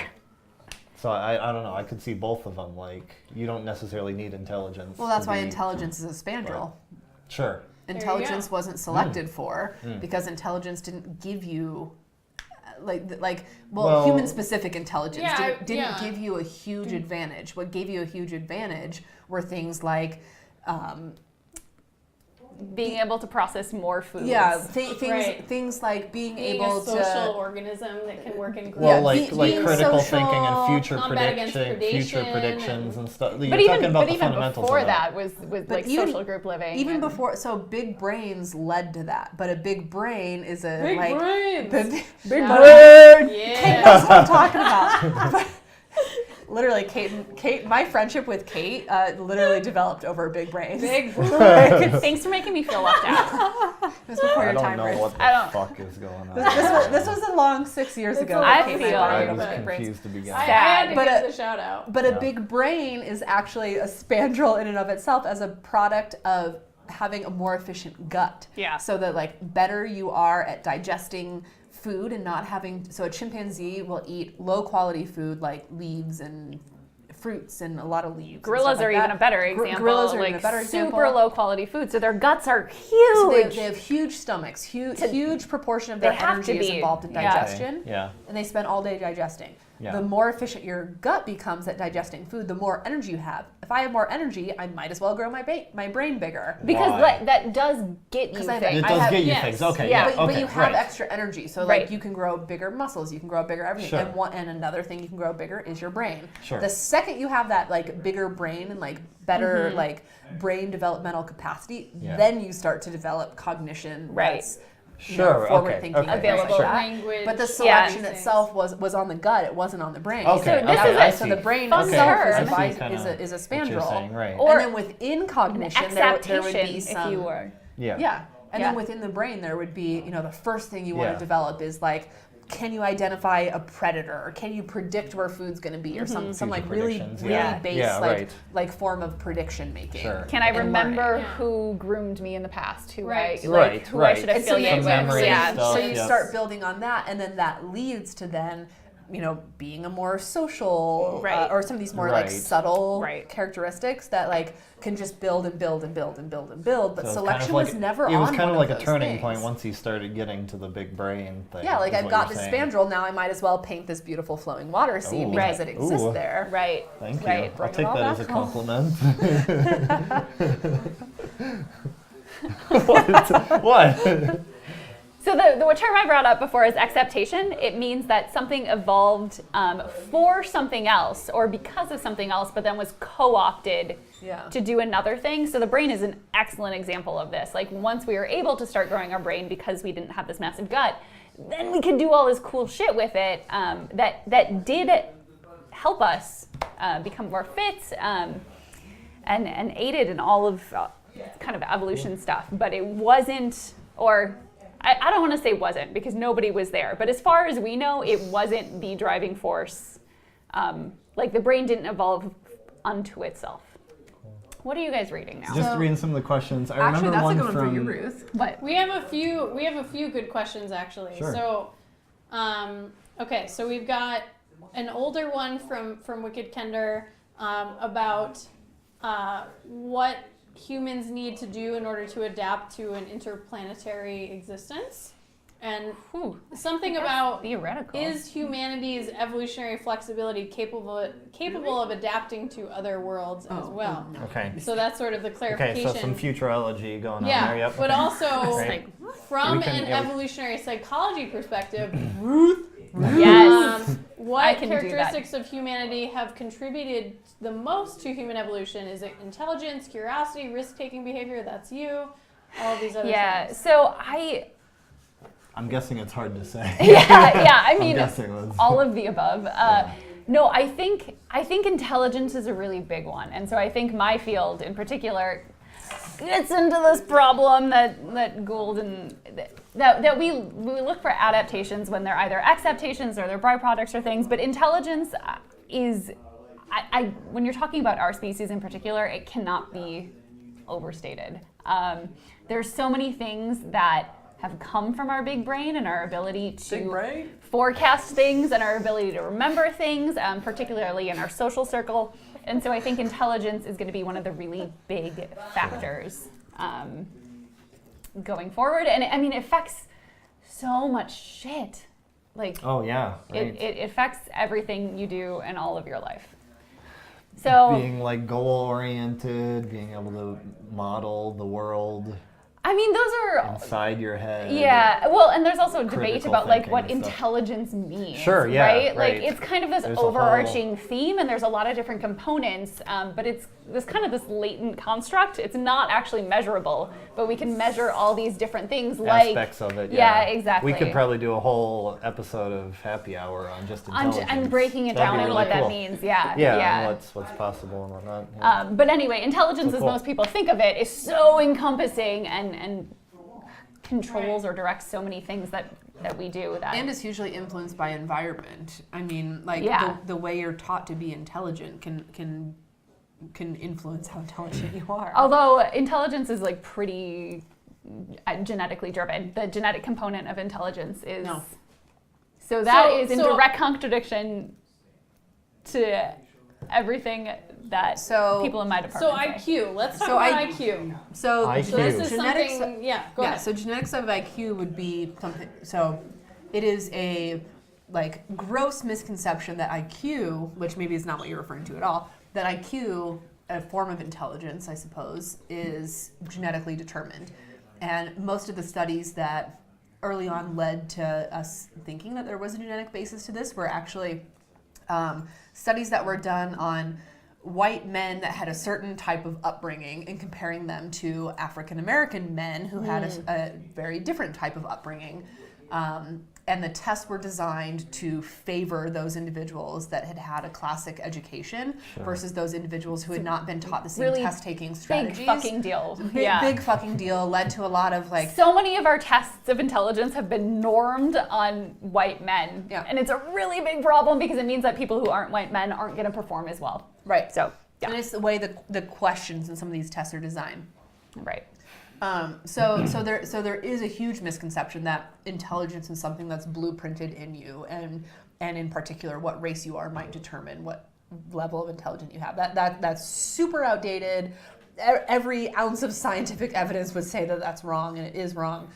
So I don't know. I could see both of them. Like you don't necessarily need intelligence. Well, that's to why be- intelligence is a spandrel. Sure. you Intelligence go. wasn't selected for Mm. because intelligence didn't give you Well- human specific intelligence Yeah, didn't yeah. give you a huge advantage. What gave you a huge advantage were things like Being able to process more foods. Right. things like being being able a social to organism that can work in groups. Well, Yeah, like being critical social, thinking and future combat against future predation predictions and stuff. You're But talking even about but the even fundamentals before of that was like even- social group living. even and- before, so big brains led to that, but a big brain is a Big like brains. big Shout brain. Kate Yeah. knows what I'm talking about. Literally, Kate, my friendship with Kate literally developed over big brains. Big Thanks for making me feel left out. It was before I your don't time, know Ruth. what I the don't- fuck is going on. This was a long 6 years ago. I that Kate and feel bonded I like over was big brains. confused to begin. I with. had to But give a- the shout out. But Yeah. a big brain is actually a spandrel in and of itself as a product of having a more efficient gut. Yeah. So that like better you are at digesting food and not having, so a chimpanzee will eat low quality food like leaves and fruits and a lot of leaves. and Gorillas stuff are like even that. a better example. Gorillas are like even a better example. super low quality food, so their guts are So huge. they have huge stomachs, To- huge proportion of they their have energy to is be, involved in yeah. digestion. Okay, yeah. And they spend all day digesting. Yeah. The more efficient your gut becomes at digesting food, the more energy you have. If I have more energy, I might as well grow my brain bigger. because Why? that does get you 'Cause I- things. It I does have- get you yes. things. Okay. Yeah. Yeah. But okay. you have right. extra energy, so Right. like you can grow bigger muscles, you can grow bigger everything. Sure. And another thing you can grow bigger is your brain. Sure. The second you have that like bigger brain and like better Mm-hmm. like brain developmental capacity, Yeah. then you start to develop cognition. Right. That's, Sure. forward Okay. thinking okay. and things Available. like that. Language. But the Yeah. selection itself was on the gut. It wasn't on the brain. Okay, So this okay, is I a So see. the brain fun itself term. is I a, see bi- kinda is a what you're spandrel. saying, right. Or And then within cognition, there would Exaptation, be some. if you were. Yeah. Yeah. And Yeah. then within the brain, there would be, the first thing you want Yeah. to develop is like, can you identify a predator? Or can you predict where food's going to be? Or some Future like really, predictions, really yeah. base Yeah, like, right. like form of prediction making. Sure. Can I And remember learning. Yeah. who groomed me in the past? Who Right. I Right, who I right. should And so you, affiliate Some with? memory Yeah. stuff. so you yes. start building on that, and then that leads to then being a more social, Right. or some of these more Right. like subtle Right. characteristics that like can just build and build and build and build and build. But So it's selection kind of was never it on was kind one of like a those turning things. point once he started getting to the big brain thing. Yeah, like is I've what got you're this saying. spandrel, now I might as well paint this beautiful flowing water scene Ooh. because Right. it exists Ooh. there. Right. Thank you. Right. I'll Bring it take all that as a back home. compliment. What? So the term I brought up before is acceptation. It means that something evolved for something else or because of something else, but then was co-opted Yeah. to do another thing. So the brain is an excellent example of this. Like once we were able to start growing our brain because we didn't have this massive gut, then we could do all this cool shit with it that did help us become more fit and aided in all of kind of evolution stuff. But it wasn't, or I don't want to say wasn't because nobody was there, but as far as we know, it wasn't the driving force. Like the brain didn't evolve unto itself. What are you guys reading now? Just So- reading some of the questions. I Actually, remember that's a one good one from for you, Ruth. What? We have a few good questions actually. Sure. So, okay, so we've got an older one from Wicked Kender about what humans need to do in order to adapt to an interplanetary existence, and something about Theoretical. is humanity's evolutionary flexibility capable of adapting to other worlds as well. Okay. So that's sort of the clarification. Okay, so some futurology going on Yeah, there. Yep. but okay. also Right. from We can- an yeah, we- evolutionary psychology perspective, Yes. I what can do that. characteristics of humanity have contributed the most to human evolution? Is it intelligence, curiosity, risk-taking behavior? That's you. All of these other Yeah. things. So I'm guessing it's hard to say. yeah. I I'm mean, guessing that's all of the above. No, I think intelligence is a really big one, and so I think my field in particular gets into this problem that Gould and that we look for adaptations when they're either acceptations or they're byproducts or things. But intelligence is, when you're talking about our species in particular, it cannot be overstated. There's so many things that have come from our big brain and our ability to forecast things and our ability to remember things, particularly in our social circle. And so I think intelligence is going to be one of the really big factors going forward. And I mean, it affects so much shit. Like, Oh yeah. Right. it affects everything you do in all of your life. So Being like goal oriented, being able to model the world I mean, those are inside your head. yeah. Well, and there's also debate Critical about like thinking what and stuff. intelligence means. Sure, yeah, Right. Like right. it's kind of this There's a whole- overarching theme, and there's a lot of different components. But it's this kind of this latent construct. It's not actually measurable, but we can measure all these different things, like Aspects of it. yeah, Yeah, exactly. We could probably do a whole episode of Happy Hour on just intelligence. and breaking it That'd down be and really what that cool. means. Yeah. Yeah, and what's possible and whatnot. Yeah. But anyway, intelligence, So as cool. most people think of it, is so encompassing and controls or directs so many things that we do. That And is hugely influenced by environment. I mean, like Yeah. the way you're taught to be intelligent can influence how intelligent you are. although intelligence is like pretty genetically driven. The genetic component of intelligence is No. so that So- is in so- direct contradiction to everything that So- people in my So department say. IQ. Let's talk So about I- IQ. So IQ. So this is genetics. something. Yeah. Go Yeah, ahead. so genetics of IQ would be something. So it is a like gross misconception that IQ, which maybe is not what you're referring to at all, that IQ, a form of intelligence, I suppose, is genetically determined. And most of the studies that early on led to us thinking that there was a genetic basis to this were actually studies that were done on white men that had a certain type of upbringing and comparing them to African American men who had a very different type of upbringing. And the tests were designed to favor those individuals that had had a classic education versus those individuals who had not been taught the same really test-taking strategies. Big fucking deal. Big fucking deal. Led to a lot of like So many of our tests of intelligence have been normed on white men. Yeah. And it's a really big problem because it means that people who aren't white men aren't going to perform as well. right. So, yeah. And it's the way the questions in some of these tests are designed. Right. So there is a huge misconception that intelligence is something that's blueprinted in you, and in particular, what race you are might determine what level of intelligence you have. That's super outdated. Every ounce of scientific evidence would say that that's wrong, and it is wrong.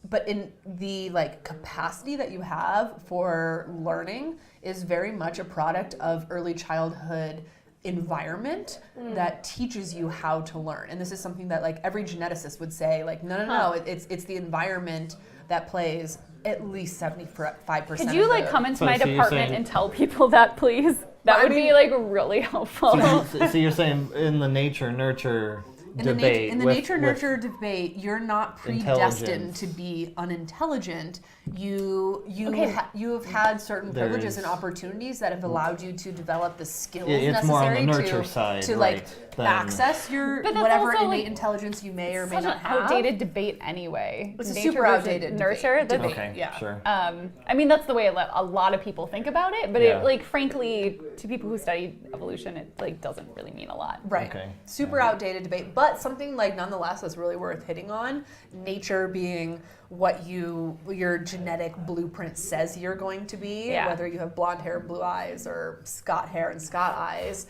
But in the capacity that you have for learning is very much a product of early childhood environment that teaches you how to learn. And this is something that every geneticist would say, no, it's the environment that plays at least 75%. Could you come into my department and tell people that, please? That would be really helpful. So you're saying in the nature-nurture debate. In the nature-nurture debate, you're not predestined to be unintelligent. You have had certain privileges and opportunities that have allowed you to develop the skills it's more on the necessary nurture side, to access your But that's whatever also, innate intelligence you may or may not have. Such an outdated debate anyway. It's a Nature super versus outdated nurture. debate. Okay, Yeah. sure. I mean, that's the way a lot of people think about it, but it frankly, to people who study evolution, it doesn't really mean a lot. Right. Okay. Super outdated debate, but something nonetheless that's really worth hitting on. Nature being what your genetic blueprint says you're going to be, whether you have blonde hair, blue eyes, or Scott hair and Scott eyes.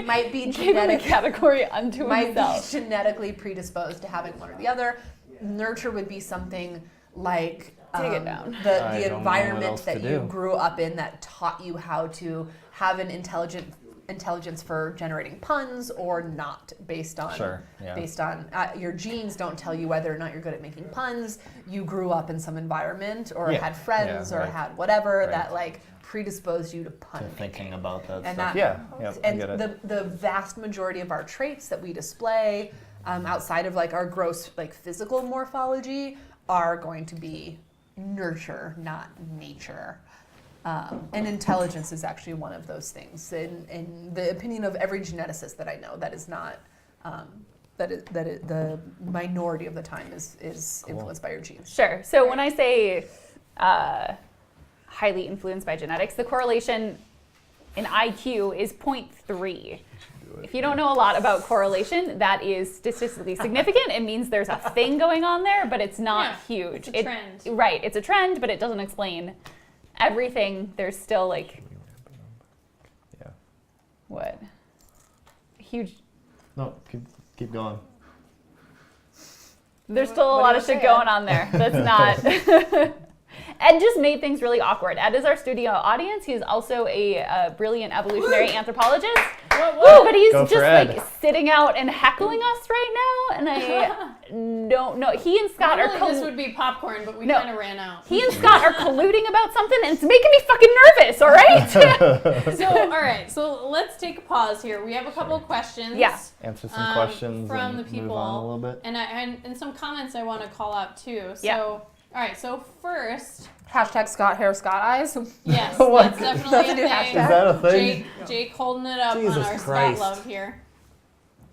Might be genetic category unto himself. Be genetically predisposed to having one or the other. Nurture would be something like Take it down. the environment that you grew up in that taught you how to have an intelligence for generating puns or not, based on your genes don't tell you whether or not you're good at making puns. You grew up in some environment or had friends or had whatever that predisposed you to pun thinking about that and stuff. and the vast majority of our traits that we display outside of our gross physical morphology are going to be nurture, not nature. And intelligence is actually one of those things. In the opinion of every geneticist that I know, that is not the minority of the time is influenced by your genes. Sure. So when I say highly influenced by genetics, the correlation in IQ is 0.3. If you don't know a lot about correlation, that is statistically significant. It means there's a thing going on there, but it's not huge. It's a trend. Right. It's a trend, but it doesn't explain everything. There's still what? Huge. No, keep going. There's still a lot of shit going on there. That's not. Ed just made things really awkward. Ed is our studio audience. He's also a brilliant evolutionary anthropologist. Woo, but he's just sitting out and heckling us right now, and I don't know. He and Scott this would be popcorn, but we kind of ran out. He and Scott are colluding about something, and it's making me fucking nervous. All right. So let's take a pause here. We have a couple of questions. Yeah. Answer some questions from the and people move on a little bit. And some comments I want to call out too. So all right. So first. # Scott hair, Scott eyes. Yes, that's definitely a thing. Is that a thing? Jake holding it up Jesus on our Christ. Scott love here.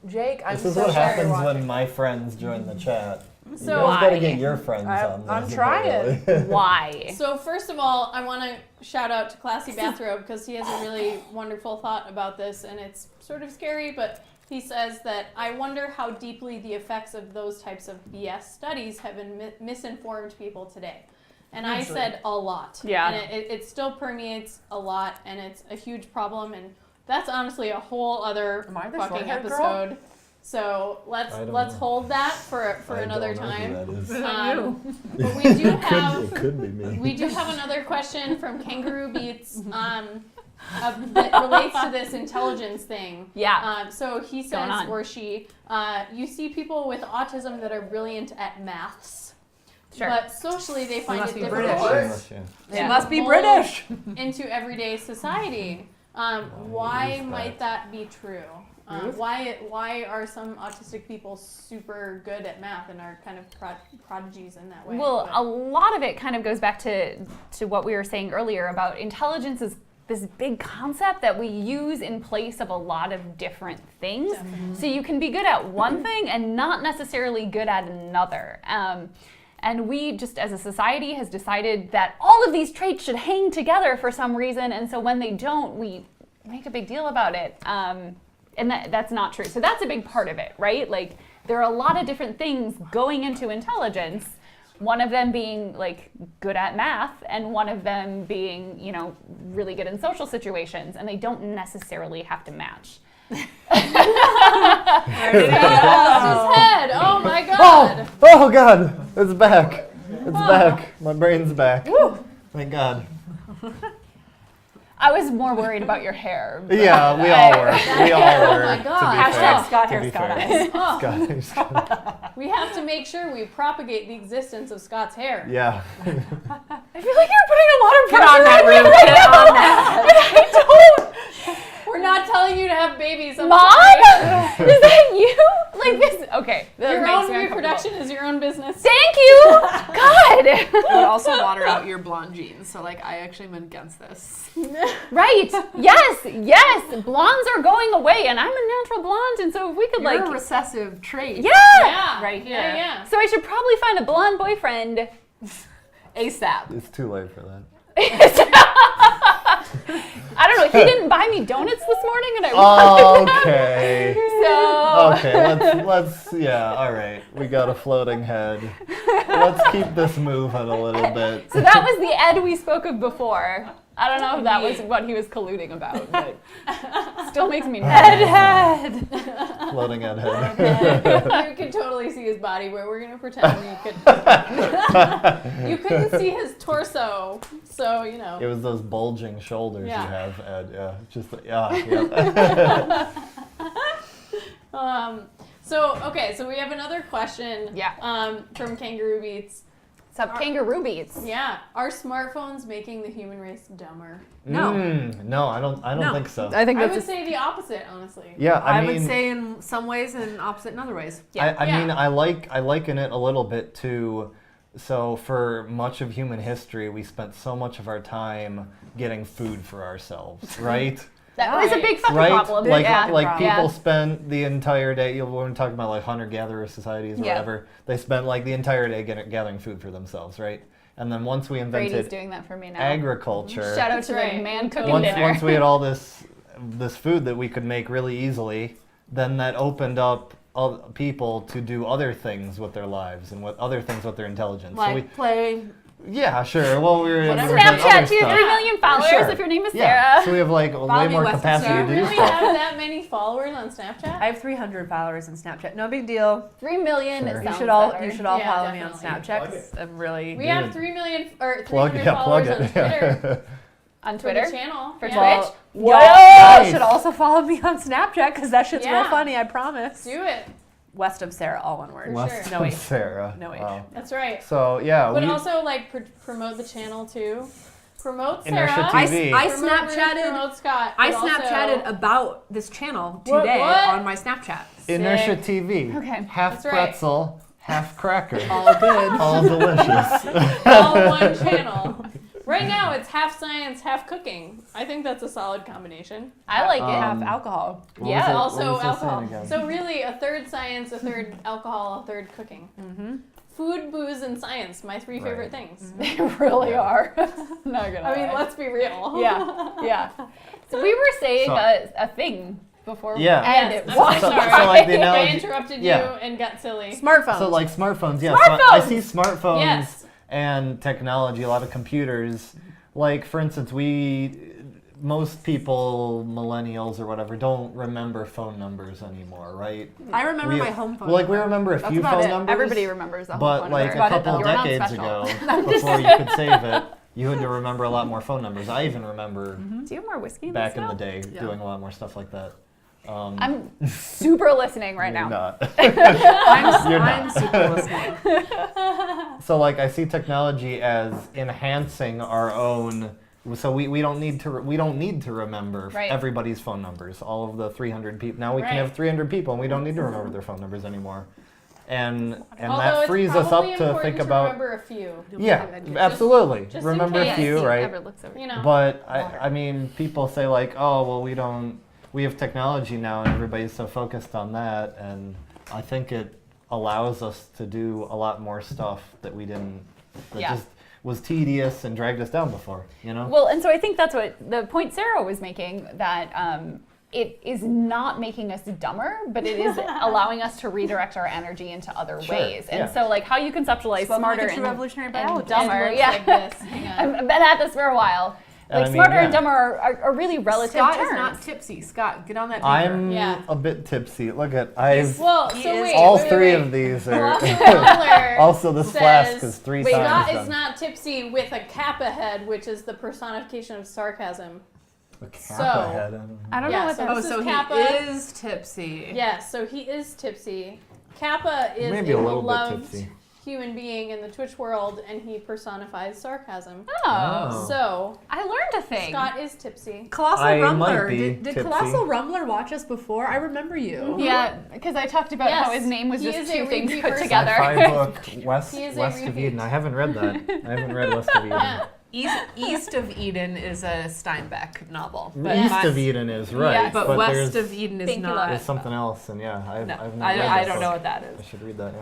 Jake, This is what happens when my friends join the chat. So you guys gotta get your friends on this. I'm trying. Why? So first of all, I want to shout out to Classy Bathrobe because he has a really wonderful thought about this, and it's sort of scary, but he says that I wonder how deeply the effects of those types of BS studies have been misinformed people today. And I said a lot. Yeah. And it still permeates a lot, and it's a huge problem, and that's honestly a whole other fucking episode. Girl? So let's hold that for another time. But we do have it could be me. We do have another question from Kangaroo Beats that relates to this intelligence thing. Yeah. So he says, or she, you see people with autism that are brilliant at maths. Sure. But socially, they find it difficult. They must be British. Into everyday society. Why might that be true? Why are some autistic people super good at math and are kind of prodigies in that way? Well, a lot of it kind of goes back to what we were saying earlier about intelligence is this big concept that we use in place of a lot of different things. So you can be good at one thing and not necessarily good at another. And we just as a society has decided that all of these traits should hang together for some reason. And so when they don't, we make a big deal about it. And that's not true. So that's a big part of it, right? Like, there are a lot of different things going into intelligence, one of them being like good at math and one of them being, you know, really good in social situations, and they don't necessarily have to match. His head. Oh my god. Oh God, it's back. It's back. My brain's back. Thank God. I was more worried about your hair. Yeah, we all were. We all were. Oh my God. Scott To hair, be Scott fair. eyes. Scott. We have to make sure we propagate the existence of Scott's hair. Yeah. I feel like you're putting a lot of Get pressure on that, on me Ruth. right Get now. on that. I don't. We're not telling you to have babies. I'm Mom? sorry. Is that you? Like this? Okay. That Your makes own me uncomfortable. reproduction is your own business. Thank you. God. But also water out your blonde genes. So like I actually am against this. Right. Yes. Blondes are going away, and I'm a natural blonde, and so if we could You're like, a recessive trait. Yeah. Right here. Yeah. so I should probably find a blonde boyfriend. ASAP. It's too late for that. I don't know. He didn't buy me donuts this morning, and I wanted them. Okay. So Okay, let's yeah, all right. We got a floating head. Let's keep this moving a little bit. So that was the Ed we spoke of before. I don't know if that was what he was colluding about, but still makes me nervous. Floating head. You can totally see his body, where we're gonna pretend you could. You couldn't see his torso, so you know. It was those bulging shoulders Yeah. you have, Ed. Yeah, just yeah. So we have another question. Yeah. From Kangaroo Beats. What's up, kangaroo beats? Yeah. Are smartphones making the human race dumber? No. No, I don't think so. I think I that's would say the opposite, honestly. Yeah, I mean, would say in some ways and opposite in other ways. I Yeah. mean, I liken it a little bit to. So for much of human history, we spent so much of our time getting food for ourselves, right? That is a big fucking Right? problem. Like yeah. like people Yeah. spend the entire day. When we're talking about like hunter-gatherer societies or Yeah. whatever, they spend like the entire day gathering food for themselves, right? And then once we Brady's invented doing that for me now. agriculture, Shout out That's to right. the man cooking once dinner. we had all this food that we could make really easily, then that opened up people to do other things with their lives and with other things with their intelligence. Like play. Yeah, sure. Well, we were doing other Snapchat to your stuff. 3 million followers Sure. if your name is Yeah, Sarah. so we have like way me, more Weston, capacity Sarah. to You do really stuff. have that many followers on Snapchat? I have 300 followers in Snapchat. No big deal. 3 million Sure. You sounds should all better. Yeah, follow me on definitely. Snapchat. 'Cause I'm really. We have 3 million or 300 Plug followers it. on Twitter On for the Twitter? channel. For Yeah. Twitch? Y'all Nice. should also follow me on Snapchat because that shit's real Yeah. funny. I promise. Do it. West of Sarah, all one word. West No H. Sarah. No H. Wow. That's right. So yeah, But we also like promote the channel too. Promote Inertia Sarah. TV. I Promote Ruth, Snapchatted. Promote Scott. I but also- Snapchatted about this channel What- today what? on my Snapchat. Inertia Sick. TV. Okay. Half That's right. pretzel, half cracker. All good. All delicious. all one channel. Right now it's half science, half cooking. I think that's a solid combination. I like it. Um, Have alcohol. What Yeah. was it- what Also was I saying alcohol. again? So really a third science, a third alcohol, a third cooking. Mm-hmm. Food, booze, and science, my 3 Right. favorite things. They really Yeah. are. Not gonna I mean, lie. let's be real. Yeah. So we were saying So- a thing before Yeah. we ended. Yes, Why? I'm so sorry. So, like, the I analogy- interrupted you yeah. and got silly. Smartphones. So like smartphones, yeah. So I see smartphones Yes. and technology, a lot of computers. Like for instance, most people, millennials or whatever, don't remember phone numbers anymore, right? I remember we- my home phone. Well, like we number. remember a That's few about phone it. numbers. Everybody remembers the whole But phone like number. a couple You're not decades special. ago, before you could save it, you had to remember a lot more phone numbers. I even remember Do you have more whiskey in back this in the now? day Yeah. doing a lot more stuff like that. I'm super listening right You're now. not. I'm not. super listening. So like I see technology as enhancing our own. So we don't need to remember Right. everybody's phone numbers. All of the 300 people. Now we can Right. have 300 people, and we don't need to remember their phone numbers anymore. And Although that it's frees us up probably to important think to about. remember a few. Yeah, absolutely. just in Remember a case few, He right? never looks over. You know. But I mean, people say like, oh, well, we have technology now, and everybody's so focused on that, and I think it allows us to do a lot more stuff that we didn't. That Yeah. just was tedious and dragged us down before, you know. Well, and so I think that's what the point Sarah was making, that it is not making us dumber, but it is allowing us to redirect our energy into other ways. And so, like, how you conceptualize smarter like a true evolutionary and biologist. dumber. It Yeah, looks like this. Hang on. I've been at this for a while. And Like, I mean, smarter and yeah. dumber are really relative Scott terms. is not tipsy. Scott, get on that beaker. I'm Yeah. a bit tipsy. Look at I've Well, He so is wait. all wait, three wait. of these are. Muller Also, this says, flask is 3 Wait, times Scott done. is not tipsy with a kappa head, which is the personification of sarcasm. A kappa So- head, I don't know. I don't Yeah, know what so that Oh, this so is he Kappa. is tipsy. Yes, so he is tipsy. Kappa is Maybe a a little bit beloved tipsy. human being in the Twitch world, and he personifies sarcasm. Oh. So, I learned a thing. Scott is tipsy. Colossal I Rumbler. might be Did tipsy. Colossal Rumbler watch us before? I remember you. Yeah, because I talked about how Yes, his name was he just is two a things repeat put person. together. Sci-fi book West He is a of repeat. Eden. I haven't read that. I haven't read West of Eden. Yeah. East of Eden is a Steinbeck novel. East of Eden is right, Yes. But but West there's, of Eden is Thank you, not. there's something else, and yeah, I've No, not read I that don't know book. what that I is. should read that. Yeah.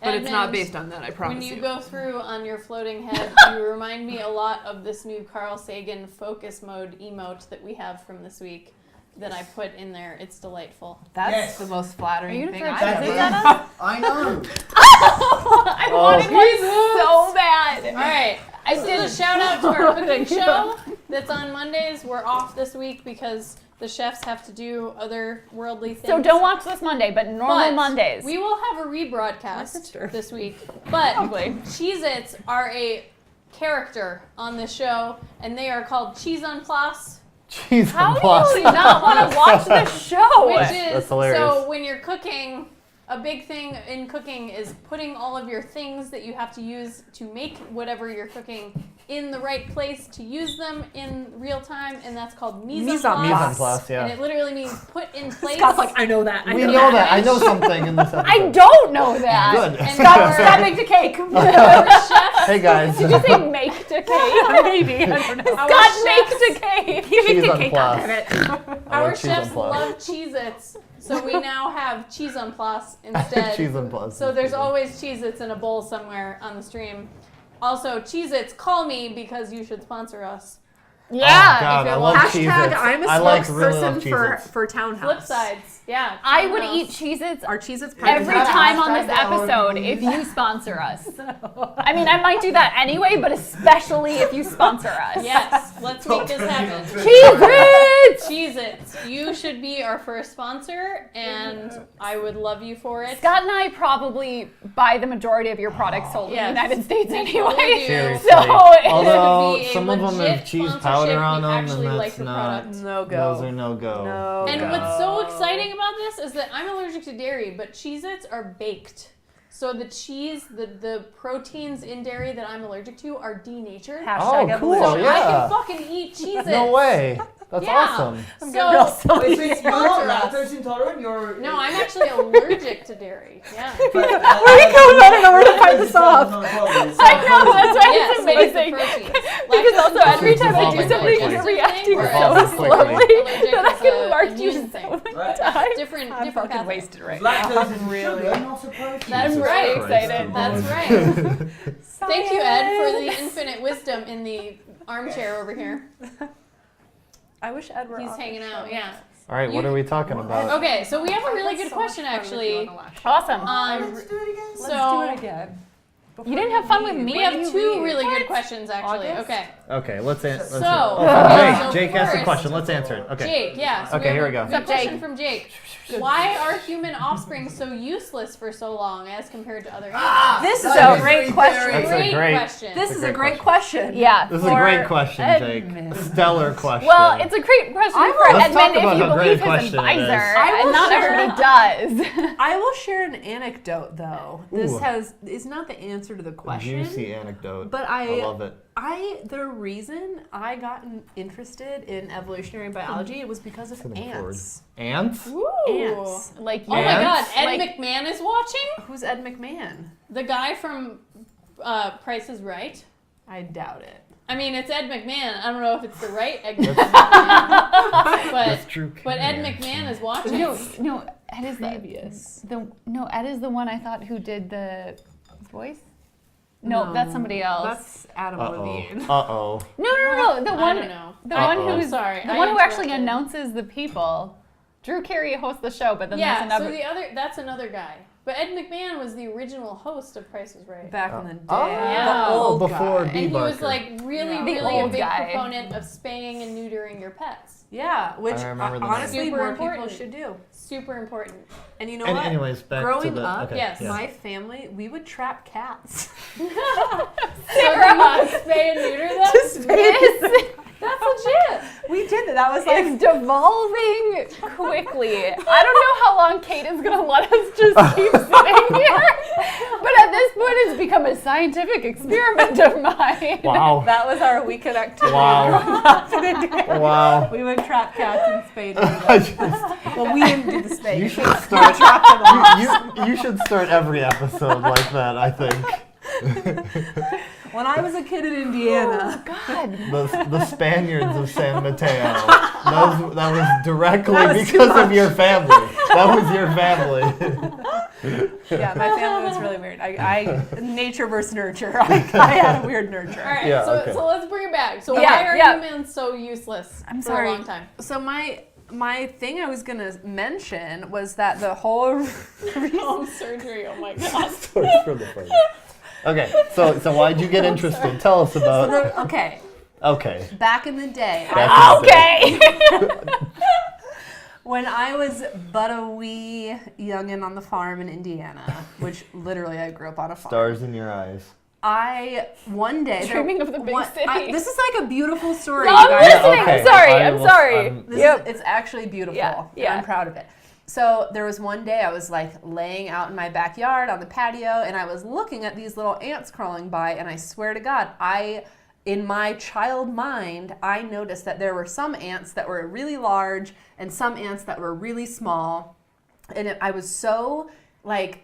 But it's not Edmund, based on that, I promise When you go through on your floating head, you remind me a lot of this new Carl Sagan focus mode emote that we have from this week that I put in there. It's delightful. That's Yes. the most flattering Are you thing gonna I've throw ever cheese That at is- us? I know. I wanted one so bad. All right, I did a shout out to our cooking show that's on Mondays. We're off this week because the chefs have to do other worldly things. So don't watch this Monday, but normal But Mondays. We will have a My rebroadcast sister. this week. But Probably. Cheez-Its are a character on this show, and they are called Cheese en Place, Cheese How and plus. do you not want to watch this show? which That's is hilarious. so when you're cooking. A big thing in cooking is putting all of your things that you have to use to make whatever you're cooking in the right place to use them in real time, and that's called mise en Mise en place. Mise en place, And yeah. it literally means put in place. Scott's like, I know that. I We know know that. that. I know something in this episode. I don't know that. Good. And Scott baked a cake. our chefs, Hey guys. Did you say make to cake? Maybe. I don't know. our Scott chefs- makes a cake. He baked Cheese a en cake. place. I'll have it. I Our like cheese en chefs place. love Cheez-Its, so we now have cheese en place instead. Cheese en place. So there's always Cheez-Its in a bowl somewhere on the stream. Also, Cheez-Its, call me because you should sponsor us. Oh, Yeah. God, if you're I love watching- Hashtag Cheez-Its. I'm a I like really love spokesperson for Cheez-Its. Townhouse. Flip sides, yeah. I would Townhouse. eat Cheez-Its Our Cheez-Its every partners. time on this Hashtag that one, episode please. if you sponsor us. I mean, I might do that anyway, but especially if you sponsor us. Yes, let's make this happen. Cheez-Its! Cheez-Its, you should be our first sponsor, and I would love you for it. Scott and I probably buy the majority of your products sold in Yes. the United States We anyway. totally do. Seriously. So Although It would be a some of them legit have cheese sponsorship. powder on We them, actually and like that's the not. product. No go. Those are no go. No And go. what's so exciting about this is that I'm allergic to dairy, but Cheez-Its are baked. So the cheese, the proteins in dairy that I'm allergic to are denatured. Hashtag Oh, cool, evolution. So yeah. I can fucking eat Cheez-Its. No way. That's Yeah. awesome. So Wait, so you're not Sponsor us. lactose intolerant? You're no, I'm actually allergic to dairy. Yeah. Where do you go? I don't know where to find this off. I know, that's why Yes, it's but it's the amazing. proteins. Because also Lactose every time I do evolving something, quickly. you're reacting Whereas so Evolving quickly. slowly allergic that I is can a mark you immune so thing. many times. Different I'm fucking pathways. wasted right Lactose now. is Really. sugar, not a protein. That's Jesus right. Christ, Excited. dude. That's right. Thank you, Ed, for the infinite wisdom in the armchair over here. I wish Ed were He's on hanging the out, show. yeah. All right, what are we talking about? Okay, so we have a really That's good so much question, fun with you on actually. the last show. Awesome. Let's do it again. Let's So do it again. You didn't have fun with me? we have When do you two leave? really good questions, actually. August? Okay. Okay, let's answer. So, Jake, so Jake asked a first- question. Let's answer it. Okay. Jake, yeah. So Okay, we here have we go. a good What's up, question Jake? from Jake. Why are human offspring so useless for so long as compared to other animals? This is That a is great very question. That's a great- question. This That's is a a great great question. Yeah. This is a For great question, Jake. Edmund. Stellar question. Well, it's a great question I for will- Let's talk Edmund about if you how great believe a his question it is. advisor, I will and not share- everybody does. I will share an anecdote though. This Ooh. is not the answer to the a question. juicy anecdote. But I love it. the reason I got interested in evolutionary biology it was because of Sitting ants. Ants? Ooh. Ants. Like Oh my God, Ants? Ed Like- McMahon is watching? Who's Ed McMahon? The guy from Price is Right? I doubt it. I mean, it's Ed McMahon. I don't know if it's the right Ed That's- McMahon, That's Drew but Ed Carey. McMahon is watching. No, Ed is Previous. Ed is the one I thought who did the voice. No, that's somebody else. That's Adam Levine. Uh-oh. No. The I one, don't know. the one Uh-oh. who's Sorry, the I one who actually interrupted. announces the people. Drew Carey hosts the show, but then there's Yeah, another. so that's another guy. But Ed McMahon was the original host of Price is Right. Back in the day. Yeah. The old before guy. D- And he was Debarker. like really, Yeah. The really a old big guy. proponent of spaying and neutering your pets. Yeah, which I remember the honestly name. more Super people important. should do. Super important. And you know And what? anyways, back to Growing the... up, okay, yes. yeah. my family, we would trap cats. So do you spay and neuter them? This That's legit. We did that. That was like is devolving quickly. I don't know how long Kate is gonna let us just keep sitting here, but at this point, it's become a scientific experiment of mine. Wow. that was our weekend activity. Wow. growing up in Indiana. Wow. We would trap cats and spade them. I just- Well, we didn't do the spade. You should We start... trapped them. you should start every episode like that, I think. When I was a kid in Indiana, The Spaniards of San Mateo. That was directly That was too because of much. your family. That was your family. yeah, my family was really weird. I nature versus nurture. I had a weird nurture. All right, Yeah, so, okay. so let's bring it back. So Yeah, why are yeah. humans so useless I'm for sorry. a long time? So my thing I was gonna mention was that the whole Home surgery, oh my god. Stories from the first. Okay, so why'd you get interested? Tell us about. okay, Okay. back in the day, Back in the day. Okay. when I was but a wee youngin' on the farm in Indiana, which literally I grew up on a farm. Stars in your eyes. I one day Dreaming of the big city. this is like a beautiful story. No, you I'm guys. listening. okay. I'm sorry. I I'm will- sorry. This Yep. is, it's actually beautiful. Yeah, And yeah. I'm proud of it. So there was one day I was like laying out in my backyard on the patio and I was looking at these little ants crawling by, and I swear to God, in my child mind, I noticed that there were some ants that were really large and some ants that were really small. And I was so like,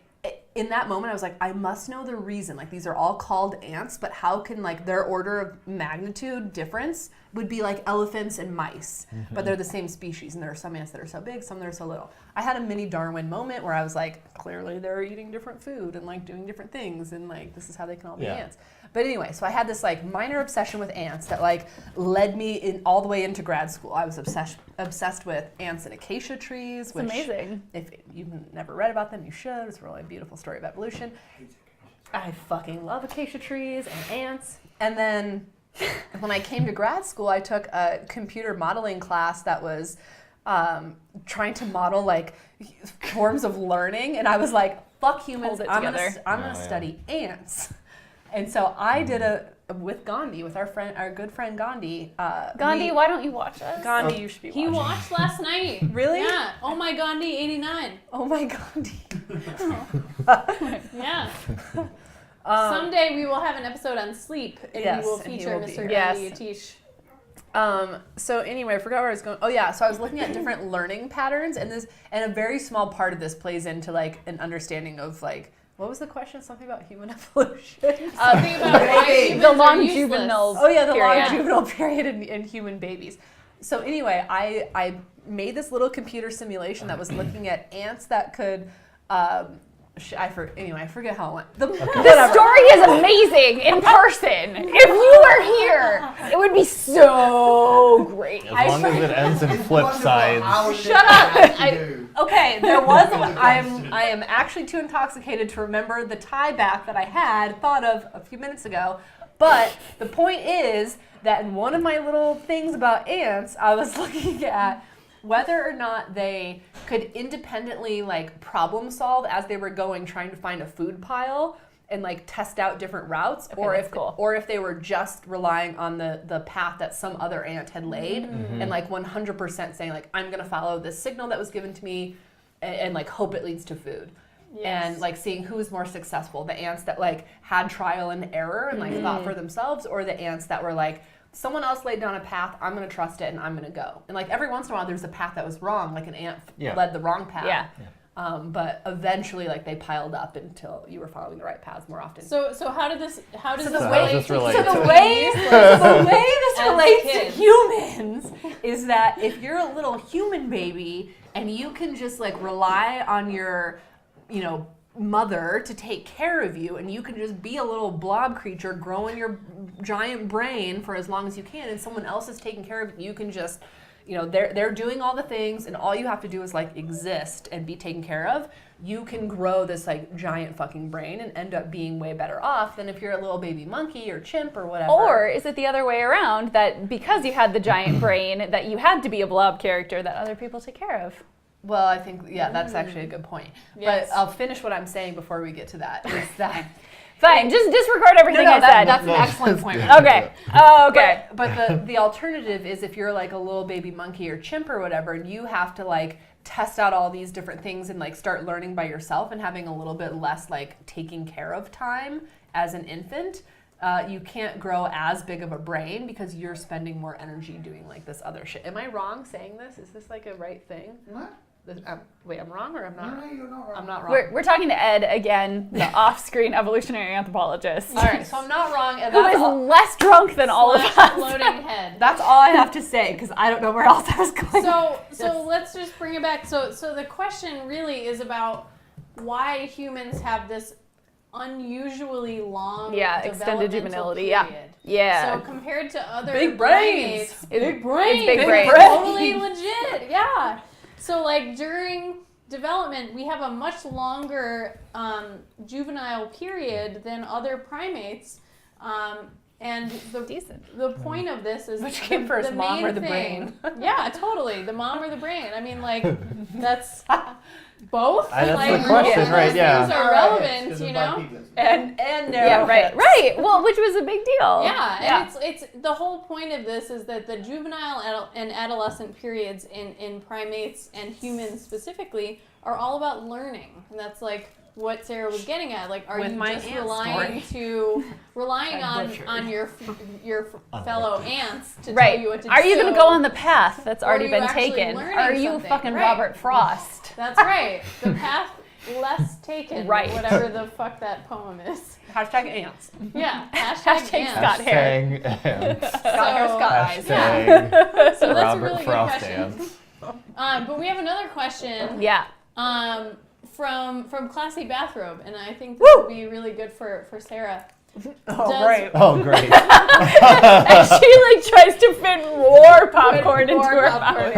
in that moment, I was like, I must know the reason. Like, these are all called ants, but how can like their order of magnitude difference would be like elephants and mice, but they're the same species, and there are some ants that are so big, some that are so little. I had a mini Darwin moment where I was like, clearly they're eating different food and like doing different things, and like this is how they can all be Yeah. ants. But anyway, so I had this like minor obsession with ants that like led me in all the way into grad school. I was obsessed with ants and acacia trees, It's which amazing. if you've never read about them, you should. It's a really beautiful story of evolution. I fucking love acacia trees and ants. And then when I came to grad school, I took a computer modeling class that was trying to model like forms of learning. And I was like, fuck humans, Hold it I'm gonna together. Oh, yeah. study ants. And so I did with Gandhi, with our good friend Gandhi. Gandhi, why don't you watch us? Gandhi, you should be He watching. watched last night. Really? Yeah. Oh my Gandhi 89. Oh my Gandhi. Yeah. Someday we will have an episode on sleep, and Yes, we will and he feature will be Mr. here. Gandhi Yes. Atish. So anyway, I forgot where I was going. Oh yeah, so I was looking at different learning patterns, and a very small part of this plays into like an understanding of like, what was the question? Something about human evolution. Think about why humans The are longitudinal. Oh yeah, the period. longitudinal period in human babies. So anyway, I made this little computer simulation that was looking at ants that could. I forget how it went. The story is amazing in person. If you were here, it would be so great. As long as it ends in flip sides. Shut up! Okay, there was. I am actually too intoxicated to remember the tie back that I had thought of a few minutes ago. But the point is that in one of my little things about ants, I was looking at whether or not they could independently like problem solve as they were going, trying to find a food pile and like test out different routes, or if they were just relying on the path that some other ant had laid and like 100% saying like, I'm gonna follow this signal that was given to me and like hope it leads to food. Yes. And like seeing who was more successful, the ants that like had trial and error and like thought for themselves, or the ants that were like, someone else laid down a path, I'm going to trust it and I'm going to go. And like every once in a while there's a path that was wrong, like an ant led the wrong path. Yeah. But eventually like they piled up until you were following the right paths more often. So how does this So relate how does this to relate humans to- being way useless? the way this As relates to kids. humans is that if you're a little human baby and you can just like rely on your, mother to take care of you, and you can just be a little blob creature growing your giant brain for as long as you can, and someone else is taking care of it. You can just, they're doing all the things, and all you have to do is like exist and be taken care of. You can grow this like giant fucking brain and end up being way better off than if you're a little baby monkey or chimp or whatever. Or is it the other way around, that because you had the giant brain, that you had to be a blob character that other people take care of? Well, I think, that's actually a good point. Yes. But I'll finish what I'm saying before we get to that. Is that Fine, just disregard everything I said. that's an excellent point. Okay. Oh, okay. But the alternative is if you're like a little baby monkey or chimp or whatever, and you have to like test out all these different things and like start learning by yourself and having a little bit less like taking care of time as an infant, you can't grow as big of a brain because you're spending more energy doing like this other shit. Am I wrong saying this? Is this like a right thing? What? Wait, I'm wrong or I'm not? No, you're not wrong. I'm not wrong. We're talking to Ed again, the off-screen evolutionary anthropologist. All right, so I'm not wrong, and Who that's is all, less drunk than all of us. Floating head. that's all I have to say because I don't know where else I was going. So let's just bring it back. So the question really is about why humans have this unusually long extended developmental juvenility. period. Yeah. So compared to other Big brains. primates, Big brains, big brains. totally legit. Yeah. So like during development, we have a much longer juvenile period than other primates. And the point of this is Which came first, the mom main or the thing. brain? Yeah, totally. The mom or the brain. I mean, like, that's both. That's the like, question, those right, yeah. things are relevant, you know? And narrow Yeah, right, hips. right. Well, which was a big deal. Yeah, and it's the whole point of this is that the juvenile and adolescent periods in primates and humans specifically are all about learning. And that's like what Sarah was getting at. Like, are With you my just ant relying on your fellow ants to Right. tell you what to do? Are you going to go on the path that's Or already are you been actually taken? learning Are you something? fucking Right. Robert Frost? That's right. The path less taken. Right. Whatever the fuck that poem is. Hashtag ants. Yeah. Hashtag ants. Scott hair. Hashtag ants. Scott hair, Scott eyes. Hashtag So that's a Robert really good Frost question. ants. But we have another question. Yeah. From Classy Bathrobe, and I think this would be really good for Sarah. Oh, great. Oh, great. And she like tries to fit more popcorn into her mouth.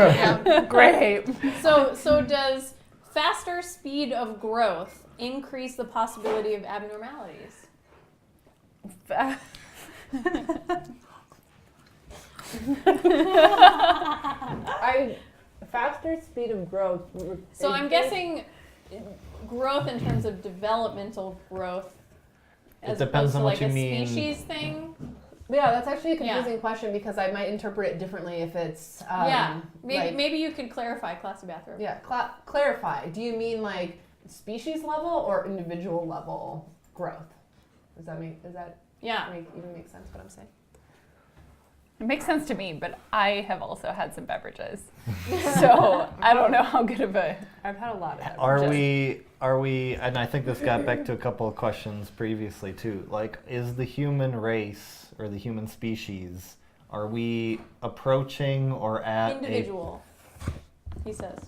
Yeah. Great. So does faster speed of growth increase the possibility of abnormalities? Faster speed of growth. So I'm guessing growth in terms of developmental growth. As depends opposed on to what like you a mean. species thing. Yeah, that's actually a confusing question because I might interpret it differently if it's. Maybe you could clarify, Classy Bathrobe. Yeah, clarify. Do you mean like species level or individual level growth? Does that even make sense what I'm saying? It makes sense to me, but I have also had some beverages. So I don't know how good of a... I've had a lot of Are we, and I think this got back to a couple of questions previously too, like, is the human race or the human species, are we approaching or at Individual, he says.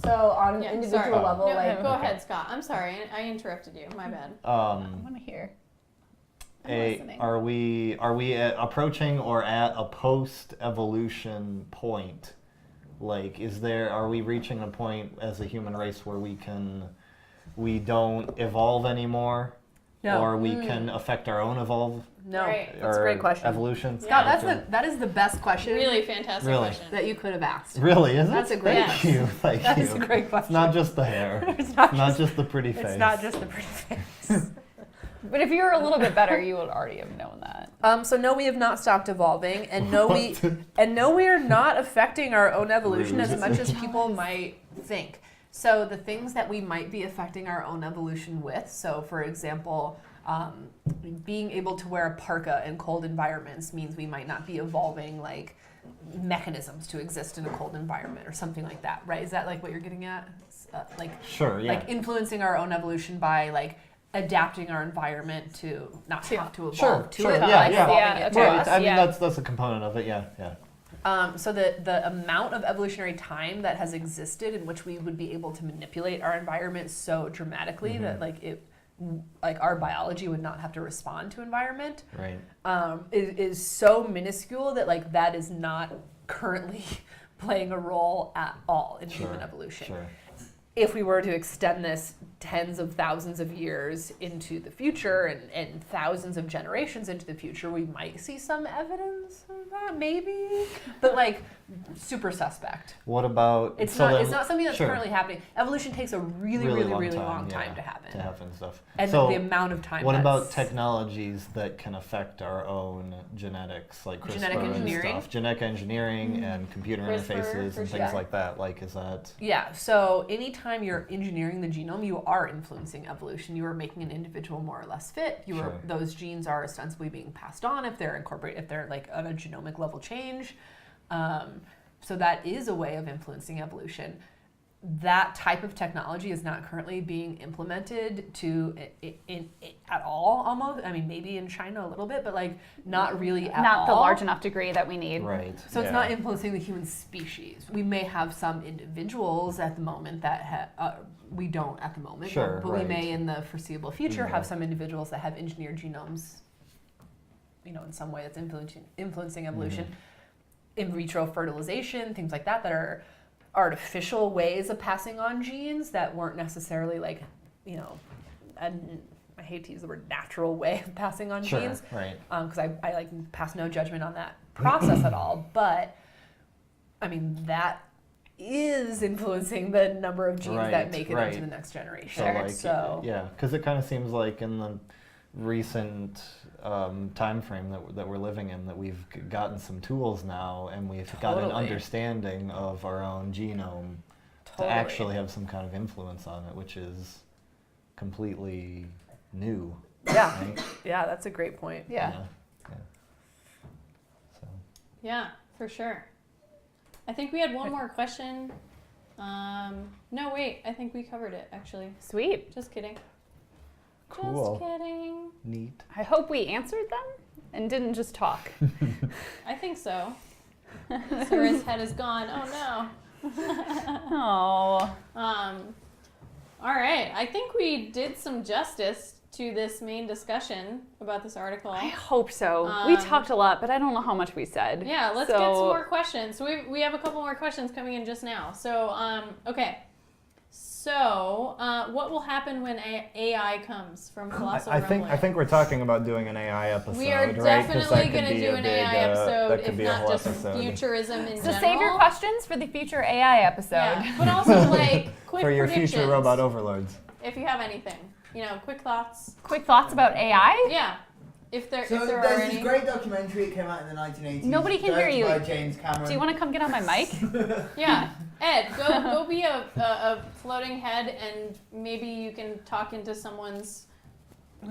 So on Yeah, individual sorry. level, No, like go ahead, Scott. I'm sorry, I interrupted you. My bad. I want to hear. I'm listening. are we approaching or at a post-evolution point? Like, are we reaching a point as a human race where we don't evolve anymore? No. Or we can affect our own No, Right. that's a great question. Evolution? Scott, Yeah. that is the best question Really fantastic Really? question. that you could have asked. Really, is it? That's a great Yes. Thank you, thank That you. is a great It's question. not just the hair. It's not Not just the pretty face. It's not just the pretty face. But if you were a little bit better, you would already have known that. So no, we have not stopped evolving, and no, we are not affecting our own evolution as much as people might think. So the things that we might be affecting our own evolution with, so for example, being able to wear a parka in cold environments means we might not be evolving like mechanisms to exist in a cold environment or something like that, right? Is that like what you're getting at? Sure, yeah. Like influencing our own evolution by like adapting our environment to not have to evolve Sure, to sure, it, yeah, like yeah. evolving Yeah, it to okay. Right, us. I mean, Yeah. that's a component of it, yeah. So the amount of evolutionary time that has existed in which we would be able to manipulate our environment so dramatically that like our biology would not have to respond to environment, Right. is so minuscule that like that is not currently playing a role at all in human evolution. Sure. If we were to extend this tens of thousands of years into the future and thousands of generations into the future, we might see some evidence of that, maybe. But like, super suspect. What about It's so not. then- It's not something that's sure. currently happening. Evolution takes a really long time yeah, to happen. To happen stuff. And so the amount of time. what about that's- technologies that can affect our own genetics, like CRISPR Genetic engineering? and stuff? Genetic engineering and computer CRISPR, interfaces for and sure. things like that. Like, is that Yeah. So anytime you're engineering the genome, you are influencing evolution. You are making an individual more or less fit. Sure. Those genes are ostensibly being passed on if they're if they're like on a genomic level change. So that is a way of influencing evolution. That type of technology is not currently being implemented at all. Almost, I mean, maybe in China a little bit, but like not really at all. Not the large enough degree that we need. right? So it's not influencing the human species. We may have some individuals at the moment that we don't at the moment, Sure, but we right. may in the foreseeable future Yeah. have some individuals that have engineered genomes, in some way that's influencing evolution. In vitro fertilization, things like that are artificial ways of passing on genes that weren't necessarily like, I hate to use the word natural way of passing on Sure, genes. right. Because I like pass no judgment on that process at all. But I mean, that is influencing the number of genes that Right, make it right. into the next generation. So like, So yeah, because it kind of seems like in the recent time frame that we're living in, that we've gotten some tools now, and we've got an Totally. understanding of our own genome to actually have some kind of influence on it, which is completely new. yeah, Right? yeah, that's a great point. Yeah. Yeah. So. Yeah, for sure. I think we had one more question. No, wait. I think we covered it, actually. Sweet. Just kidding. Cool. Just kidding. Neat. I hope we answered them and didn't just talk. I think so. Sarah's head is gone. Oh, Oh. no. All right. I think we did some justice to this main discussion about this article. I hope so. We talked a lot, but I don't know how much we said. Yeah, let's So- get some more questions. So we have a couple more questions coming in just now. So, okay. So, what will happen when AI comes from Colossal I Rumbling? think we're talking about doing an AI episode. We are right? 'Cause definitely that could going to be do a an big, AI episode, that could if be a not whole just episode. futurism in So general. save your questions for the future AI episode. Yeah, but also like quick For your predictions, future robot overlords. if you have anything. Quick thoughts. Quick thoughts about AI? Yeah, if there So are there's any. this great documentary that came out in the 1980s. Nobody can hear you. By James Cameron. Do you want to come get on my mic? Yeah, Ed, go be a floating head, and maybe you can talk into someone's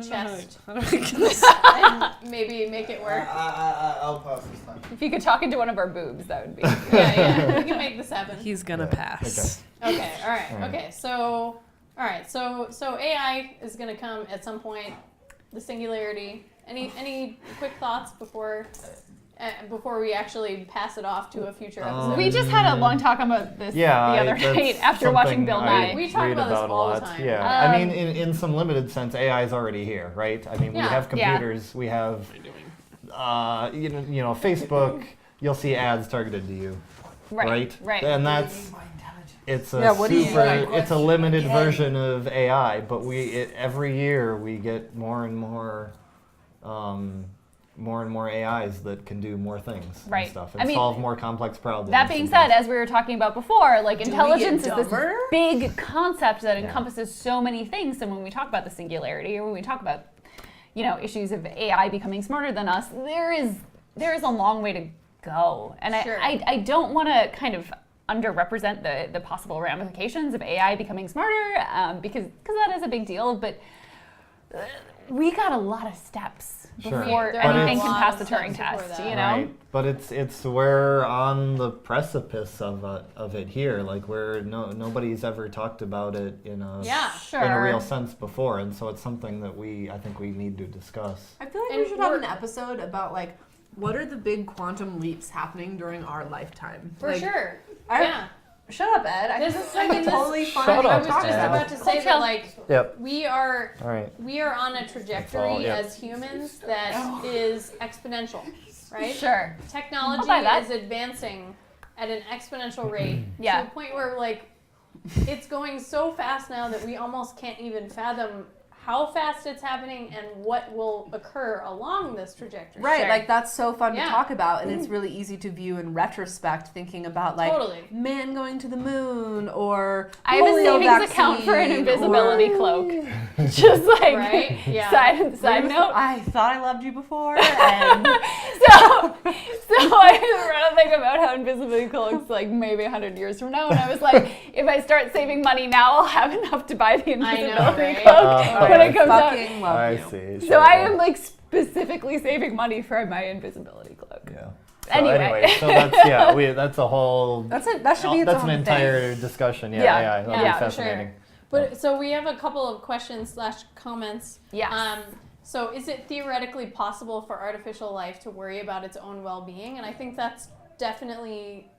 chest and maybe make it work. I'll pass this time. If you could talk into one of our boobs, that would be. Yeah, we can make this happen. He's gonna Yeah, pass. Okay, all right, All right. okay. So, all right, so AI is gonna come at some point. The singularity. Any quick thoughts before we actually pass it off to a future episode? We just had a long talk about this the other that's night after watching something Bill I Nye. We talk read about this a all the lot. time. Yeah, I mean, in some limited sense, AI is already here, right? I mean, we Yeah. have computers, we have, Facebook. You'll see ads targeted to you, right? Right. And that's it's a Yeah, what do you super. think? It's a limited version of AI, but every year we get more and more AIs that can do more things Right. and stuff, and I mean, solve more complex problems. That being and said, things. as we were talking about before, like Do we intelligence get is this dumber? big concept that Yeah. encompasses so many things. And when we talk about the singularity, or when we talk about, issues of AI becoming smarter than us, there is a long way to go. And Sure. I don't want to kind of underrepresent the possible ramifications of AI becoming smarter, because that is a big deal. But we got a lot of steps Sure. before There are anything a can lot pass of the steps Turing before test. that. You know. Right, but it's we're on the precipice of it here. Like nobody's ever talked about it in a Sure. in a real sense before, and so it's something that I think we need to discuss. I feel like And we should have we're- an episode about like what are the big quantum leaps happening during our lifetime? For sure. I- Yeah. Shut up, Ed. I This think is this is totally Shut fine. up, I was just Ed. about to say that, like, Yep. we are All right. on a That's all, trajectory yeah. as humans that is exponential, right? Sure. Technology I'll buy that. is advancing at an exponential rate Yeah. to the point where, like, it's going so fast now that we almost can't even fathom how fast it's happening and what will occur along this trajectory. Right, Sure. like that's so fun Yeah. to talk about, and it's really easy to view in retrospect, thinking about like Totally. man going to the moon or I have a polio savings account for an vaccine, invisibility or- cloak. Just like Right? Yeah. side note. I thought I loved you before, and So I read a thing about how invisibility cloaks like maybe 100 years from now, and I was like, if I start saving money now, I'll have enough to buy the I know, invisibility right? cloak when it comes out. fucking love I you. see. So I am like specifically saving money for my invisibility cloak. Yeah. So Anyway. so that's that's a whole. That should be its That's own an thing. entire discussion. Yeah, Yeah. yeah, that'll Yeah, be for fascinating. sure. But so we have a couple of questions / comments. Yes. So is it theoretically possible for artificial life to worry about its own well-being? And I think that's definitely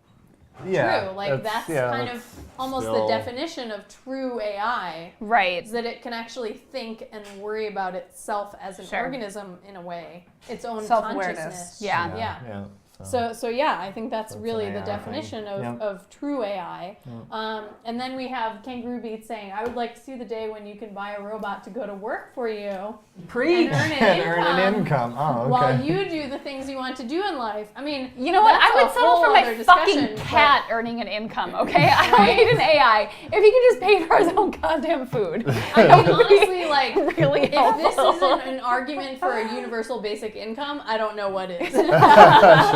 Yeah, true. Like that's kind of almost the still- definition of true AI. Right. Is that it can actually think and worry about itself as an Sure. organism in a way, its own Self-awareness. consciousness. Yeah. Yeah. So, So yeah, I think that's That's really an the AI definition thing. of, Yeah. of true AI. Yeah. And then we have Kangaroo Beats saying, "I would like to see the day when you can buy a robot to go to work for you Preach. and earn an and income, earn an income. Oh, okay. while you do the things you want to do in life." I mean, You know what? that's I a would settle whole for my other fucking discussion, cat earning an income, okay? I don't Right? need an AI. If he can just pay for his own goddamn food. but I mean, honestly, like, really if this helpful. isn't an argument for a universal basic income, I don't know what is.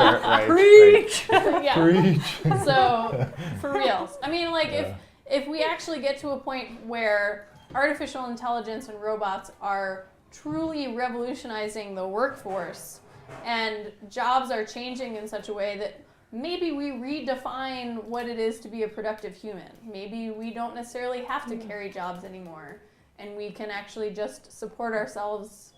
Sure, right. Preach. Yeah. Preach. So, for reals. I mean, like, Yeah. if we actually get to a point where artificial intelligence and robots are truly revolutionizing the workforce and jobs are changing in such a way that maybe we redefine what it is to be a productive human. Maybe we don't necessarily have to carry jobs anymore and we can actually just support ourselves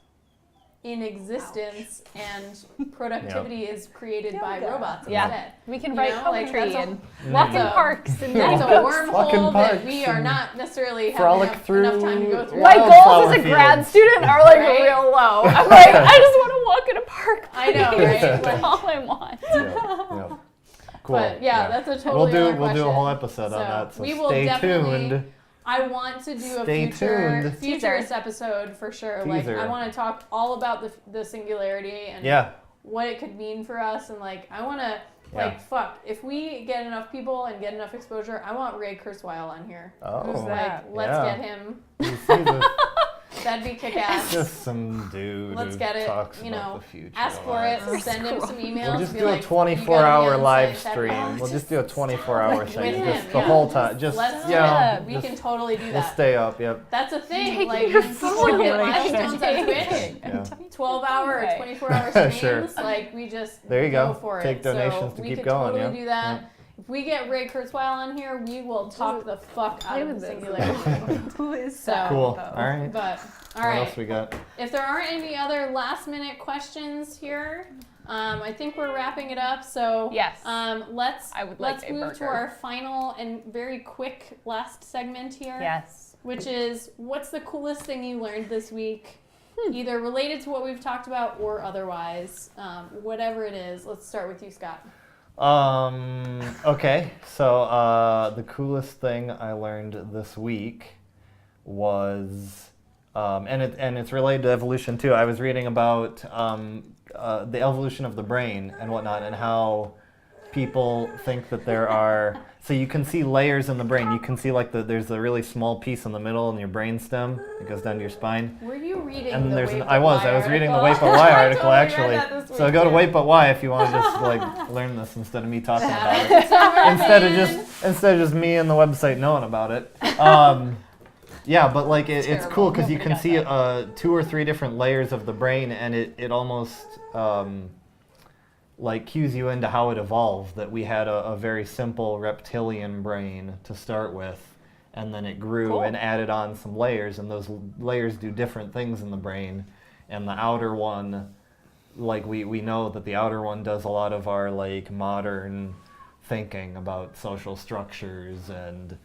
in existence and productivity is created by robots Yeah. instead. We can You write know, like, poetry that's a- and walk in that's a- parks and That's a read books. Walking wormhole that parks we are and not necessarily frolic having enough time to through go through. My Wildflower goals as a grad fields. student are like Right? real low. I'm like, I just want to walk in a park. I know, please. right? That's Like- all I want. Yeah. Cool. But yeah, that's a totally We'll other do a whole question. episode So on that. So we will stay definitely- tuned. I want to do a Stay tuned. futurist episode for sure. Like Teaser. I want to talk all about the singularity and Yeah. what it could mean for us, and like I want to like fuck if we get enough people and get enough exposure, I want Ray Kurzweil on here. Oh. Who's that? Like let's Yeah. get him. He's a- That'd be kick ass. just some dude Let's who get it, talks you about know, the future. Ask a for lot. it. Send him some emails. We'll just be do like, a 24-hour live stream. We'll just do a 24-hour With thing, him, just the yeah. whole time. Just Let's do yeah, it. We just- can totally do we'll that. stay up. Yep. That's a thing. Take Like your people hit milestones on Take. Twitch, Yeah. 12-hour or Right. 24-hour streams. Sure. Like we just There you go. for Take it. donations so to we keep could going, Totally yeah. do that. If we get Ray Kurzweil on here, we will talk the fuck out of the singularity. Who is So- that? Cool. though? All right. But all What right, else we got? if there aren't any other last-minute questions here, I think we're wrapping it up. So Yes. let's I would like let's a move to burger. our final and very quick last segment here. Yes. Which is, what's the coolest thing you learned this week? Hmm. Either related to what we've talked about or otherwise. Whatever it is. Let's start with you, Scott. Okay. So the coolest thing I learned this week was, and it's related to evolution too. I was reading about the evolution of the brain and whatnot, and how people think that there are. So you can see layers in the brain. You can see like there's a really small piece in the middle in your brainstem. It goes down to your spine. Were you reading And the there's Wait I But was Why reading the article? Wait But Why I article totally read actually. that this So week, go to too. Wait But Why if you want to just like learn this instead of me talking about it. Shout out to Instead of just me and the website knowing about it. Yeah, but like it's cool because you can see 2 or 3 different layers of the brain, and it almost like cues you into how it evolved. That we had a very simple reptilian brain to start with, and then it grew and added on some layers, and those layers do different things in the brain, and the outer one like we know that the outer one does a lot of our like modern thinking about social structures and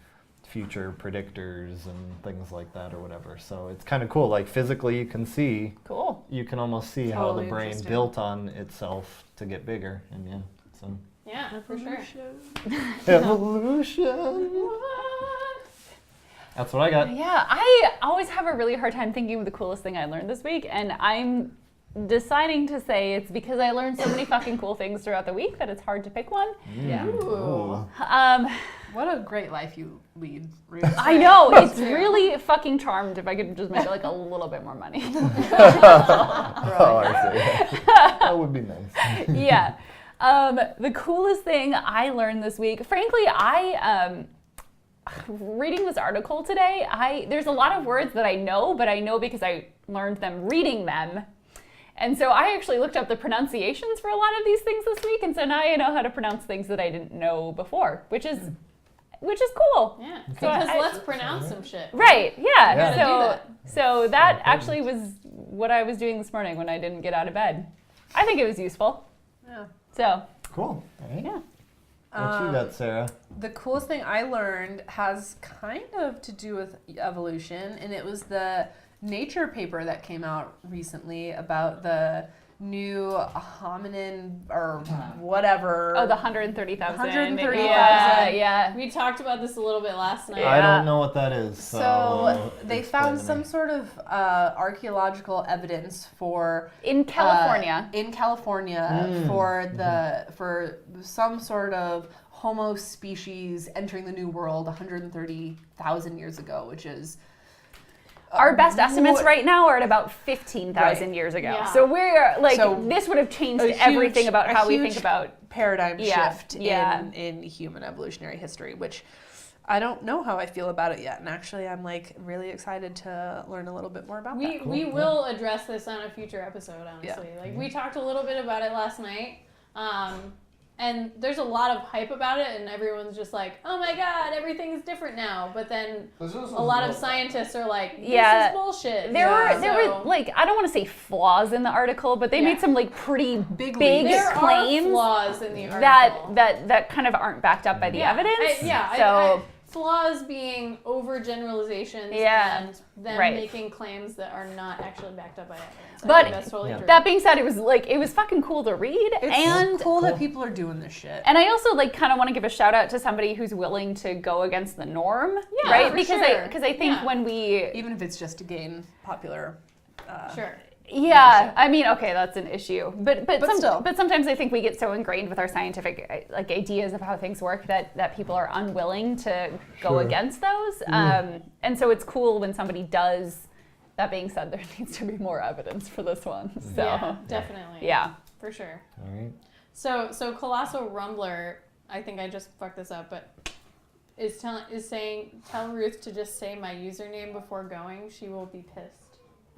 future predictors and things like that or whatever. So it's kind of cool. Like physically you can see, Cool. you can almost see how Totally the brain interesting. built on itself to get bigger. And yeah, so Yeah, for sure. evolution. That's what I got. Yeah, I always have a really hard time thinking of the coolest thing I learned this week, and I'm deciding to say it's because I learned so many fucking cool things throughout the week that it's hard to pick one. Yeah. Ooh. What a great life you lead, Ruth. I know, it's really fucking charmed if I could just make like a little bit more money. Oh, I see. That would be nice. Yeah. The coolest thing I learned this week, frankly, reading this article today, there's a lot of words that I know, but I know because I learned them reading them. And so I actually looked up the pronunciations for a lot of these things this week, and so now I know how to pronounce things that I didn't know before, which is cool. Yeah, Okay. because I- let's pronounce some shit. Right, yeah. Yeah. Gotta do So that actually was what I was doing this morning when I didn't get out of bed. I think it was useful. Yeah. So, Cool. All right. yeah. What you got, Sarah? The coolest thing I learned has kind of to do with evolution, and it was the Nature paper that came out recently about the new hominin or whatever. Oh, the 130,000. 130,000. Yeah. We talked about this a little bit last night. I don't know what that is. So they explain found to some me. sort of archaeological evidence for In California. for some sort of Homo species entering the New World 130,000 years ago, which is Our best estimates what- right now are at about 15,000 Right. years ago. Yeah. So we're like, So this would have changed a everything huge- about a how we huge think about. paradigm Yeah, shift yeah. in human evolutionary history, which I don't know how I feel about it yet. And actually, I'm like really excited to learn a little bit more about that. We will address this on a future episode, honestly. Yeah. Like we talked a little bit about it last night. And there's a lot of hype about it, and everyone's just like, "Oh my god, everything's different now." But then a lot of scientists are like, "This Yeah. is bullshit." There So- were like, I don't want to say flaws in the article, but they Yeah. made some like pretty Big big leaps. there claims are flaws in the article. that kind of aren't backed up by the evidence. So flaws being overgeneralizations Yeah. and them Right. making claims that are not actually backed up by evidence. I But think that's totally Yeah. true. that being said, it was fucking cool to read, It's and cool that people are doing this shit. And I also like kind of want to give a shout out to somebody who's willing to go against the norm, Yeah, right? for Because sure. I think Yeah. when we Even if it's just to gain popular. Sure. yeah, I mean, okay, that's an issue, but still. but sometimes I think we get so ingrained with our scientific like ideas of how things work that people are unwilling to go Sure. against those, and so it's cool when somebody does. That being said, there needs to be more evidence for this one. So Yeah, definitely. yeah. For sure. All right. So Colossal Rumbler, I think I just fucked this up, but is saying tell Ruth to just say my username before going. She will be pissed.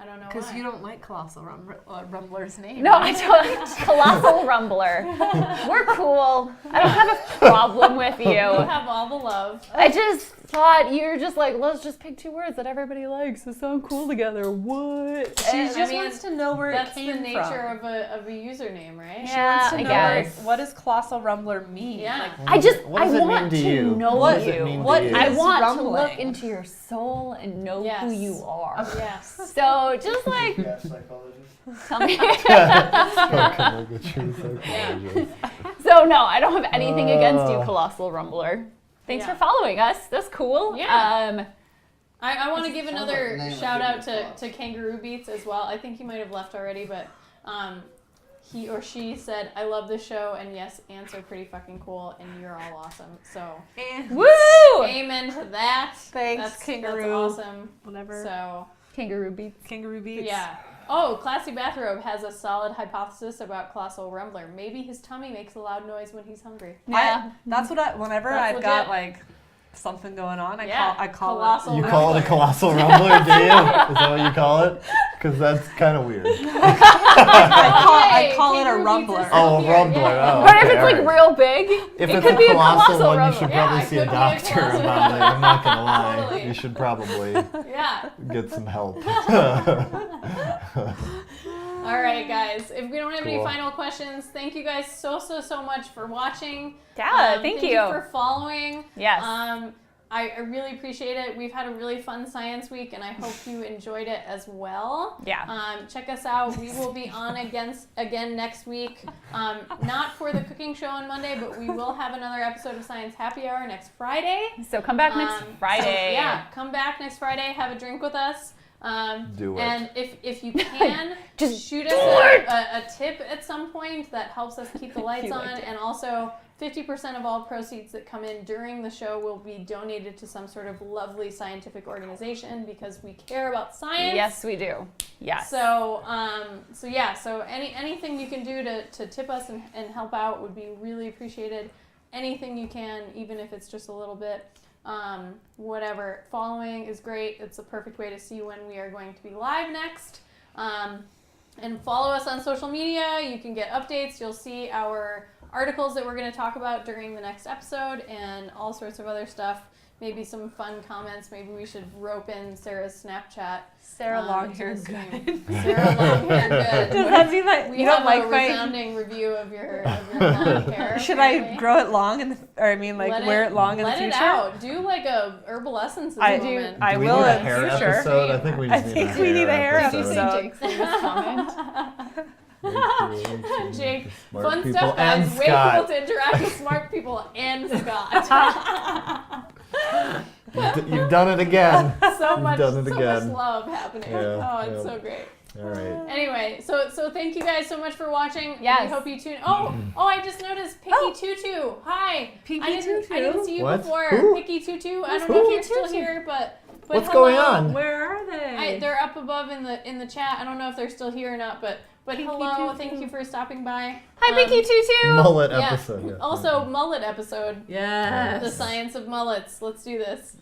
I don't know why. Because you don't like Colossal Rumbler's name. No, I don't. Colossal Rumbler. We're cool. I don't have a problem with You you. have all the love. I just thought you're just like, let's just pick two words that everybody likes to sound cool together. What? She And, just I mean, wants to know where it That's came the nature from. of a username, right? She Yeah, wants to I know guess. what does Colossal Rumbler mean? Yeah. Like, I What want does it mean to to you? know What does you. it mean to What you? I is want to rumbling? look into your soul and know Yes. who you are. Yes. So just like Yeah, psychologist. tell me. Yeah. So no, I don't have anything against you, Uh. Colossal Rumbler. Thanks Yeah. for following us. That's cool. Yeah. I want to give Sounds another like the name of shout a out good to class. Kangaroo Beats as well. I think he might have left already, but he or she said, "I love the show, and yes, ants are pretty fucking cool, and you're all awesome." So, Woo! amen to that. Thanks, That's Kangaroo. awesome. whatever. So, Kangaroo beats. Kangaroo beats. yeah. Oh, Classy Bathrobe has a solid hypothesis about Colossal Rumbler. Maybe his tummy makes a loud noise when he's hungry. Yeah. That's what whenever That's I've got legit. like something going on, Yeah, I call Colossal You it. call it a colossal rumbler, do you? Is that what you call it? Because that's kind of weird. I call it a Kangaroo Beats rumbler. is Oh, a still here, rumbler. yeah. Oh, But if okay, it's like all right. real big, If it it's could a be a colossal colossal one, you rumbler. should Yeah, probably it see a could be a doctor colossal about it. I'm not gonna lie. Totally. You should probably Yeah. get some help. All right, guys. If we don't have any Cool. final questions, thank you guys so much for watching. Yeah, thank you. for following. Yes. I really appreciate it. We've had a really fun science week, and I hope you enjoyed it as well. Yeah. Check us out. We will be on again next week. Not for the cooking show on Monday, but we will have another episode of Science Happy Hour next Friday. So come back next Friday. So, yeah, come back next Friday. Have a drink with us. Do it. And if you can, Just shoot us a tip at some point that helps us keep the lights You on. liked it. And also, 50% of all proceeds that come in during the show will be donated to some sort of lovely scientific organization because we care about science. Yes, we do. Yes. So anything you can do to tip us and help out would be really appreciated. Anything you can, even if it's just a little bit. Whatever. Following is great. It's a perfect way to see when we are going to be live next. And follow us on social media. You can get updates. You'll see our articles that we're going to talk about during the next episode and all sorts of other stuff. Maybe some fun comments. Maybe we should rope in Sarah's Snapchat. Sarah to Longhair the good. stream. Sarah Longhair good. Does that mean that We you have don't like a my? resounding review of your long hair. Should I apparently. grow it long wear it long in the Let future? it out. Do like a herbal essences I moment. I Do we will need a in hair future. episode? I think we I just think need we need a hair Did you see episode. Jake's latest comment? Jake, Smart fun people stuff, guys. and Way Scott. cool to interact with smart people and Scott. You've done it again. so much done it again. love happening. Yeah, Oh, it's yeah. so great. All right. Anyway, so thank you guys so much for watching. Yes. We hope you tune. Oh, I just noticed Picky Tutu. Hi. Pinky I didn't Tutu? see you What? before. Who? Picky Tutu. I Who's don't know if Picky you're still Tutu? here, but What's hello. going on? Where are they? They're up above in the chat. I don't know if they're still here or not, but Pinky hello. Tutu. Thank you for stopping by. Hi, Pinky Tutu. Mullet yeah. episode. Yeah. Also, mullet episode. Yes. The science of mullets. Let's do this.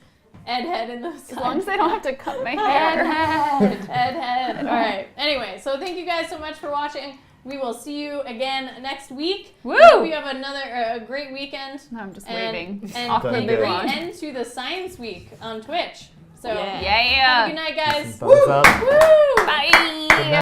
Ed head in the As long as they don't have to cut my hair. Ed head. All right. Anyway, so thank you guys so much for watching. We will see you again next week. Woo! We hope you have a great weekend. I'm just And, waving. and Awkwardly a great wrong. end to the Science Week on Twitch. So Yeah. have a good night, guys. Thumbs up. Woo! Bye.